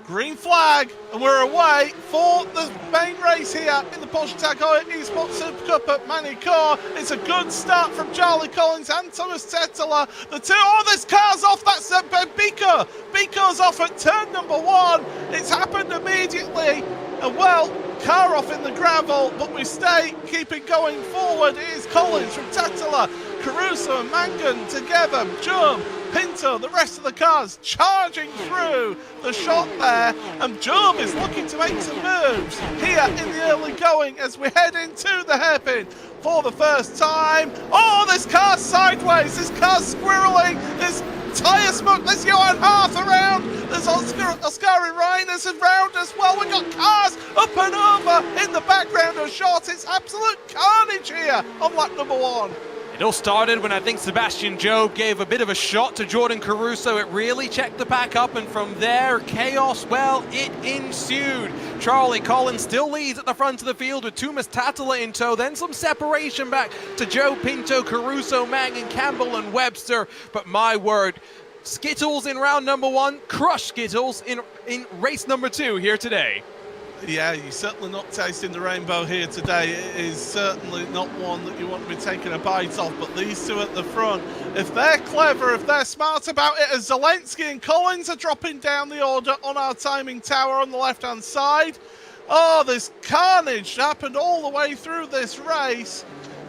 B: Green flag, and we're away for the main race here in the Porsche Tag Heuer Esports Supercup at Magny Cours. It's a good start from Charlie Collins and Tuomas Tatala. The two, this car's off, that's Biko. Biko's off at turn number 1. It's happened immediately. And well, car off in the gravel, but we stay keeping going forward. It is Collins from Tatala, Caruso and Mangan together, Job, Pinto, the rest of the cars charging through the shot there, and Job is looking to make some moves here in the early going as we head into the hairpin for the first time. This car's sideways, this car's squirreling, there's tyre smoke, there's Johan Harth around, there's Oskari Reiners around as well. We've got cars up and over in the background of shots. It's absolute carnage here on lap number 1.
C: It all started when I think Sebastian Job gave a bit of a shot to Jordan Caruso. It really checked the pack up, and from there, chaos, well, it ensued. Charlie Collins still leads at the front of the field with Tuomas Tatala in tow, then some separation back to Joe Pinto, Caruso, Mangan, Campbell and Webster. But my word, Skittles in round number 1, crush Skittles in race number 2 here today.
B: Yeah, you're certainly not tasting the rainbow here today. It is certainly not one that you want to be taking a bite of, but these two at the front, if they're clever, if they're smart about it, as Zelensky and Collins are dropping down the order on our timing tower on the left-hand side. There's carnage happened all the way through this race.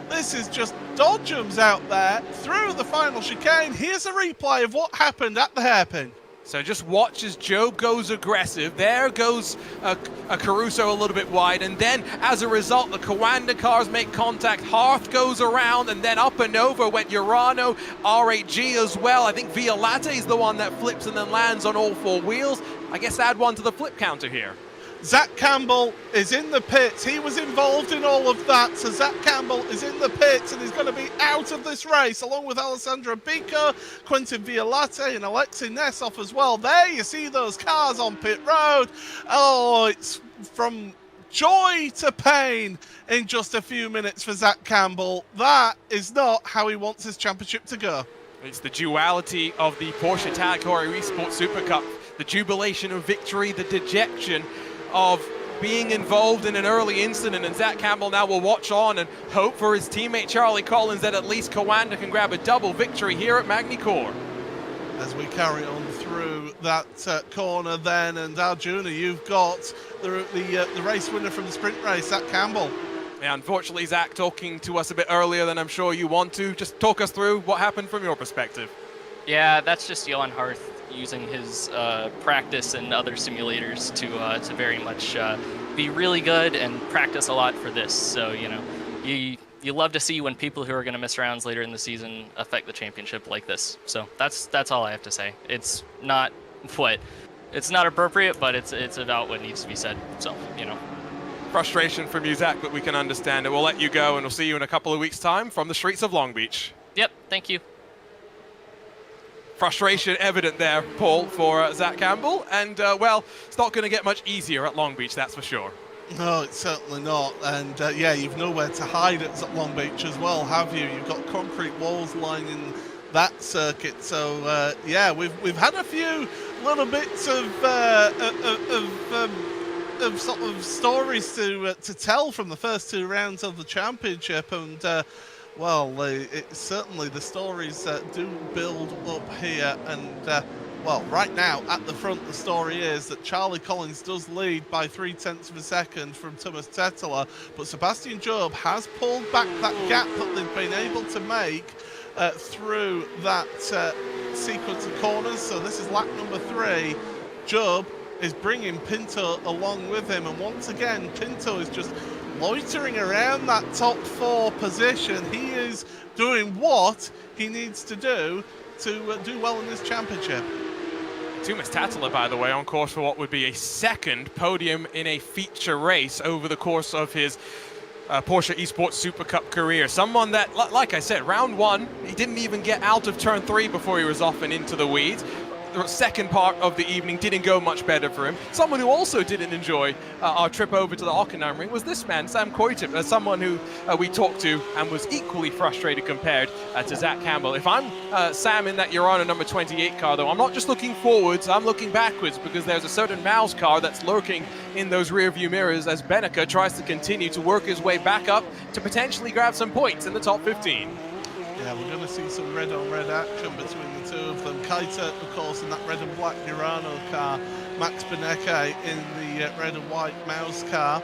B: This is just dodgems out there through the final chicane. Here's a replay of what happened at the hairpin.
C: So just watch as Job goes aggressive. There goes a Caruso a little bit wide, and then as a result, the Kawanda cars make contact. Harth goes around, and then up and over went Urano, R8G as well. I think Violate is the one that flips and then lands on all 4 wheels. I guess add 1 to the flip counter here.
B: Zac Campbell is in the pits. He was involved in all of that. So Zac Campbell is in the pits and he's going to be out of this race along with Alessandro Biko, Quentin Violate and Alexei Nesov as well. There you see those cars on pit road. It's from joy to pain in just a few minutes for Zac Campbell. That is not how he wants his championship to go.
C: It's the duality of the Porsche Tag Heuer Esports Supercup. The jubilation of victory, the dejection of being involved in an early incident, and Zac Campbell now will watch on and hope for his teammate Charlie Collins that at least Kawanda can grab a double victory here at Magny Cours.
B: As we carry on through that corner then, and Arjuna, you've got the race winner from the sprint race, Zac Campbell.
C: Yeah, unfortunately, Zac, talking to us a bit earlier than I'm sure you want to. Just talk us through what happened from your perspective.
K: Yeah, that's just Johan Harth using his practice and other simulators to very much be really good and practice a lot for this. So, you love to see when people who are going to miss rounds later in the season affect the championship like this. So that's all I have to say. It's not appropriate, but it's about what needs to be said. So,
C: Frustration from you, Zac, but we can understand it. We'll let you go, and we'll see you in a couple of weeks' time from the streets of Long Beach.
K: Yep, thank you.
C: Frustration evident there, Paul, for Zac Campbell. And, well, it's not going to get much easier at Long Beach, that's for sure.
B: No, it's certainly not. And yeah, you've nowhere to hide at Long Beach as well, have you? You've got concrete walls lining that circuit. So yeah, we've had a few little bits of sort of stories to tell from the first 2 rounds of the championship, and well, certainly the stories do build up here. And well, right now at the front, the story is that Charlie Collins does lead by 0.3 of a second from Thomas Tetteler, but Sebastian Job has pulled back that gap that they've been able to make through that sequence of corners. So this is lap number 3. Job is bringing Pinto along with him, and once again Pinto is just loitering around that top 4 position. He is doing what he needs to do well in this championship.
C: Thomas Tatteler, by the way, on course for what would be a second podium in a feature race over the course of his Porsche Esports Supercup career. Someone that, like I said, round 1, he didn't even get out of turn 3 before he was off and into the weeds. The second part of the evening didn't go much better for him. Someone who also didn't enjoy our trip over to the Hockenheimring was this man, Sam Koitip, someone who we talked to and was equally frustrated compared to Zac Campbell. If I'm Sam in that Urano number 28 car, though, I'm not just looking forwards, I'm looking backwards, because there's a certain mouse car that's lurking in those rear view mirrors as Beneke tries to continue to work his way back up to potentially grab some points in the top 15.
B: Yeah, we're going to see some red-on-red action between the 2 of them. Kaita, of course, in that red and black Urano car. Max Beneke in the red and white Mouse car.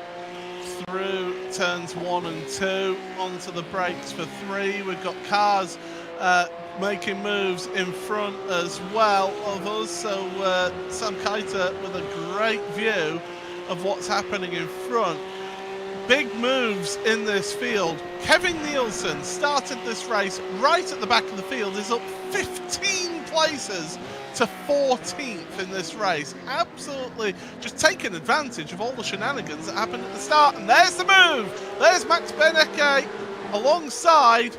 B: Through turns 1 and 2, onto the brakes for 3. We've got cars making moves in front as well of us. So Sam Kaita with a great view of what's happening in front. Big moves in this field. Kevin Nielsen started this race right at the back of the field, is up 15 places to 14th in this race. Absolutely just taking advantage of all the shenanigans that happened at the start. And there's the move. There's Max Beneke alongside.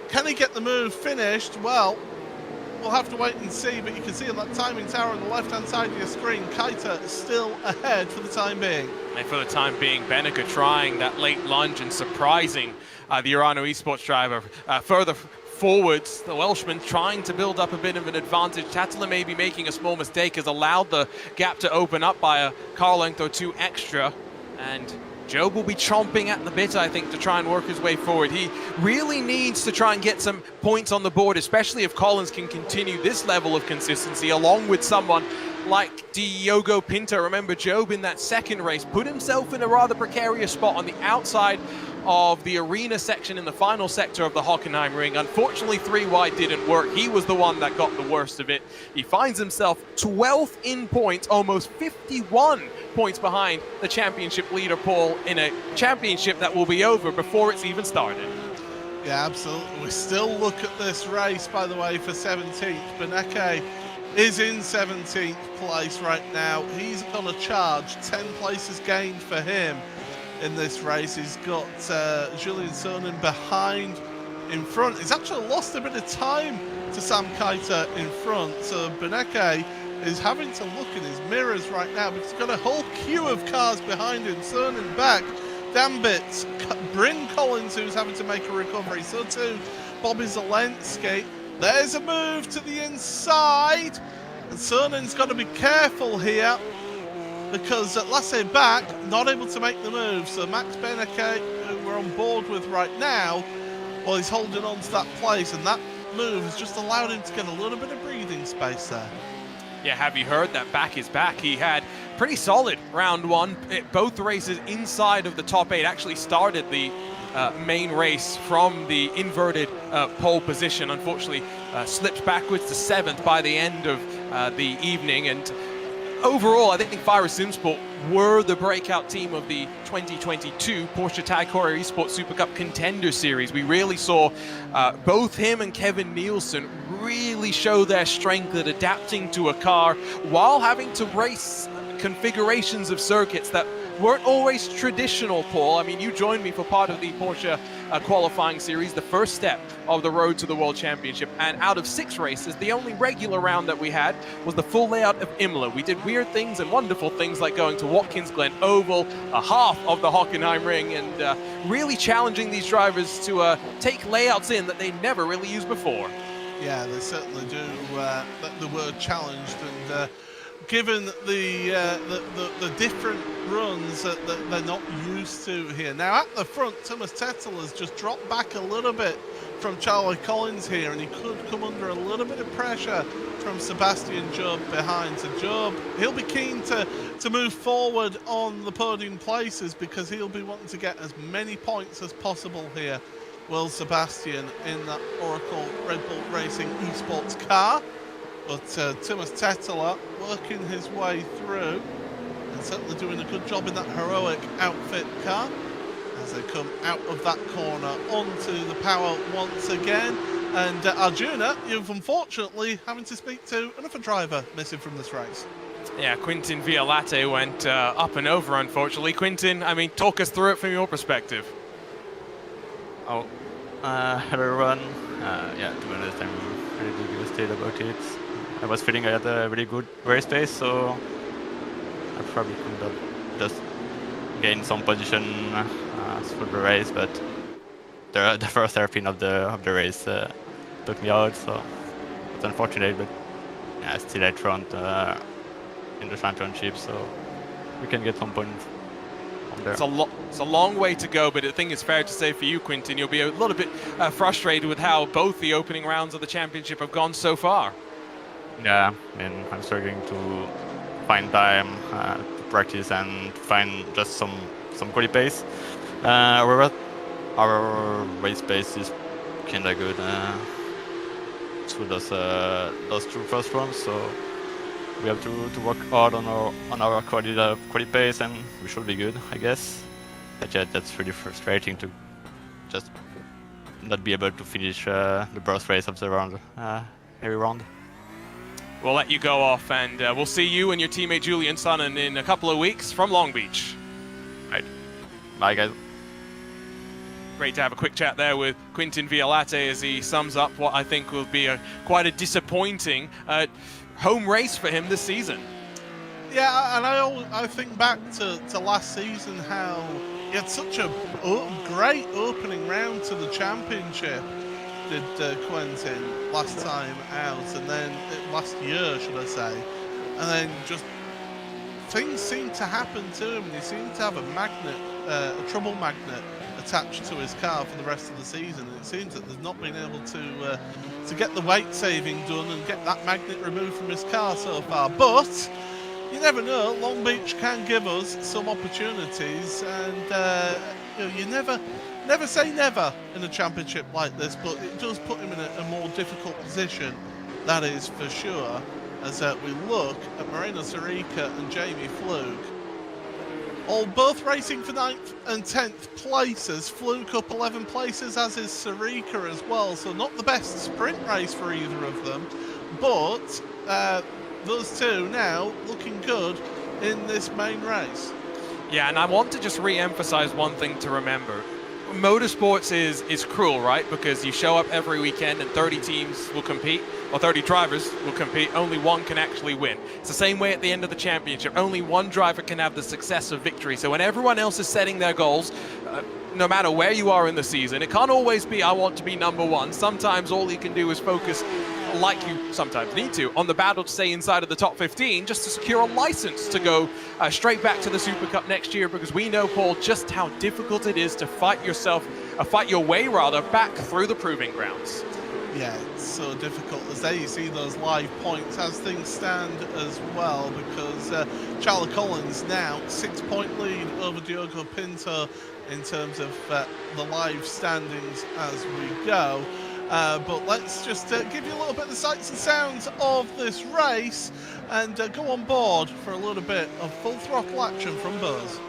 B: Can he get the move finished? Well, we'll have to wait and see, but you can see on that timing tower on the left-hand side of your screen, Kaita is still ahead for the time being.
C: And for the time being, Beneke trying that late lunge and surprising the Urano Esports driver. Further forwards, the Welshman trying to build up a bit of an advantage. Tatteler maybe making a small mistake, has allowed the gap to open up by a car length or 2 extra. And Job will be chomping at the bit, I think, to try and work his way forward. He really needs to try and get some points on the board, especially if Collins can continue this level of consistency along with someone like Diogo Pinto. Remember, Job in that second race put himself in a rather precarious spot on the outside of the arena section in the final sector of the Hockenheimring. Unfortunately, 3 wide didn't work. He was the one that got the worst of it. He finds himself 12th in points, almost 51 points behind the championship leader Paul, in a championship that will be over before it's even started.
B: Yeah, absolutely. We still look at this race, by the way, for 17th. Beneke is in 17th place right now. He's got a charge, 10 places gained for him in this race. He's got Julian Sonnen behind in front. He's actually lost a bit of time to Sam Kaita in front. So Beneke is having to look in his mirrors right now because he's got a whole queue of cars behind him. Sonnen back, Dambit, Bryn Collins, who's having to make a recovery. So too Bobby Zelensky. There's a move to the inside, and Sonnen's got to be careful here because Lasse back, not able to make the move. So Max Beneke, who we're on board with right now, well, he's holding on to that place, and that move has just allowed him to get a little bit of breathing space there.
C: Yeah, have you heard that back is back? He had pretty solid round 1. Both races inside of the top 8. Actually started the main race from the inverted pole position. Unfortunately, slipped backwards to 7th by the end of the evening. And overall, I think Fire Simsport were the breakout team of the 2022 Porsche Tag Heuer Esports Supercup Contender Series. We really saw both him and Kevin Nielsen really show their strength at adapting to a car while having to race configurations of circuits that weren't always traditional, Paul. I mean, you joined me for part of the Porsche qualifying series, the first step of the road to the World Championship. And out of 6 races, the only regular round that we had was the full layout of Imola. We did weird things and wonderful things like going to Watkins Glen Oval, a half of the Hockenheimring, and really challenging these drivers to take layouts in that they never really used before.
B: Yeah, they certainly do. The word challenged, and given the different runs that they're not used to here. Now at the front, Thomas Tettel has just dropped back a little bit from Charlie Collins here, and he could come under a little bit of pressure from Sebastian Job behind. So Job, he'll be keen to move forward on the podium places because he'll be wanting to get as many points as possible here. Will Sebastian in that Oracle Red Bull Racing Esports car. But Thomas Tetteler working his way through and certainly doing a good job in that heroic outfit car as they come out of that corner onto the power once again. And Arjuna, you've unfortunately having to speak to another driver missing from this race.
C: Yeah, Quintin Violate went up and over, unfortunately. Quintin, I mean, talk us through it from your perspective.
L: Oh, hello everyone. Yeah, to be honest, I'm really devastated about it. I was feeling I had a really good race pace, so I probably could have just gained some position through the race, but the first hairpin of the race took me out, so it's unfortunate, but yeah, still at front in the championship, so we can get some points.
C: It's a long way to go, but I think it's fair to say for you, Quintin, you'll be a little bit frustrated with how both the opening rounds of the championship have gone so far.
L: Yeah, I mean, I'm struggling to find time to practice and find just some quality pace. Our race pace is kinda good through those 2 first rounds, so we have to work hard on our quality pace, and we should be good, I guess. But yeah, that's really frustrating to just not be able to finish the burst race of the round every round.
C: We'll let you go off, and we'll see you and your teammate Julian Sonnen in a couple of weeks from Long Beach.
L: Right. Bye, guys.
C: Great to have a quick chat there with Quintin Violate as he sums up what I think will be quite a disappointing home race for him this season.
B: Yeah, and I think back to last season, how he had such a great opening round to the championship, did Quintin last time out, and then last year, should I say, and then just things seemed to happen to him, and he seemed to have a trouble magnet attached to his car for the rest of the season. And it seems that there's not been able to get the weight saving done and get that magnet removed from his car so far. But you never know, Long Beach can give us some opportunities, and you never say never in a championship like this, but it does put him in a more difficult position, that is for sure, as we look at Moreno Sirica and Jamie Fluke. All both racing for 9th and 10th places. Fluke up 11 places, as is Sirica as well, so not the best sprint race for either of them, but those two now looking good in this main race.
C: Yeah, and I want to just re-emphasize one thing to remember. Motorsports is cruel, right? Because you show up every weekend and 30 teams will compete, or 30 drivers will compete, only one can actually win. It's the same way at the end of the championship. Only one driver can have the success of victory. So when everyone else is setting their goals, no matter where you are in the season, it can't always be, I want to be number one. Sometimes all you can do is focus, like you sometimes need to, on the battle to stay inside of the top 15 just to secure a license to go straight back to the Super Cup next year, because we know, Paul, just how difficult it is to fight your way back through the proving grounds.
B: Yeah, it's so difficult. As there you see those live points as things stand as well, because Charlie Collins now 6-point lead over Diogo Pinto in terms of the live standings as we go. But let's just give you a little bit of the sights and sounds of this race and go on board for a little bit of full throttle action from BOSE.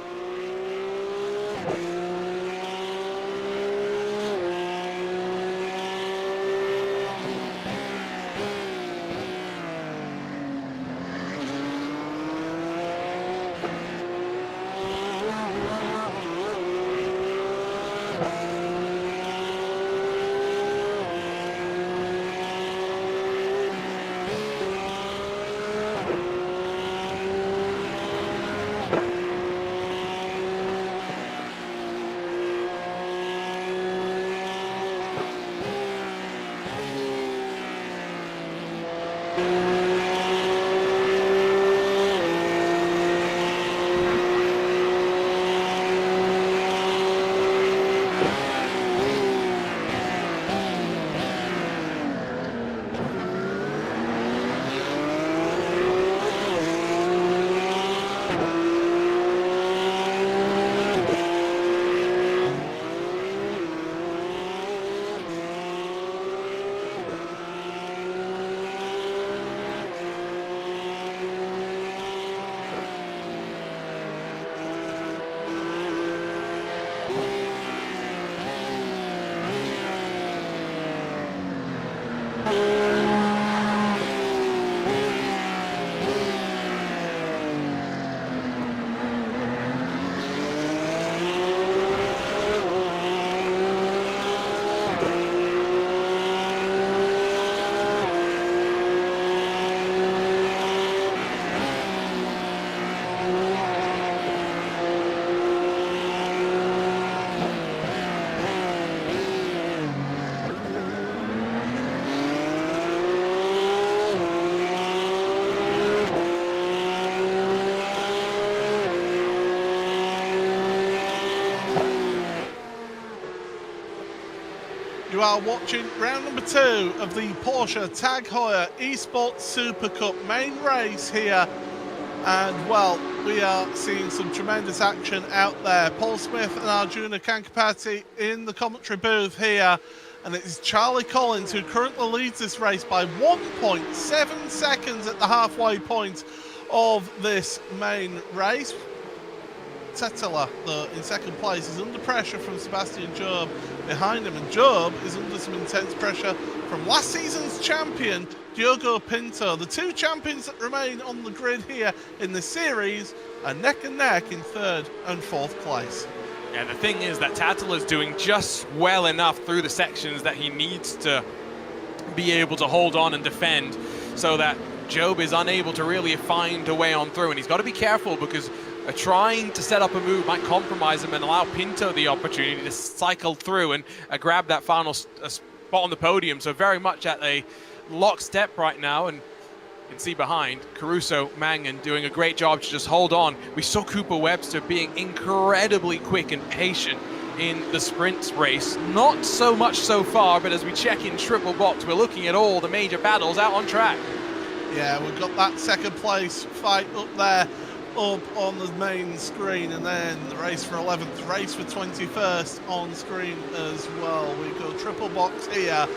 B: You are watching round number 2 of the Porsche Tag Heuer Esports Supercup main race here. And, well, we are seeing some tremendous action out there. Paul Smith and Arjuna Kankapati in the commentary booth here. And it is Charlie Collins who currently leads this race by 1.7 seconds at the halfway point of this main race. Tettler, though, in second place, is under pressure from Sebastian Job behind him, and Job is under some intense pressure from last season's champion, Diogo Pinto. The two champions that remain on the grid here in the series are neck and neck in 3rd and 4th place.
C: Yeah, the thing is that Tettler's doing just well enough through the sections that he needs to be able to hold on and defend, so that Job is unable to really find a way on through, and he's got to be careful because trying to set up a move might compromise him and allow Pinto the opportunity to cycle through and grab that final spot on the podium. So very much at a lockstep right now, and you can see behind Caruso Mangan doing a great job to just hold on. We saw Cooper Webster being incredibly quick and patient in the sprint race. Not so much so far, but as we check in triple box, we're looking at all the major battles out on track.
B: Yeah, we've got that second place fight up there, up on the main screen, and then the race for 11th, race for 21st on screen as well. We've got triple box here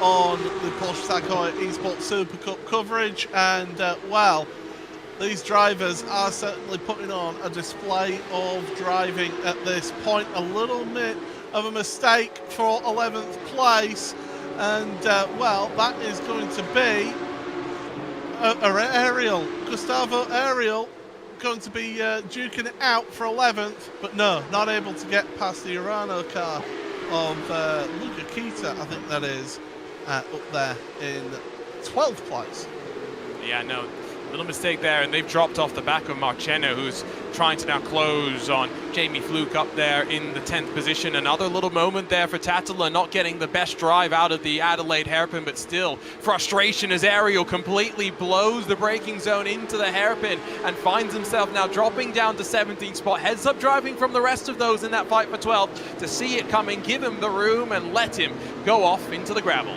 B: on the Porsche Tag Heuer Esports Supercup coverage, and well, these drivers are certainly putting on a display of driving at this point. A little bit of a mistake for 11th place, and well, that is going to be Ariel, Gustavo Ariel, going to be duking it out for 11th, but no, not able to get past the Urano car of Luca Kita, I think that is, up there in 12th place.
C: Yeah, no, little mistake there, and they've dropped off the back of Marchena, who's trying to now close on Jamie Fluke up there in the 10th position. Another little moment there for Tettler, not getting the best drive out of the Adelaide hairpin, but still frustration as Ariel completely blows the braking zone into the hairpin and finds himself now dropping down to 17th spot. Heads up driving from the rest of those in that fight for 12th to see it coming, give him the room and let him go off into the gravel.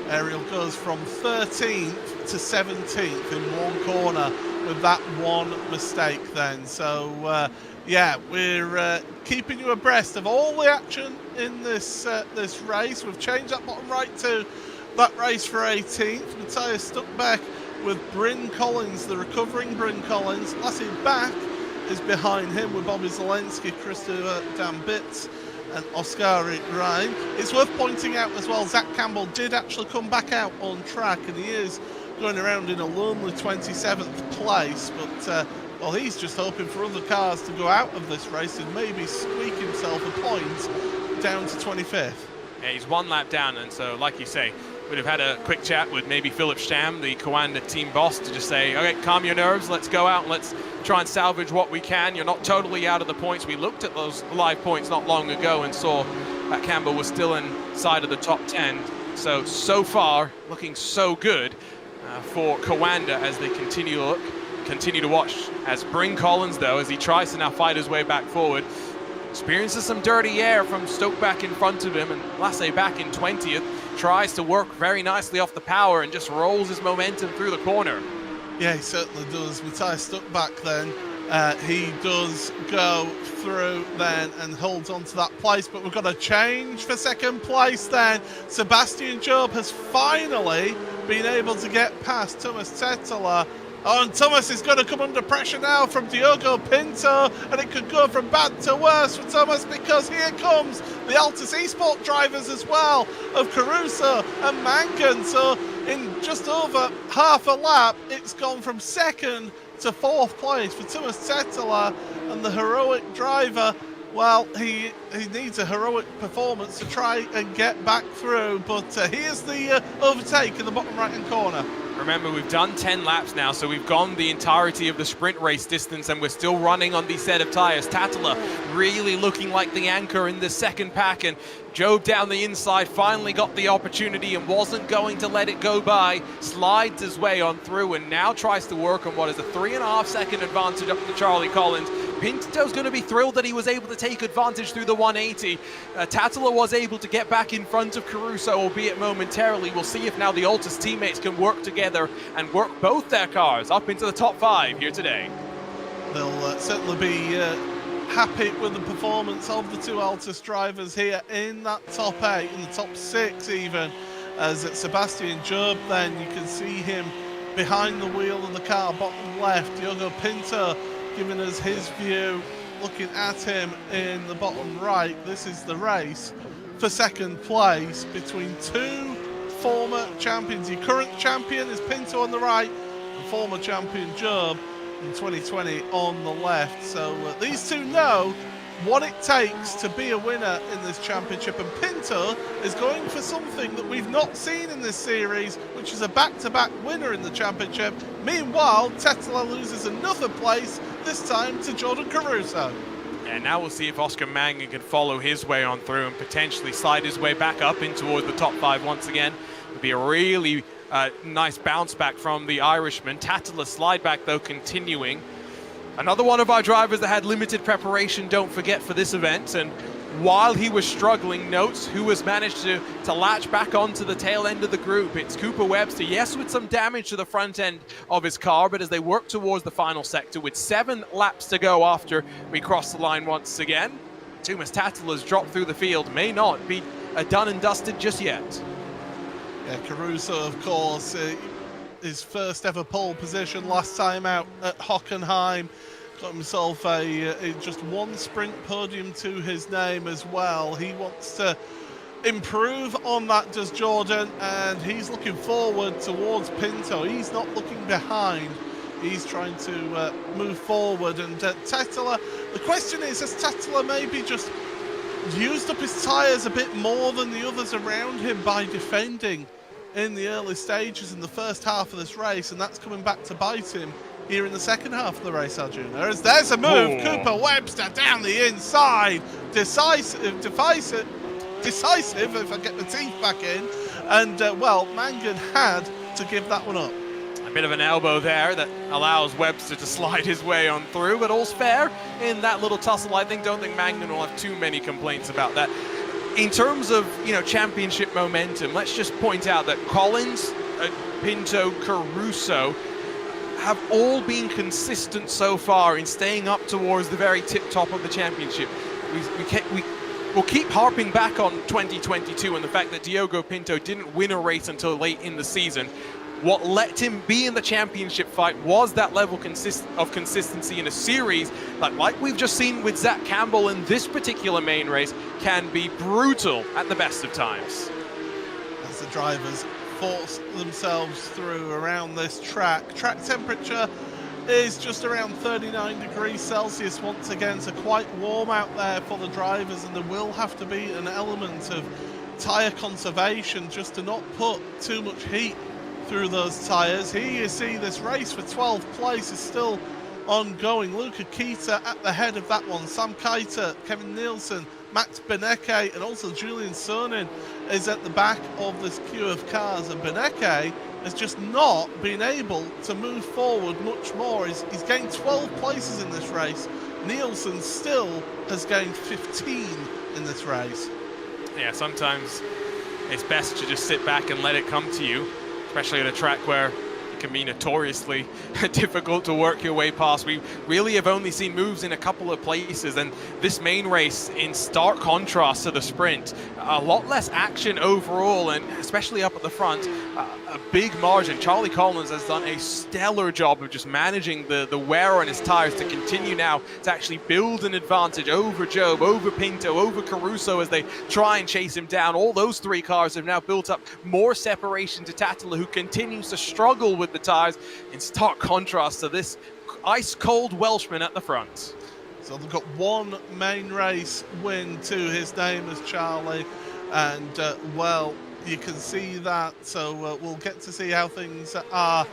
B: Ariel goes from 13th to 17th in one corner with that one mistake then. So, yeah, we're keeping you abreast of all the action in this this race. We've changed that bottom right to that race for 18th. Matthias Stuckbeck with Bryn Collins, the recovering Bryn Collins. Lassie Back is behind him with Bobby Zelensky, Christopher Dambitz, and Oskari Ryan. It's worth pointing out as well, Zac Campbell did actually come back out on track, and he is going around in a lonely 27th place, but well, he's just hoping for other cars to go out of this race and maybe squeak himself a point down to 25th.
C: Yeah, he's one lap down, and so, like you say, we'd have had a quick chat with maybe Philip Stamm, the Coanda team boss, to just say, okay, calm your nerves, let's go out and let's try and salvage what we can. You're not totally out of the points. We looked at those live points not long ago and saw that Campbell was still inside of the top 10. So far, looking so good. for Coanda as they continue to watch. As Bryn Collins, though, as he tries to now fight his way back forward, experiences some dirty air from Stoke back in front of him, and Lasse back in 20th, tries to work very nicely off the power and just rolls his momentum through the corner.
B: Yeah, he certainly does. Matthias Stuck back then. He does go through then and holds on to that place, but we've got a change for second place then. Sebastian Job has finally been able to get past Thomas Tetela. Oh, and Thomas is going to come under pressure now from Diogo Pinto, and it could go from bad to worse for Thomas, because here comes the Altus Esport drivers as well, of Caruso and Mangan. So in just over half a lap, it's gone from second to fourth place for Thomas Tetela, and the heroic driver, well, he needs a heroic performance to try and get back through, but here's the overtake in the bottom right-hand corner.
C: Remember, we've done 10 laps now, so we've gone the entirety of the sprint race distance, and we're still running on these set of tyres. Tatala really looking like the anchor in the second pack, and Job down the inside finally got the opportunity and wasn't going to let it go by. Slides his way on through and now tries to work on what is a 3.5 second advantage up to Charlie Collins. Pinto's going to be thrilled that he was able to take advantage through the 180. Tatala was able to get back in front of Caruso, albeit momentarily. We'll see if now the Altus teammates can work together and work both their cars up into the top 5 here today.
B: They'll certainly be happy with the performance of the two Altus drivers here in that top 8, in the top 6 even, as Sebastian Job then, you can see him behind the wheel of the car, bottom left. Diogo Pinto giving us his view, looking at him in the bottom right. This is the race for second place between two former champions. Your current champion is Pinto on the right, and former champion Job in 2020 on the left. So these two know what it takes to be a winner in this championship, and Pinto is going for something that we've not seen in this series, which is a back-to-back winner in the championship. Meanwhile, Tetela loses another place, this time to Jordan Caruso.
C: And now we'll see if Oscar Mangan can follow his way on through and potentially slide his way back up in towards the top 5 once again. It'll be a really nice bounce back from the Irishman. Tatala slide back though continuing. Another one of our drivers that had limited preparation, don't forget, for this event, and while he was struggling, notes who has managed to latch back onto the tail end of the group. It's Cooper Webster, yes, with some damage to the front end of his car, but as they work towards the final sector with 7 laps to go after we cross the line once again, Thomas Tatala's dropped through the field, may not be done and dusted just yet.
B: Yeah, Caruso, of course, his first ever pole position last time out at Hockenheim. Got himself a just one sprint podium to his name as well. He wants to improve on that, does Jordan, and he's looking forward towards Pinto. He's not looking behind. He's trying to move forward. And Tetela, the question is, has Tetela maybe just used up his tyres a bit more than the others around him by defending in the early stages in the first half of this race, and that's coming back to bite him here in the second half of the race, Arjuna? As there's a move, Cooper Webster down the inside, decisive if I get the teeth back in, and well, Mangan had to give that one up.
C: A bit of an elbow there that allows Webster to slide his way on through, but all's fair in that little tussle. Don't think Mangan will have too many complaints about that. In terms of, championship momentum, let's just point out that Collins, Pinto, Caruso have all been consistent so far in staying up towards the very tip top of the championship. We'll keep harping back on 2022 and the fact that Diogo Pinto didn't win a race until late in the season. What let him be in the championship fight was that level of consistency in a series that, like we've just seen with Zac Campbell in this particular main race, can be brutal at the best of times.
B: As the drivers force themselves through around this track. Track temperature is just around 39 degrees Celsius once again, so quite warm out there for the drivers, and there will have to be an element of tyre conservation just to not put too much heat through those tyres. Here you see this race for 12th place is still ongoing. Luca Kita at the head of that one. Sam Keita, Kevin Nielsen, Max Beneke, and also Julian Sonin is at the back of this queue of cars. And Beneke has just not been able to move forward much more. He's gained 12 places in this race. Nielsen still has gained 15 in this race.
C: Yeah, sometimes it's best to just sit back and let it come to you, especially at a track where it can be notoriously difficult to work your way past. We really have only seen moves in a couple of places, and this main race, in stark contrast to the sprint, a lot less action overall, and especially up at the front, a big margin. Charlie Collins has done a stellar job of just managing the wear on his tires to continue now to actually build an advantage over Job, over Pinto, over Caruso as they try and chase him down. All those three cars have now built up more separation to Tattler, who continues to struggle with the tires, in stark contrast to this ice-cold Welshman at the front.
B: So they've got one main race win to his name as Charlie, and well, you can see that. So we'll get to see how things are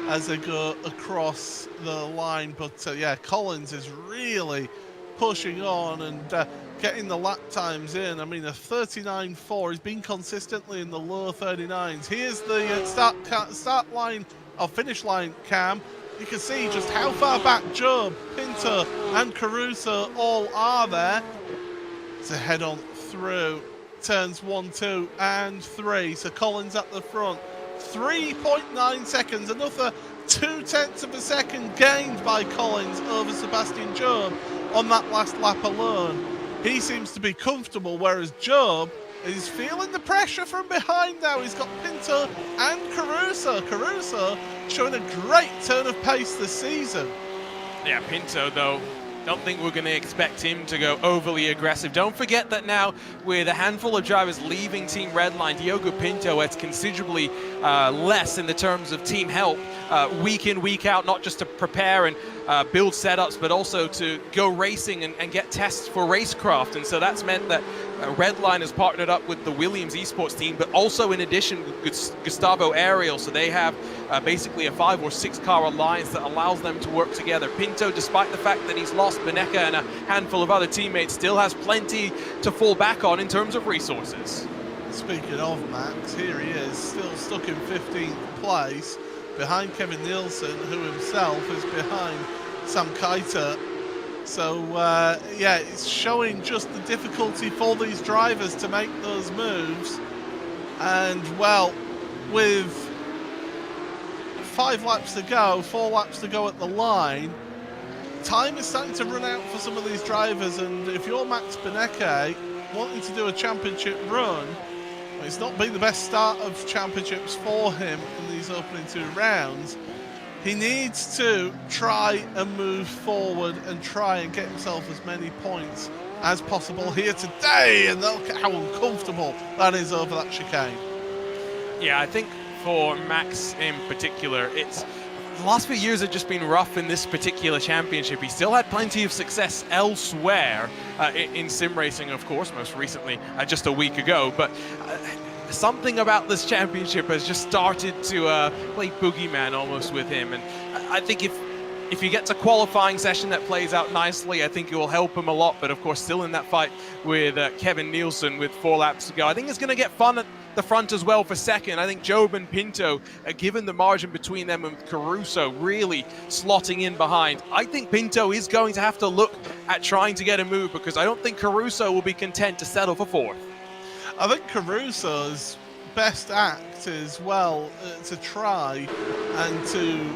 B: as they go across the line. But yeah, Collins is really pushing on and getting the lap times in. I mean, a 39.4. He's been consistently in the low 39s. Here's the start line or finish line cam. You can see just how far back Job, Pinto and Caruso all are there. To head on through turns 1, 2 and 3. So Collins at the front, 3.9 seconds, another 0.2 of a second gained by Collins over Sebastian Job on that last lap alone. He seems to be comfortable, whereas Job is feeling the pressure from behind now. He's got Pinto and Caruso. Caruso showing a great turn of pace this season.
C: Yeah, Pinto, though, don't think we're going to expect him to go overly aggressive. Don't forget that now, with a handful of drivers leaving Team Redline, Diogo Pinto has considerably less in the terms of team help week in, week out, not just to prepare and build setups, but also to go racing and get tests for racecraft. And so that's meant that Redline has partnered up with the Williams Esports team, but also in addition with Gustavo Ariel. So they have basically a 5 or 6 car alliance that allows them to work together. Pinto, despite the fact that he's lost Beneka and a handful of other teammates, still has plenty to fall back on in terms of resources.
B: Speaking of Max, here he is, still stuck in 15th place, behind Kevin Nielsen, who himself is behind Sam Keiter. So, yeah, it's showing just the difficulty for these drivers to make those moves. And, well, with 5 laps to go, 4 laps to go at the line, time is starting to run out for some of these drivers. And if you're Max Beneke wanting to do a championship run, it's not been the best start of championships for him in these opening 2 rounds. He needs to try and move forward and try and get himself as many points as possible here today. And look at how uncomfortable that is over that chicane.
C: Yeah, I think for Max in particular, it's the last few years have just been rough in this particular championship. He still had plenty of success elsewhere in sim racing, of course, most recently just a week ago. But something about this championship has just started to play boogeyman almost with him. And I think if he gets a qualifying session that plays out nicely, I think it will help him a lot. But of course, still in that fight with Kevin Nielsen with 4 laps to go. I think it's going to get fun at the front as well for second. I think Job and Pinto, given the margin between them and Caruso really slotting in behind, I think Pinto is going to have to look at trying to get a move, because I don't think Caruso will be content to settle for 4th.
B: I think Caruso's best act is, well, to try and to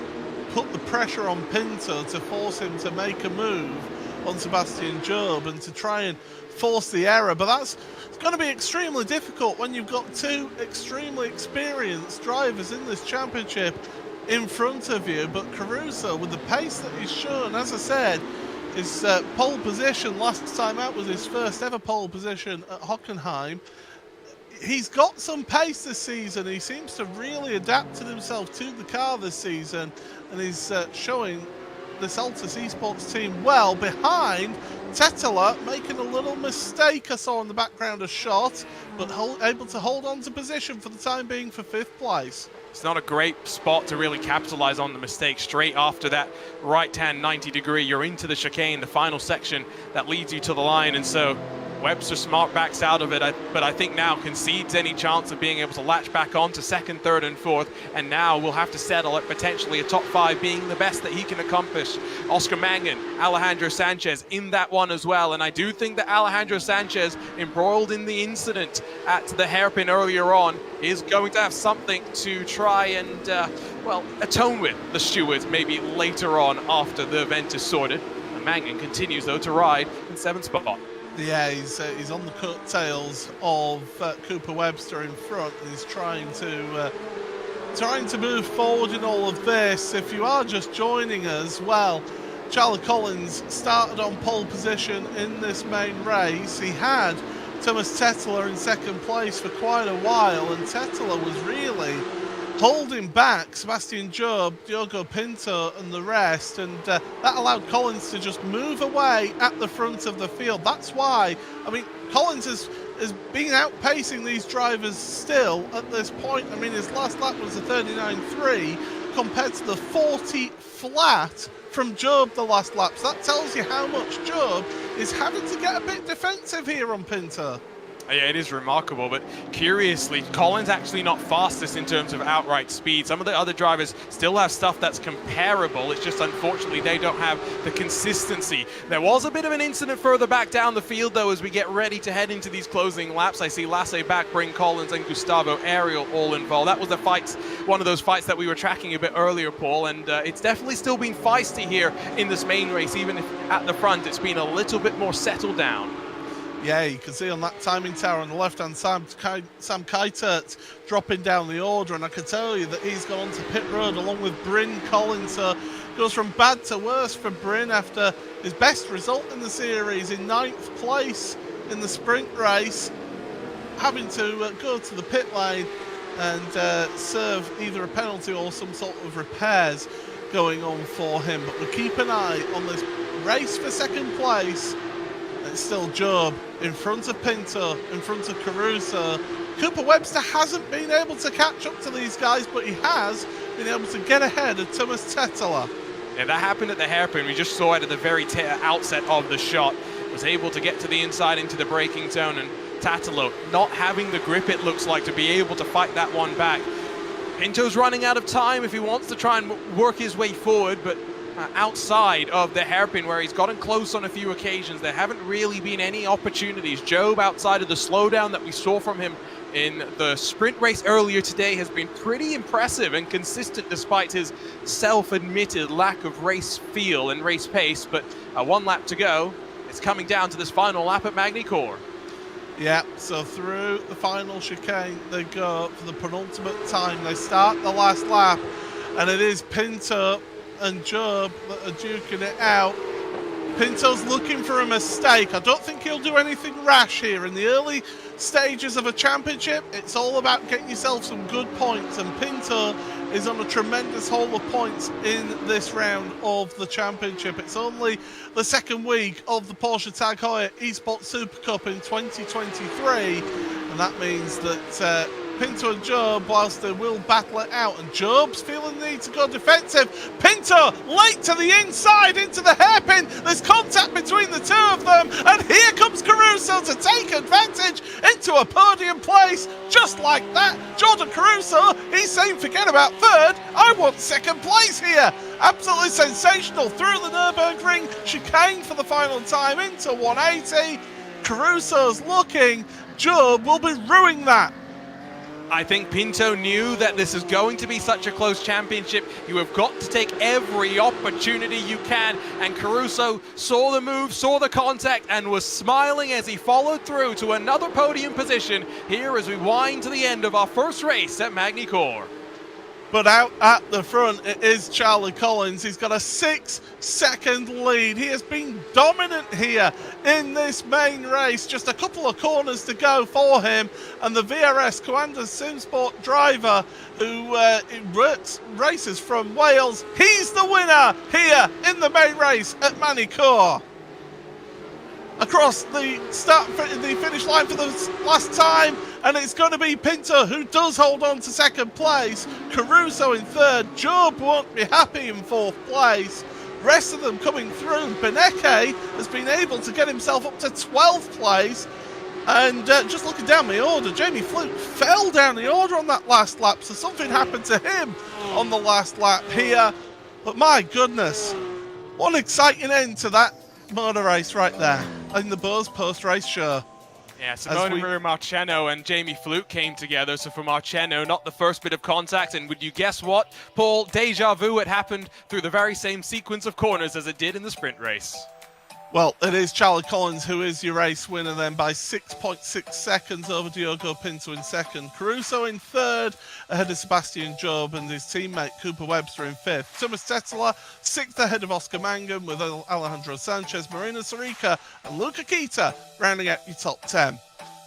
B: put the pressure on Pinto to force him to make a move on Sebastian Job and to try and force the error. But that's going to be extremely difficult when you've got 2 extremely experienced drivers in this championship in front of you. But Caruso, with the pace that he's shown, as I said, his pole position last time out was his first ever pole position at Hockenheim. He's got some pace this season. He seems to really adapted himself to the car this season, and he's showing this Altus Esports team well behind Tetela, making a little mistake I saw in the background, a shot, but able to hold on to position for the time being for 5th place.
C: It's not a great spot to really capitalize on the mistake. Straight after that right-hand 90 degree, you're into the chicane, the final section that leads you to the line. And so Webster Smart backs out of it, but I think now concedes any chance of being able to latch back on to second, third, and fourth, and now we'll have to settle at potentially a top 5 being the best that he can accomplish. Oscar Mangan, Alejandro Sanchez in that one as well, and I do think that Alejandro Sanchez, embroiled in the incident at the hairpin earlier on, is going to have something to try and, well, atone with the stewards maybe later on after the event is sorted. And Mangan continues, though, to ride in 7th spot.
B: Yeah, he's on the coattails of Cooper Webster in front, and he's trying to move forward in all of this. If you are just joining us, well, Charlie Collins started on pole position in this main race. He had Thomas Tetteler in second place for quite a while, and Tetteler was really holding back Sebastian Job, Diogo Pinto and the rest, and that allowed Collins to just move away at the front of the field. That's why, I mean, Collins has been outpacing these drivers still at this point. I mean, his last lap was a 39.3 compared to the 40 flat from Job the last lap. So that tells you how much Job is having to get a bit defensive here on Pinto.
C: Yeah, it is remarkable, but curiously, Collins actually not fastest in terms of outright speed. Some of the other drivers still have stuff that's comparable. It's just unfortunately they don't have the consistency. There was a bit of an incident further back down the field, though, as we get ready to head into these closing laps. I see Lasse back, Bryn Collins, and Gustavo Ariel all involved. That was one of those fights that we were tracking a bit earlier, Paul, and it's definitely still been feisty here in this main race, even if at the front it's been a little bit more settled down.
B: Yeah, you can see on that timing tower on the left-hand side, Sam Keitert dropping down the order, and I can tell you that he's gone to pit road along with Bryn Collins. So goes from bad to worse for Bryn after his best result in the series in 9th place in the sprint race, having to go to the pit lane and serve either a penalty or some sort of repairs going on for him. But we'll keep an eye on this race for second place. It's still Job in front of Pinto, in front of Caruso. Cooper Webster hasn't been able to catch up to these guys, but he has been able to get ahead of Thomas Tetteler.
C: Yeah, that happened at the hairpin. We just saw it at the very outset of the shot. Was able to get to the inside into the braking zone, and Tatalo not having the grip, it looks like, to be able to fight that one back. Pinto's running out of time if he wants to try and work his way forward, but outside of the hairpin where he's gotten close on a few occasions, there haven't really been any opportunities. Job, outside of the slowdown that we saw from him in the sprint race earlier today, has been pretty impressive and consistent despite his self-admitted lack of race feel and race pace. But 1 lap to go. It's coming down to this final lap at Magny Cours.
B: Yeah, so through the final chicane they go for the penultimate time. They start the last lap, and it is Pinto and Job that are duking it out. Pinto's looking for a mistake. I don't think he'll do anything rash here. In the early stages of a championship, it's all about getting yourself some good points, and Pinto is on a tremendous haul of points in this round of the championship. It's only the second week of the Porsche Tag Heuer Esports Supercup in 2023, and that means that Pinto and Job, whilst they will battle it out, and Job's feeling the need to go defensive. Pinto late to the inside into the hairpin. There's contact between the two of them, and here comes Caruso to take advantage into a podium place just like that. Jordan Caruso, he's saying forget about third, I want second place here. Absolutely sensational through the Nürburgring chicane for the final time into 180. Caruso's looking, Job will be ruining that.
C: I think Pinto knew that this is going to be such a close championship. You have got to take every opportunity you can, and Caruso saw the move, saw the contact, and was smiling as he followed through to another podium position here as we wind to the end of our first race at Magny Cours.
B: But out at the front, it is Charlie Collins. He's got a 6-second lead. He has been dominant here in this main race. Just a couple of corners to go for him. And the VRS Coanda Simsport driver who races from Wales, he's the winner here in the main race at Magny Cours. Across the finish line for the last time, and it's going to be Pinto who does hold on to second place, Caruso in third, Job won't be happy in fourth place, Rest of them coming through. Beneke has been able to get himself up to 12th place. And just looking down the order, Jamie Fluke fell down the order on that last lap, so something happened to him on the last lap here. But my goodness, what an exciting end to that motor race right there in the BOSE post-race show.
C: Yeah, Simone Marcheno and Jamie Fluke came together, so for Marcheno, not the first bit of contact, and would you guess what, Paul? Deja vu, it happened through the very same sequence of corners as it did in the sprint race.
B: Well, it is Charlie Collins who is your race winner then by 6.6 seconds over Diogo Pinto in second. Caruso in third, ahead of Sebastian Job and his teammate Cooper Webster in fifth. Thomas Tetela, sixth ahead of Oscar Mangum with Alejandro Sanchez, Marina Sarica and Luca Kita rounding out your top 10.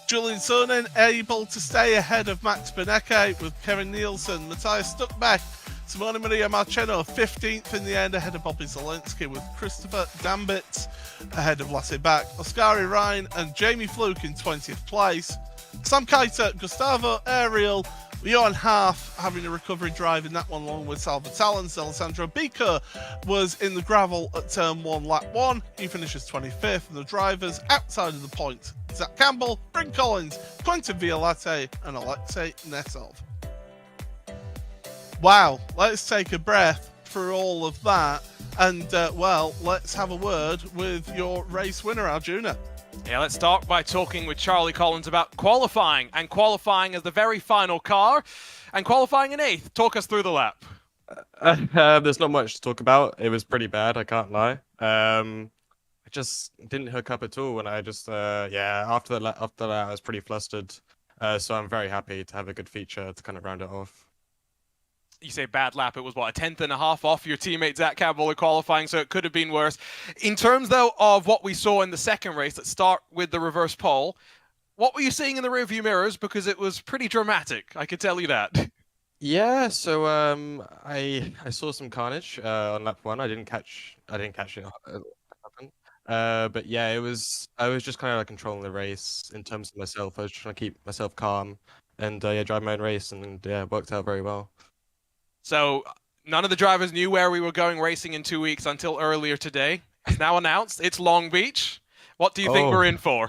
B: Julian Sonnen able to stay ahead of Max Beneke with Kevin Nielsen, Matthias Stuckbeck, Simone Maria Marcheno 15th in the end ahead of Bobby Zelensky with Christopher Dambit ahead of Lasse Bach, Oskari Ryan and Jamie Fluke in 20th place. Sam Keiter, Gustavo Ariel, Johan Haaf having a recovery drive in that one along with Salva Talens. Alessandro Bico was in the gravel at turn 1 lap 1. He finishes 25th and the drivers outside of the point. Zac Campbell, Bryn Collins, Quentin Violate and Alexei Nesov. Wow, let's take a breath for all of that. And, well, let's have a word with your race winner, Arjuna.
C: Yeah, let's start by talking with Charlie Collins about qualifying, and qualifying as the very final car, and qualifying in 8th. Talk us through the lap.
M: There's not much to talk about. It was pretty bad, I can't lie. I just didn't hook up at all, and I just, after that I was pretty flustered. So I'm very happy to have a good feature to kind of round it off.
C: You say bad lap, it was what, a 10th and a half off your teammate Zac Campbell in qualifying, so it could have been worse. In terms, though, of what we saw in the second race, let's start with the reverse pole. What were you seeing in the rearview mirrors? Because it was pretty dramatic, I can tell you that.
M: Yeah, so I saw some carnage on lap 1. I didn't catch it happen. But yeah, I was just kind of like controlling the race in terms of myself. I was trying to keep myself calm and drive my own race, and yeah, it worked out very well.
C: So none of the drivers knew where we were going racing in 2 weeks until earlier today. It's now announced. It's Long Beach. What do you think we're in for?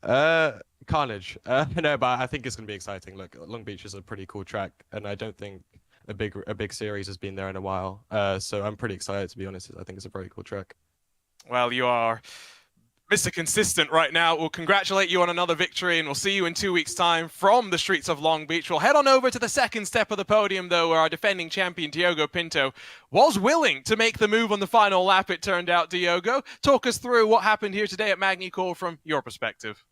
M: Carnage. No, but I think it's going to be exciting. Look, Long Beach is a pretty cool track, and I don't think a big series has been there in a while. So I'm pretty excited, to be honest. I think it's a very cool track.
C: Well, you are Mr. Consistent right now. We'll congratulate you on another victory, and we'll see you in 2 weeks' time from the streets of Long Beach. We'll head on over to the second step of the podium, though, where our defending champion, Diogo Pinto, was willing to make the move on the final lap, it turned out. Diogo, talk us through what happened here today at Magny Cours from your perspective.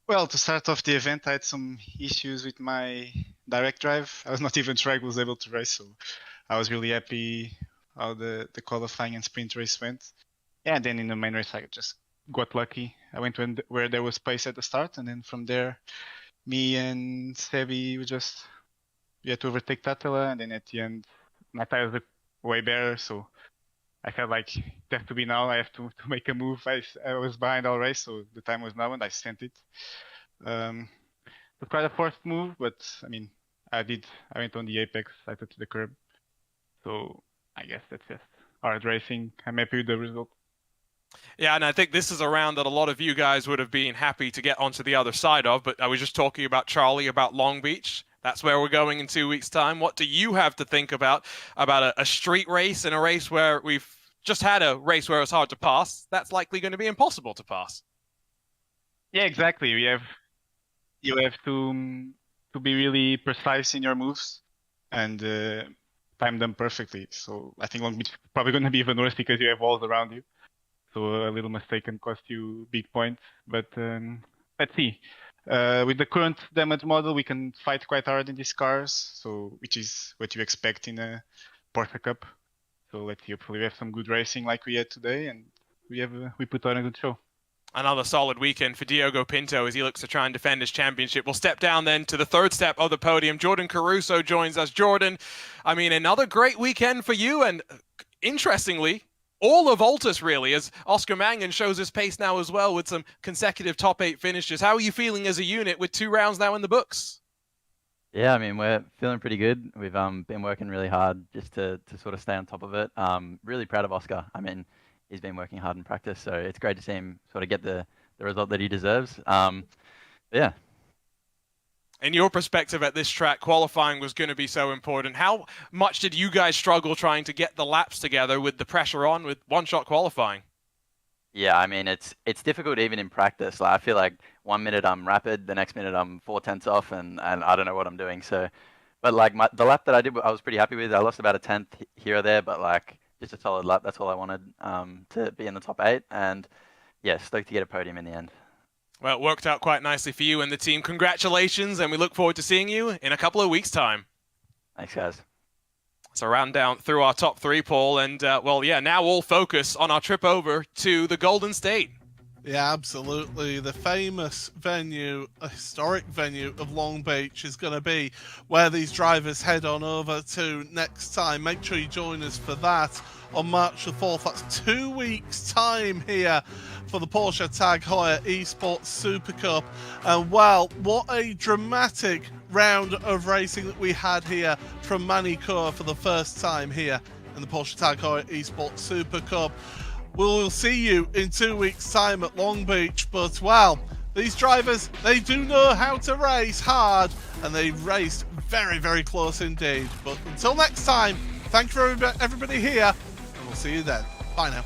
N: Well, to start off the event, I had some issues with my direct drive. I was not even sure I was able to race, so I was really happy how the qualifying and sprint race went. Yeah, and then in the main race, I just got lucky. I went where there was space at the start, and then from there, me and Sebi, we had to overtake Tatela, and then at the end, my tires looked way better, so I felt like it has to be now. I have to make a move. I was behind all race, so the time was now, and I sent it. It was quite a forced move, but I mean, I went on the apex, I took the curb. So I guess that's just hard racing. I'm happy with the result.
C: Yeah, and I think this is a round that a lot of you guys would have been happy to get onto the other side of, but I was just talking about Charlie, about Long Beach. That's where we're going in 2 weeks' time. What do you have to think about a street race and a race where we've just had a race where it's hard to pass? That's likely going to be impossible to pass.
N: Yeah, exactly. You have to be really precise in your moves and time them perfectly. So I think Long Beach is probably going to be even worse because you have walls around you. So a little mistake can cost you big points. But let's see. With the current damage model, we can fight quite hard in these cars, so which is what you expect in a Porsche Cup. So let's see. Hopefully we have some good racing like we had today, and we put on a good show.
C: Another solid weekend for Diogo Pinto as he looks to try and defend his championship. We'll step down then to the third step of the podium. Jordan Caruso joins us. Jordan, I mean, another great weekend for you, and interestingly, all of Altus really, as Oscar Mangan shows his pace now as well with some consecutive top 8 finishes. How are you feeling as a unit with 2 rounds now in the books?
O: Yeah, I mean, we're feeling pretty good. We've been working really hard just to sort of stay on top of it. Really proud of Oscar. I mean, he's been working hard in practice, so it's great to see him sort of get the result that he deserves. Yeah.
C: In your perspective at this track, qualifying was going to be so important. How much did you guys struggle trying to get the laps together with the pressure on with one-shot qualifying?
O: Yeah, I mean, it's difficult even in practice. Like, I feel like 1 minute I'm rapid, the next minute I'm 4/10 off, and I don't know what I'm doing. So, but like the lap that I did, I was pretty happy with. I lost about a 10th here or there, but like just a solid lap. That's all I wanted, to be in the top 8, and yeah, stoked to get a podium in the end.
C: Well, it worked out quite nicely for you and the team. Congratulations, and we look forward to seeing you in a couple of weeks' time.
O: Thanks, guys.
C: So round down through our top 3, Paul, and well, yeah, now all focus on our trip over to the Golden State.
B: Yeah, absolutely. The famous venue, a historic venue of Long Beach is going to be where these drivers head on over to next time. Make sure you join us for that on March the 4th. That's 2 weeks' time here for the Porsche Tag Heuer Esports Supercup. And well, what a dramatic round of racing that we had here from Magny Cours for the first time here in the Porsche Tag Heuer Esports Supercup. We'll see you in 2 weeks' time at Long Beach, but well, these drivers, they do know how to race hard, and they raced very, very close indeed. But until next time, thank you for everybody here, and we'll see you then. Bye now.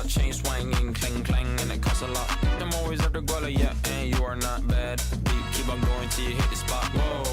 P: Chain swinging, clang clang, and it costs a lot. Them always at the guala, yeah, and you are not bad. Keep on going till you hit the spot. Whoa.